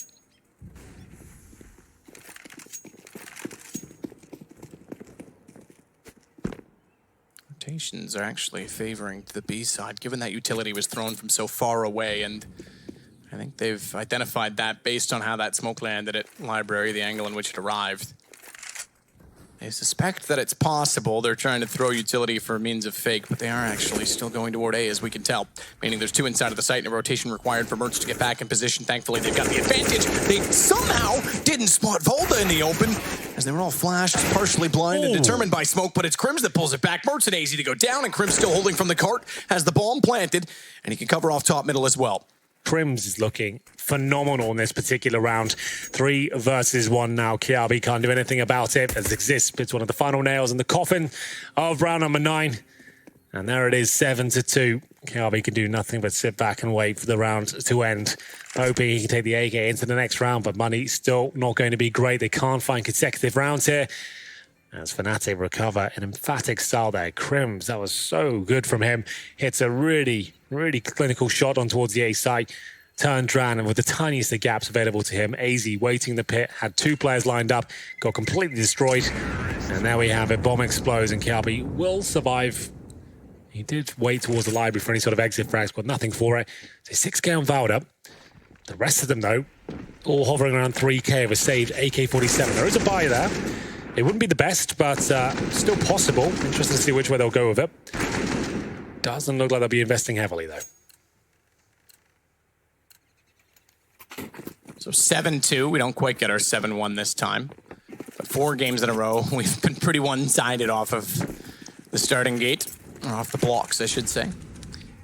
Rotations are actually favoring the B side, given that utility was thrown from so far away, and I think they've identified that based on how that smoke landed at library, the angle in which it arrived. They suspect that it's possible they're trying to throw utility for means of fake, but they are actually still going toward A, as we can tell. Meaning there's 2 inside of the site and a rotation required for Mertz to get back in position. Thankfully, they've got the advantage. They somehow didn't spot Volda in the open, as they were all flashed, partially blind and determined by smoke, but it's Crims that pulls it back. Mertz and AZ to go down, and Crims still holding from the cart, has the bomb planted, and he can cover off top middle as well. Crims is looking phenomenal in this particular round. 3 versus 1 now. Kiabi can't do anything about it as Exist puts one of the final nails in the coffin of round number 9. And there it is, 7-2. Kiabi can do nothing but sit back and wait for the round to end. Hoping he can take the AK into the next round, but money still not going to be great. They can't find consecutive rounds here. As Fnatic recover in emphatic style there. Crims, that was so good from him. Hits a really clinical shot on towards the A site. Turned around, and with the tiniest of gaps available to him, AZ waiting the pit, had 2 players lined up, got completely destroyed. And there we have it. Bomb explodes, and Kiabi will survive. He did wait towards the library for any sort of exit frags, but nothing for it. So 6K on Valda. The rest of them, though, all hovering around 3K of a saved AK-47. There is a buy there. It wouldn't be the best, but still possible. Interesting to see which way they'll go with it. Doesn't look like they'll be investing heavily, though. So 7-2. We don't quite get our 7-1 this time. But 4 games in a row, we've been pretty one-sided off of the starting gate. Or off the blocks, I should say.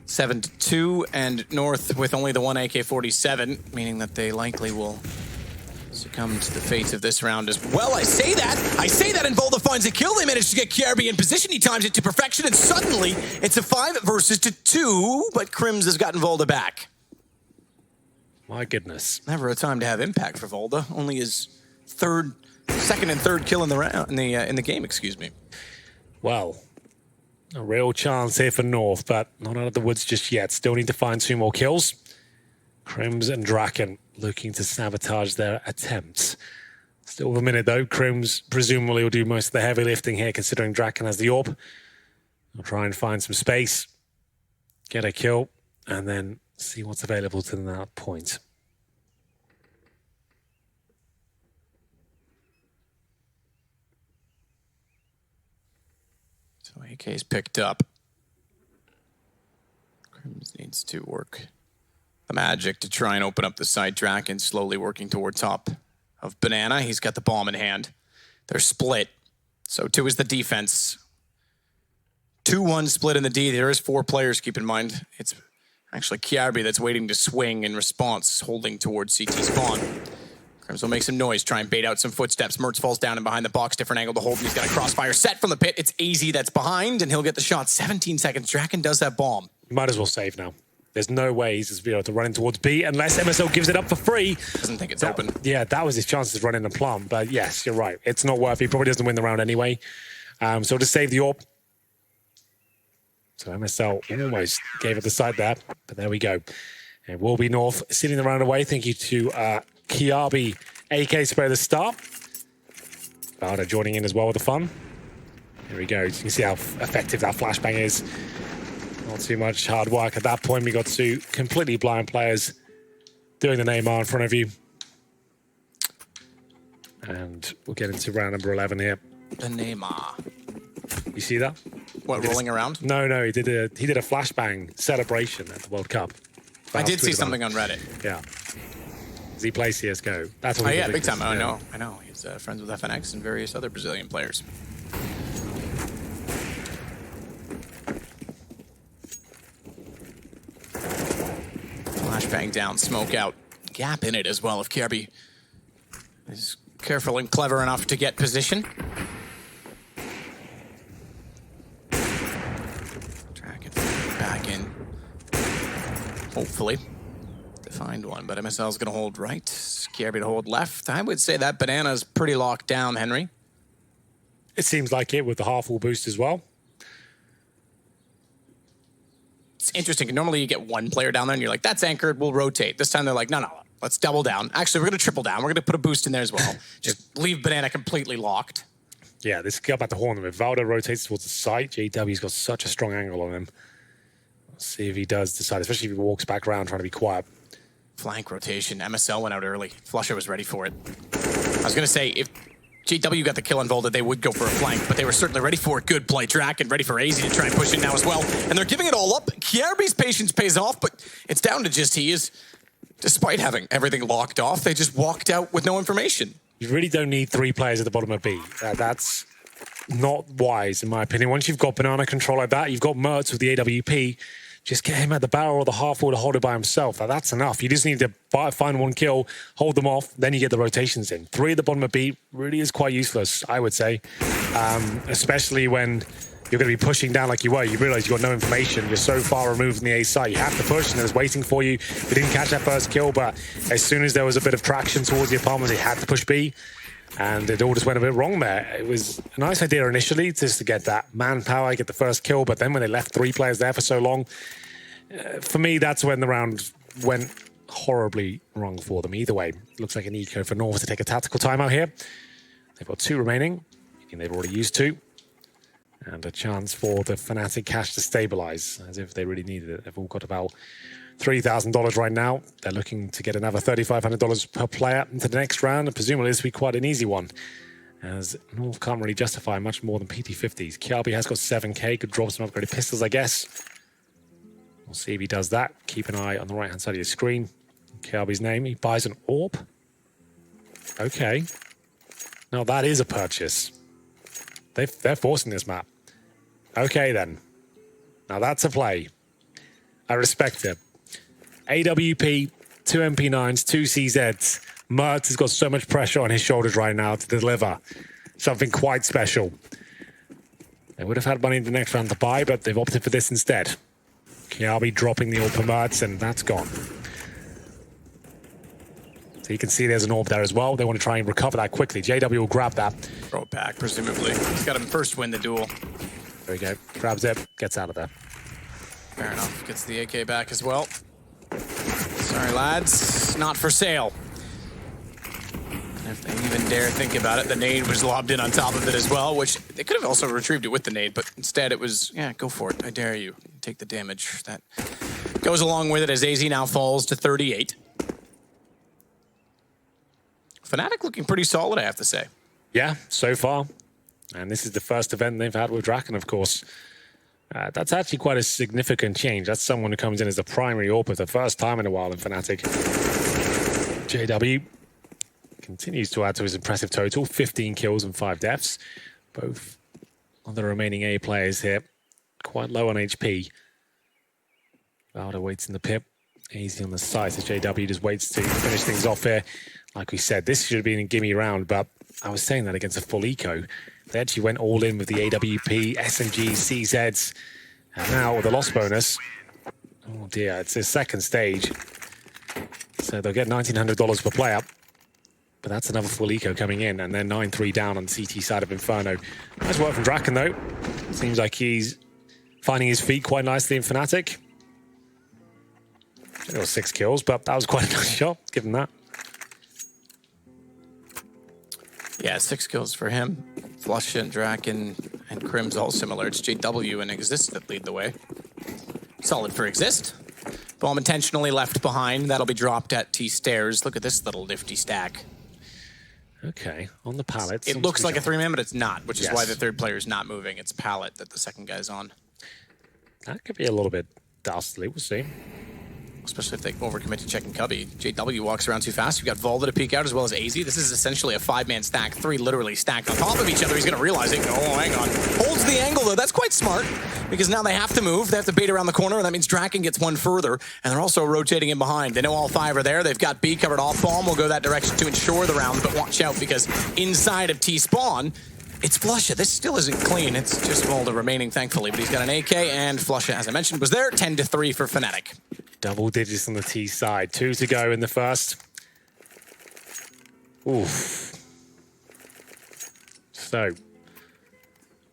7-2, and North with only the 1 AK-47, meaning that they likely will succumb to the fate of this round as well. I say that, and Volda finds a kill. They manage to get Kiarbi in position. He times it to perfection, and suddenly it's a 5 versus 2, but Crims has gotten Volda back. My goodness. Never a time to have impact for Volda. Only his second and third kill in the round, in the game, excuse me. Well, a real chance here for North, but not out of the woods just yet. Still need to find 2 more kills. Crims and Draken looking to sabotage their attempts. Still a minute though. Crims presumably will do most of the heavy lifting here, considering Draken has the AWP. I'll try and find some space, get a kill, and then see what's available to them at that point. So AK's picked up. Crims needs to work the magic to try and open up the side. Draken slowly working toward top of Banana. He's got the bomb in hand. They're split. So 2 is the defense. 2-1 split in the D. There is 4 players, keep in mind. It's actually Kiarbi that's waiting to swing in response, holding towards CT spawn. Crims will make some noise, try and bait out some footsteps. Mertz falls down and behind the box, different angle to hold, and he's got a crossfire set from the pit. It's AZ that's behind, and he'll get the shot. 17 seconds. Draken does that bomb. Might as well save now. There's no way he's just able to run in towards B unless MSL gives it up for free. Doesn't think it's open. Yeah, that was his chance to run in the plant. But yes, you're right. It's not worth it. He probably doesn't win the round anyway. So to save the AWP. So MSL almost gave it the side there. But there we go. It will be North sitting the round away. Thank you to Kiabi, AK Spray at the start. Valda joining in as well with the fun. There we go. You can see how effective that flashbang is. Not too much hard work. At that point, we got two completely blind players doing the Neymar in front of you. And we'll get into round number 11 here. The Neymar. You see that? What, rolling around? No, he did a flashbang celebration at the World Cup. I did see something on Reddit. Yeah. He plays CSGO. That's what yeah, big time. I know. He's friends with FNX and various other Brazilian players. Flashbang down, smoke out. Gap in it as well if Kirby is careful and clever enough to get position. Track it back in. Hopefully. To find one, but MSL's going to hold right. Kirby to hold left. I would say that banana's pretty locked down, Henry. It seems like it with the half-wall boost as well. It's interesting. Normally you get one player down there and you're like, that's anchored, we'll rotate. This time they're like, no, let's double down. Actually, we're going to triple down. We're going to put a boost in there as well. Just leave banana completely locked. Yeah, this is about to horn them. If Valda rotates towards the site, JW's got such a strong angle on him. Let's see if he does decide, especially if he walks back around trying to be quiet. Flank rotation. MSL went out early. Flusher was ready for it. I was going to say, if JW got the kill on Volta, they would go for a flank, but they were certainly ready for a good play track and ready for AZ to try and push it now as well. And they're giving it all up. Kierby's patience pays off, but it's down to just he is, despite having everything locked off, they just walked out with no information. You really don't need 3 players at the bottom of B. That's not wise, in my opinion. Once you've got banana control like that, you've got Mertz with the AWP, just get him at the barrel or the half wall to hold it by himself. That's enough. You just need to find one kill, hold them off, then you get the rotations in. 3 at the bottom of B really is quite useless, I would say. Especially when you're going to be pushing down like you were. You realize you've got no information. You're so far removed from the A site. You have to push, and it's waiting for you. They didn't catch that first kill, but as soon as there was a bit of traction towards the apartments, they had to push B. And it all just went a bit wrong there. It was a nice idea initially just to get that manpower, get the first kill, but then when they left 3 players there for so long, for me, that's when the round went horribly wrong for them. Either way, looks like an eco for North to take a tactical timeout here. They've got 2 remaining, meaning they've already used 2. And a chance for the Fnatic cash to stabilize, as if they really needed it. They've all got about $3,000 right now. They're looking to get another $3,500 per player into the next round, and presumably this will be quite an easy one, as North can't really justify much more than PT50s. Kiabi has got 7k, could drop some upgraded pistols, I guess. We'll see if he does that. Keep an eye on the right-hand side of your screen. Kiabi's name, he buys an AWP. Okay. Now that is a purchase. They're forcing this map. Okay then. Now that's a play. I respect it. AWP, 2 MP9s, 2 CZs. Mertz has got so much pressure on his shoulders right now to deliver something quite special. They would have had money in the next round to buy, but they've opted for this instead. Kiabi dropping the AWP for Mertz, and that's gone. So you can see there's an AWP there as well. They want to try and recover that quickly. JW will grab that. Throw it back, presumably. He's got him first win the duel. There we go. Grabs it, gets out of there. Fair enough. Gets the AK back as well. Sorry, lads. Not for sale. If they even dare think about it, the nade was lobbed in on top of it as well, which they could have also retrieved it with the nade, but instead it was, yeah, go for it. I dare you. Take the damage. That goes along with it as AZ now falls to 38. Fnatic looking pretty solid, I have to say. Yeah, so far. And this is the first event they've had with Draken, of course. That's actually quite a significant change. That's someone who comes in as the primary AWP for the first time in a while in Fnatic. JW continues to add to his impressive total, 15 kills and 5 deaths. Both of the remaining A players here, quite low on HP. Valda waits in the pit. Easy on the side, so JW just waits to finish things off here. Like we said, this should have been a gimme round, but I was saying that against a full eco. They actually went all in with the AWP, SMGs, CZs, and now with the loss bonus. Oh dear, it's their second stage. So they'll get $1,900 per player. But that's another full eco coming in, and then 9-3 down on the CT side of Inferno. Nice work from Draken, though. Seems like he's finding his feet quite nicely in Fnatic. It was 6 kills, but that was quite a nice shot, given that. Yeah, 6 kills for him. Flush and Draken and Crim's all similar. It's JW and Exist that lead the way. Solid for Exist. Bomb intentionally left behind. That'll be dropped at T stairs. Look at this little nifty stack. Okay, on the pallet. It looks like a 3-man, but it's not, which is Yes. why the third player is not moving. It's pallet that the second guy's on. That could be a little bit dastardly. We'll see. Especially if they overcommit to checking Cubby. JW walks around too fast. You've got Volda to peek out as well as AZ. This is essentially a 5-man stack. 3 literally stacked on top of each other. He's going to realize it. Oh, hang on. Holds the angle, though. That's quite smart because now they have to move. They have to bait around the corner, and that means Draken gets one further, and they're also rotating in behind. They know all 5 are there. They've got B covered off. Bomb will go that direction to ensure the round, but watch out because inside of T-Spawn, it's Flusha. This still isn't clean. It's just Volda remaining, thankfully, but he's got an AK, and Flusha, as I mentioned, was there. 10-3 for Fnatic. Double digits on the T side. 2 to go in the first. Oof. So,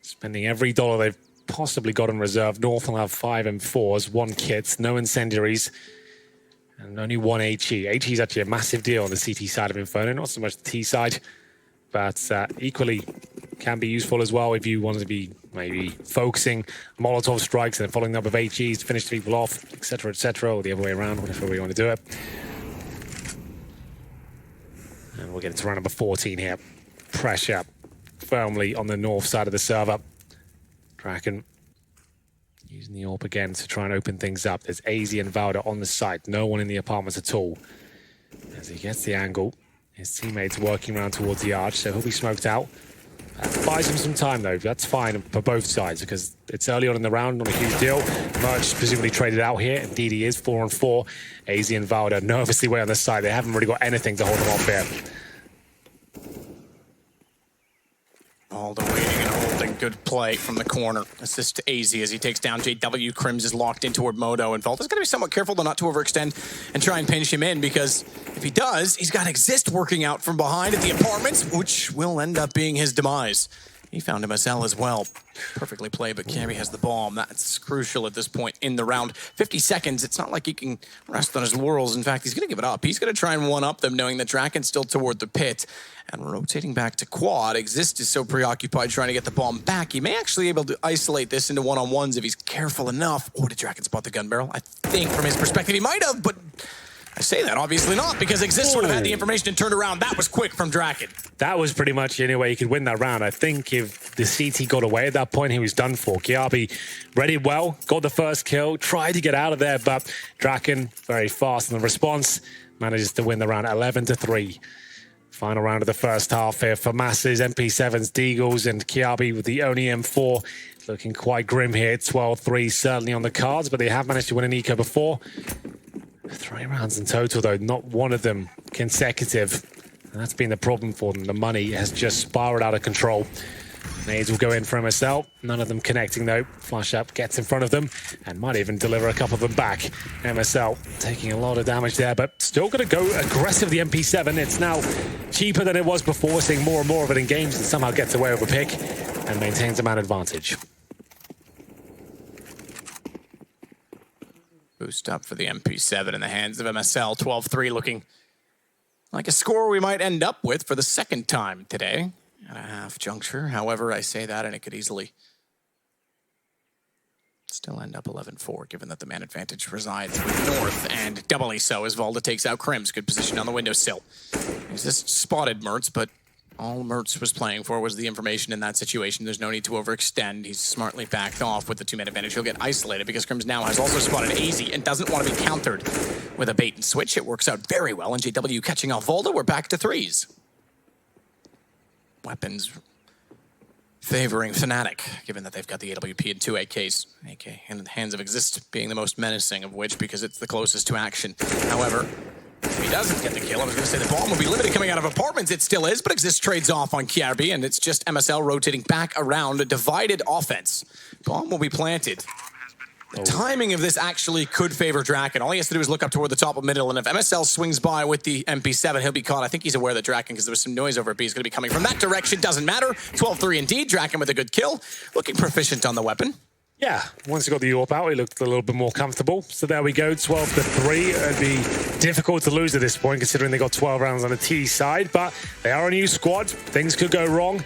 spending every dollar they've possibly got in reserve. North will have 5 M4s, 1 kit, no incendiaries, and only 1 HE. HE is actually a massive deal on the CT side of Inferno, not so much the T side, but equally can be useful as well if you want to be maybe focusing Molotov strikes and then following up with HEs to finish people off, etc., or the other way around, whatever we want to do it. And we'll get it to round number 14 here. Pressure firmly on the north side of the server. Draken using the AWP again to try and open things up. There's AZ and Valda on the site. No one in the apartments at all. As he gets the angle, his teammates working around towards the arch, so he'll be smoked out. Buys him some time, though. That's fine for both sides because it's early on in the round, not a huge deal. Merch presumably traded out here. Indeed, he is 4-on-4. AZ and Valda nervously way on the side. They haven't really got anything to hold them off here. Valda waiting and holding. Good play from the corner. Assist to AZ as he takes down JW. Crims is locked in toward Modo, and Valda's going to be somewhat careful to not to overextend and try and pinch him in because if he does, he's got Exist working out from behind at the apartments, which will end up being his demise. He found MSL as well. Perfectly played, but Carey has the bomb. That's crucial at this point in the round. 50 seconds, it's not like he can rest on his laurels. In fact, he's going to give it up. He's going to try and one-up them, knowing that Draken's still toward the pit. And rotating back to quad, Exist is so preoccupied trying to get the bomb back. He may actually be able to isolate this into one-on-ones if he's careful enough. Oh, did Draken spot the gun barrel? I think from his perspective he might have, but I say that obviously not because Exist would have had the information and turned around. That was quick from Draken. That was pretty much the only way he could win that round. I think if the CT got away at that point, he was done for. Kiabi readied well, got the first kill, tried to get out of there, but Draken, very fast in the response, manages to win the round 11-3. Final round of the first half here for Masses, MP7s, Deagles, and Kiabi with the only M4. Looking quite grim here, 12-3 certainly on the cards, but they have managed to win an eco before. 3 rounds in total, though, not one of them consecutive. And that's been the problem for them. The money has just spiraled out of control. Nades will go in for MSL. None of them connecting, though. Flash up, gets in front of them, and might even deliver a couple of them back. MSL taking a lot of damage there, but still going to go aggressive, the MP7. It's now cheaper than it was before, seeing more and more of it in games, and somehow gets away with a pick and maintains a man advantage. Boost up for the MP7 in the hands of MSL. 12-3 looking like a score we might end up with for the second time today at a half juncture. However, I say that and it could easily still end up 11-4, given that the man advantage resides with North, and doubly so as Valda takes out Crims. Good position on the windowsill. He's just spotted Mertz, but all Mertz was playing for was the information in that situation. There's no need to overextend. He's smartly backed off with the 2-man advantage. He'll get isolated because Crims now has also spotted AZ and doesn't want to be countered with a bait and switch. It works out very well, and JW catching off Valda. We're back to 3s. Weapons favoring Fnatic, given that they've got the AWP and 2 AKs. AK in the hands of Exist being the most menacing of which because it's the closest to action. However, If he doesn't get the kill, I was going to say the bomb will be limited coming out of apartments. It still is, but Exist trades off on KRB, and it's just MSL rotating back around a divided offense. Bomb will be planted. The timing of this actually could favor Draken. All he has to do is look up toward the top of middle, and if MSL swings by with the MP7, he'll be caught. I think he's aware that Draken, because there was some noise over B, is going to be coming from that direction. Doesn't matter. 12-3 indeed. Draken with a good kill. Looking proficient on the weapon. Yeah, once he got the AWP out, he looked a little bit more comfortable. So there we go, 12-3. It'd be difficult to lose at this point, considering they got 12 rounds on the T side, but they are a new squad. Things could go wrong.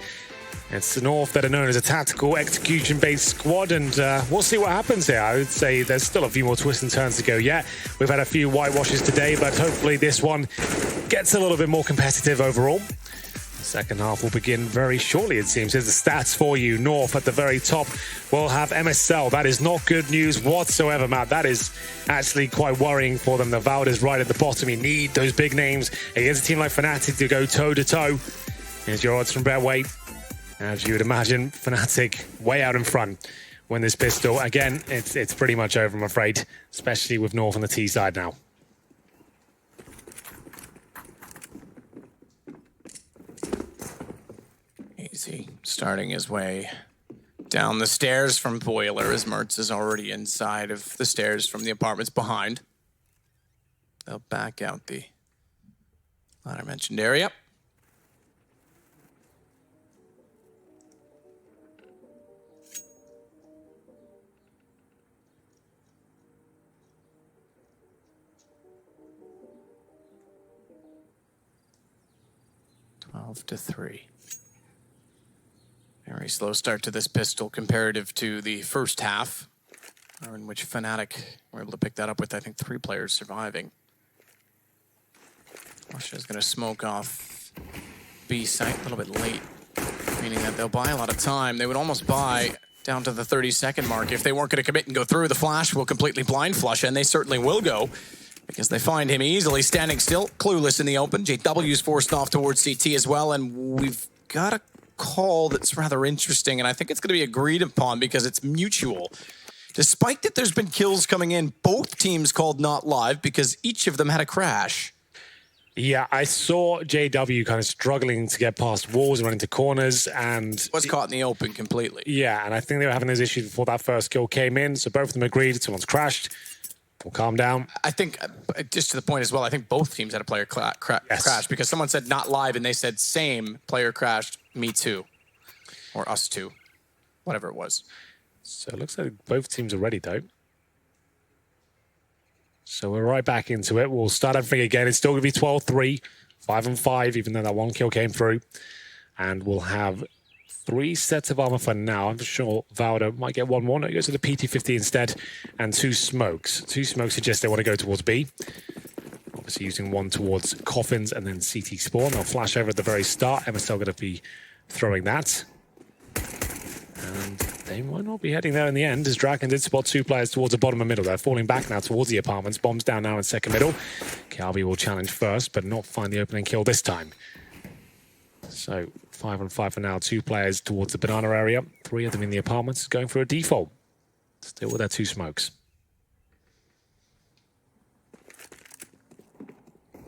It's the North that are known as a tactical execution-based squad, and we'll see what happens here. I would say there's still a few more twists and turns to go yet. We've had a few whitewashes today, but hopefully this one gets a little bit more competitive overall. The second half will begin very shortly, it seems. Here's the stats for you. North at the very top will have MSL. That is not good news whatsoever, Matt. That is actually quite worrying for them. The Vald is right at the bottom. You need those big names against a team like Fnatic to go toe-to-toe. Here's your odds from Betway. As you would imagine, Fnatic way out in front. Win this pistol. Again, it's pretty much over, I'm afraid, especially with North on the T side now. Easy. Starting his way down the stairs from Boiler, as Mertz is already inside of the stairs from the apartments behind. They'll back out the ladder mentioned area. To 3. Very slow start to this pistol comparative to the first half, in which Fnatic were able to pick that up with, I think, 3 players surviving. Russia's going to smoke off B site a little bit late, meaning that they'll buy a lot of time. They would almost buy down to the 30-second mark. If they weren't going to commit and go through, the flash will completely blind Flusha, and they certainly will go, because they find him easily standing still, clueless in the open. JW's forced off towards CT as well, and we've got a call that's rather interesting, and I think it's going to be agreed upon because it's mutual. Despite that there's been kills coming in, both teams called not live because each of them had a crash. Yeah, I saw JW kind of struggling to get past walls and run into corners, and was caught in the open completely. Yeah, and I think they were having those issues before that first kill came in, so both of them agreed. Someone's crashed. We'll calm down. I think, just to the point as well, I think both teams had a player crash because someone said not live and they said same player crashed, me too. Or us too. Whatever it was. So it looks like both teams are ready though. So we're right back into it. We'll start everything again. It's still going to be 12-3, 5-5, even though that one kill came through. And we'll have 3 sets of armor for now. I'm sure Valda might get one more. No, he goes to the PT-50 instead. And 2 smokes. 2 smokes suggest they want to go towards B. Obviously using one towards coffins and then CT spawn. They'll flash over at the very start. MSL going to be throwing that. And they might not be heading there in the end, as Draken did spot 2 players towards the bottom of middle. They're falling back now towards the apartments. Bombs down now in second middle. KRB will challenge first, but not find the opening kill this time. So 5-on-5 for now. 2 players towards the banana area. 3 of them in the apartments going for a default. Still with their 2 smokes.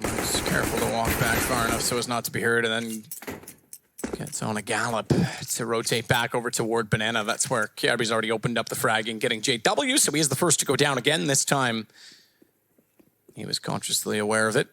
Just careful to walk back far enough so as not to be heard, and then gets on a gallop to rotate back over toward Banana. That's where KRB's already opened up the fragging, getting JW, so he is the first to go down again. This time, he was consciously aware of it.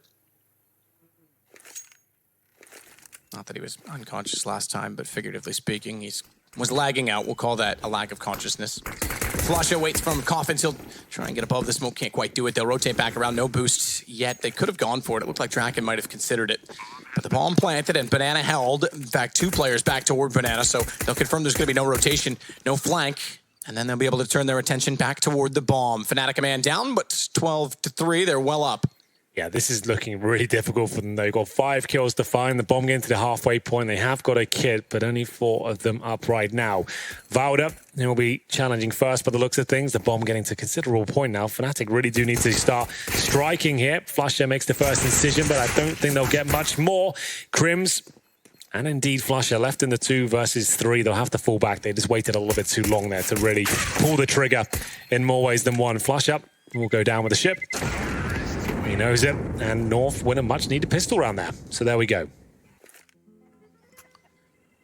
Not that he was unconscious last time, but figuratively speaking, he was lagging out. We'll call that a lack of consciousness. Flusha waits from coffins. He'll try and get above the smoke. Can't quite do it. They'll rotate back around. No boost yet. They could have gone for it. It looked like Draken might have considered it. But the bomb planted and Banana held. In fact, 2 players back toward Banana, so they'll confirm there's going to be no rotation, no flank. And then they'll be able to turn their attention back toward the bomb. Fnatic a man down, but 12-3. They're well up. Yeah, this is looking really difficult for them. They've got 5 kills to find. The bomb getting to the halfway point. They have got a kit, but only 4 of them up right now. Valda, he will be challenging first by the looks of things. The bomb getting to a considerable point now. Fnatic really do need to start striking here. Flusha makes the first incision, but I don't think they'll get much more. Crims and indeed Flusha left in the 2 versus 3. They'll have to fall back. They just waited a little bit too long there to really pull the trigger in more ways than one. Flusha will go down with the ship. He knows it, and North win a much-needed pistol round there. So there we go.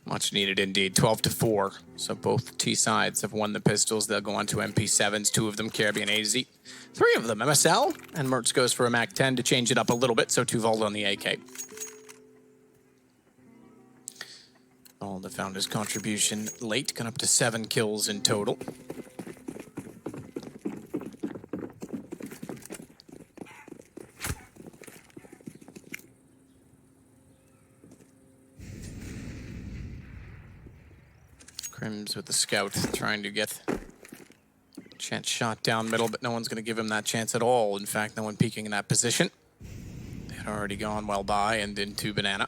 Much needed indeed, 12-4. So both T sides have won the pistols. They'll go on to MP7s, 2 of them Caribbean AZ, 3 of them MSL, and Mertz goes for a MAC-10 to change it up a little bit, so 2 Vault on the AK. Valda found his contribution late, gone up to 7 kills in total. Crims with the scout, trying to get chance shot down middle, but no one's going to give him that chance at all. In fact, no one peeking in that position. They had already gone well by and into Banana.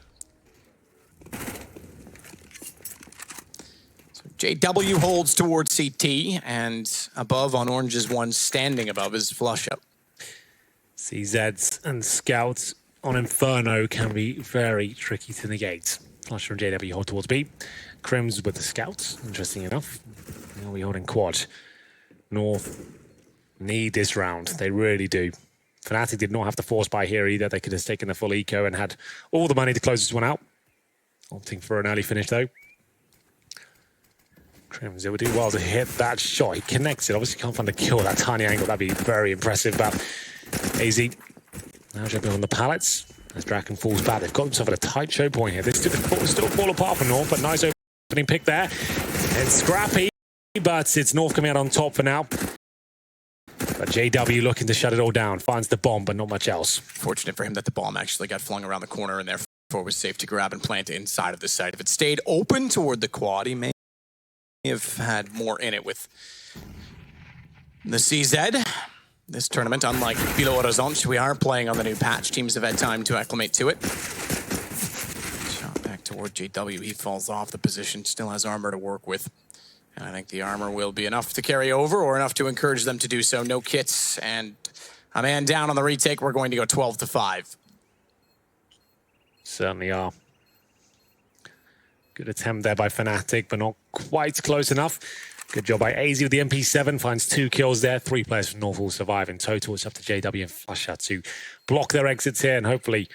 So JW holds towards CT, and above on Orange's one, standing above is Flush Up. CZs and Scouts on Inferno can be very tricky to negate. Flush from JW hold towards B. Crims with the Scouts, interesting enough. Now we holding quad. North need this round, they really do. Fnatic did not have to force buy here either. They could have taken the full eco and had all the money to close this one out. Opting for an early finish though. Crims, it would do well to hit that shot. He connects it, obviously can't find a kill at that tiny angle. That'd be very impressive, but AZ now jumping on the pallets. As Draken falls back, they've got themselves at a tight choke point here. They still fall apart for North, but nice opening pick there. And scrappy, but it's North coming out on top for now. But JW looking to shut it all down. Finds the bomb, but not much else. Fortunate for him that the bomb actually got flung around the corner and therefore was safe to grab and plant inside of the site. If it stayed open toward the quad, he may have had more in it with the CZ. This tournament, unlike Belo Horizonte, we are playing on the new patch. Teams have had time to acclimate to it. Shot back toward JW. He falls off the position, still has armor to work with. And I think the armor will be enough to carry over or enough to encourage them to do so. No kits and a man down on the retake. We're going to go 12-5. Certainly are. Good attempt there by Fnatic, but not quite close enough. Good job by AZ with the MP7, finds 2 kills there. 3 players from North will survive in total. It's up to JW and Flusher to block their exits here and hopefully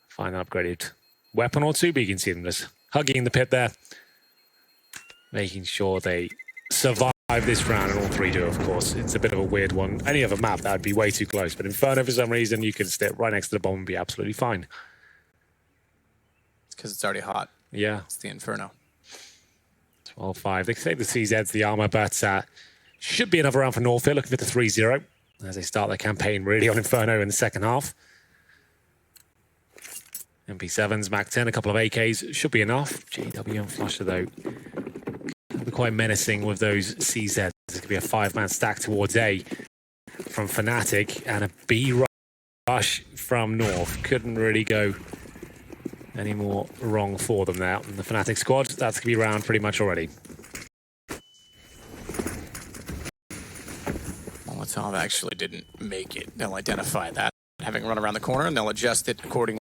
find an upgraded weapon or 2. But you can see them just hugging the pit there, making sure they survive this round, and all 3 do, of course. It's a bit of a weird one. Any other map, that would be way too close. But Inferno, for some reason, you can step right next to the bomb and be absolutely fine. It's because it's already hot. Yeah. It's the Inferno. 12-5. They save the CZs, the armor, but should be another round for North here, looking for the 3-0 as they start their campaign really on Inferno in the second half. MP7s, MAC-10, a couple of AKs should be enough. JW and Flusher, though, can be quite menacing with those CZs. This could be a 5-man stack towards A from Fnatic and a B rush from North. Couldn't really go any more wrong for them now. And the Fnatic squad, that's going to be round pretty much already. Molotov actually didn't make it. They'll identify that, having run around the corner, and they'll adjust it accordingly.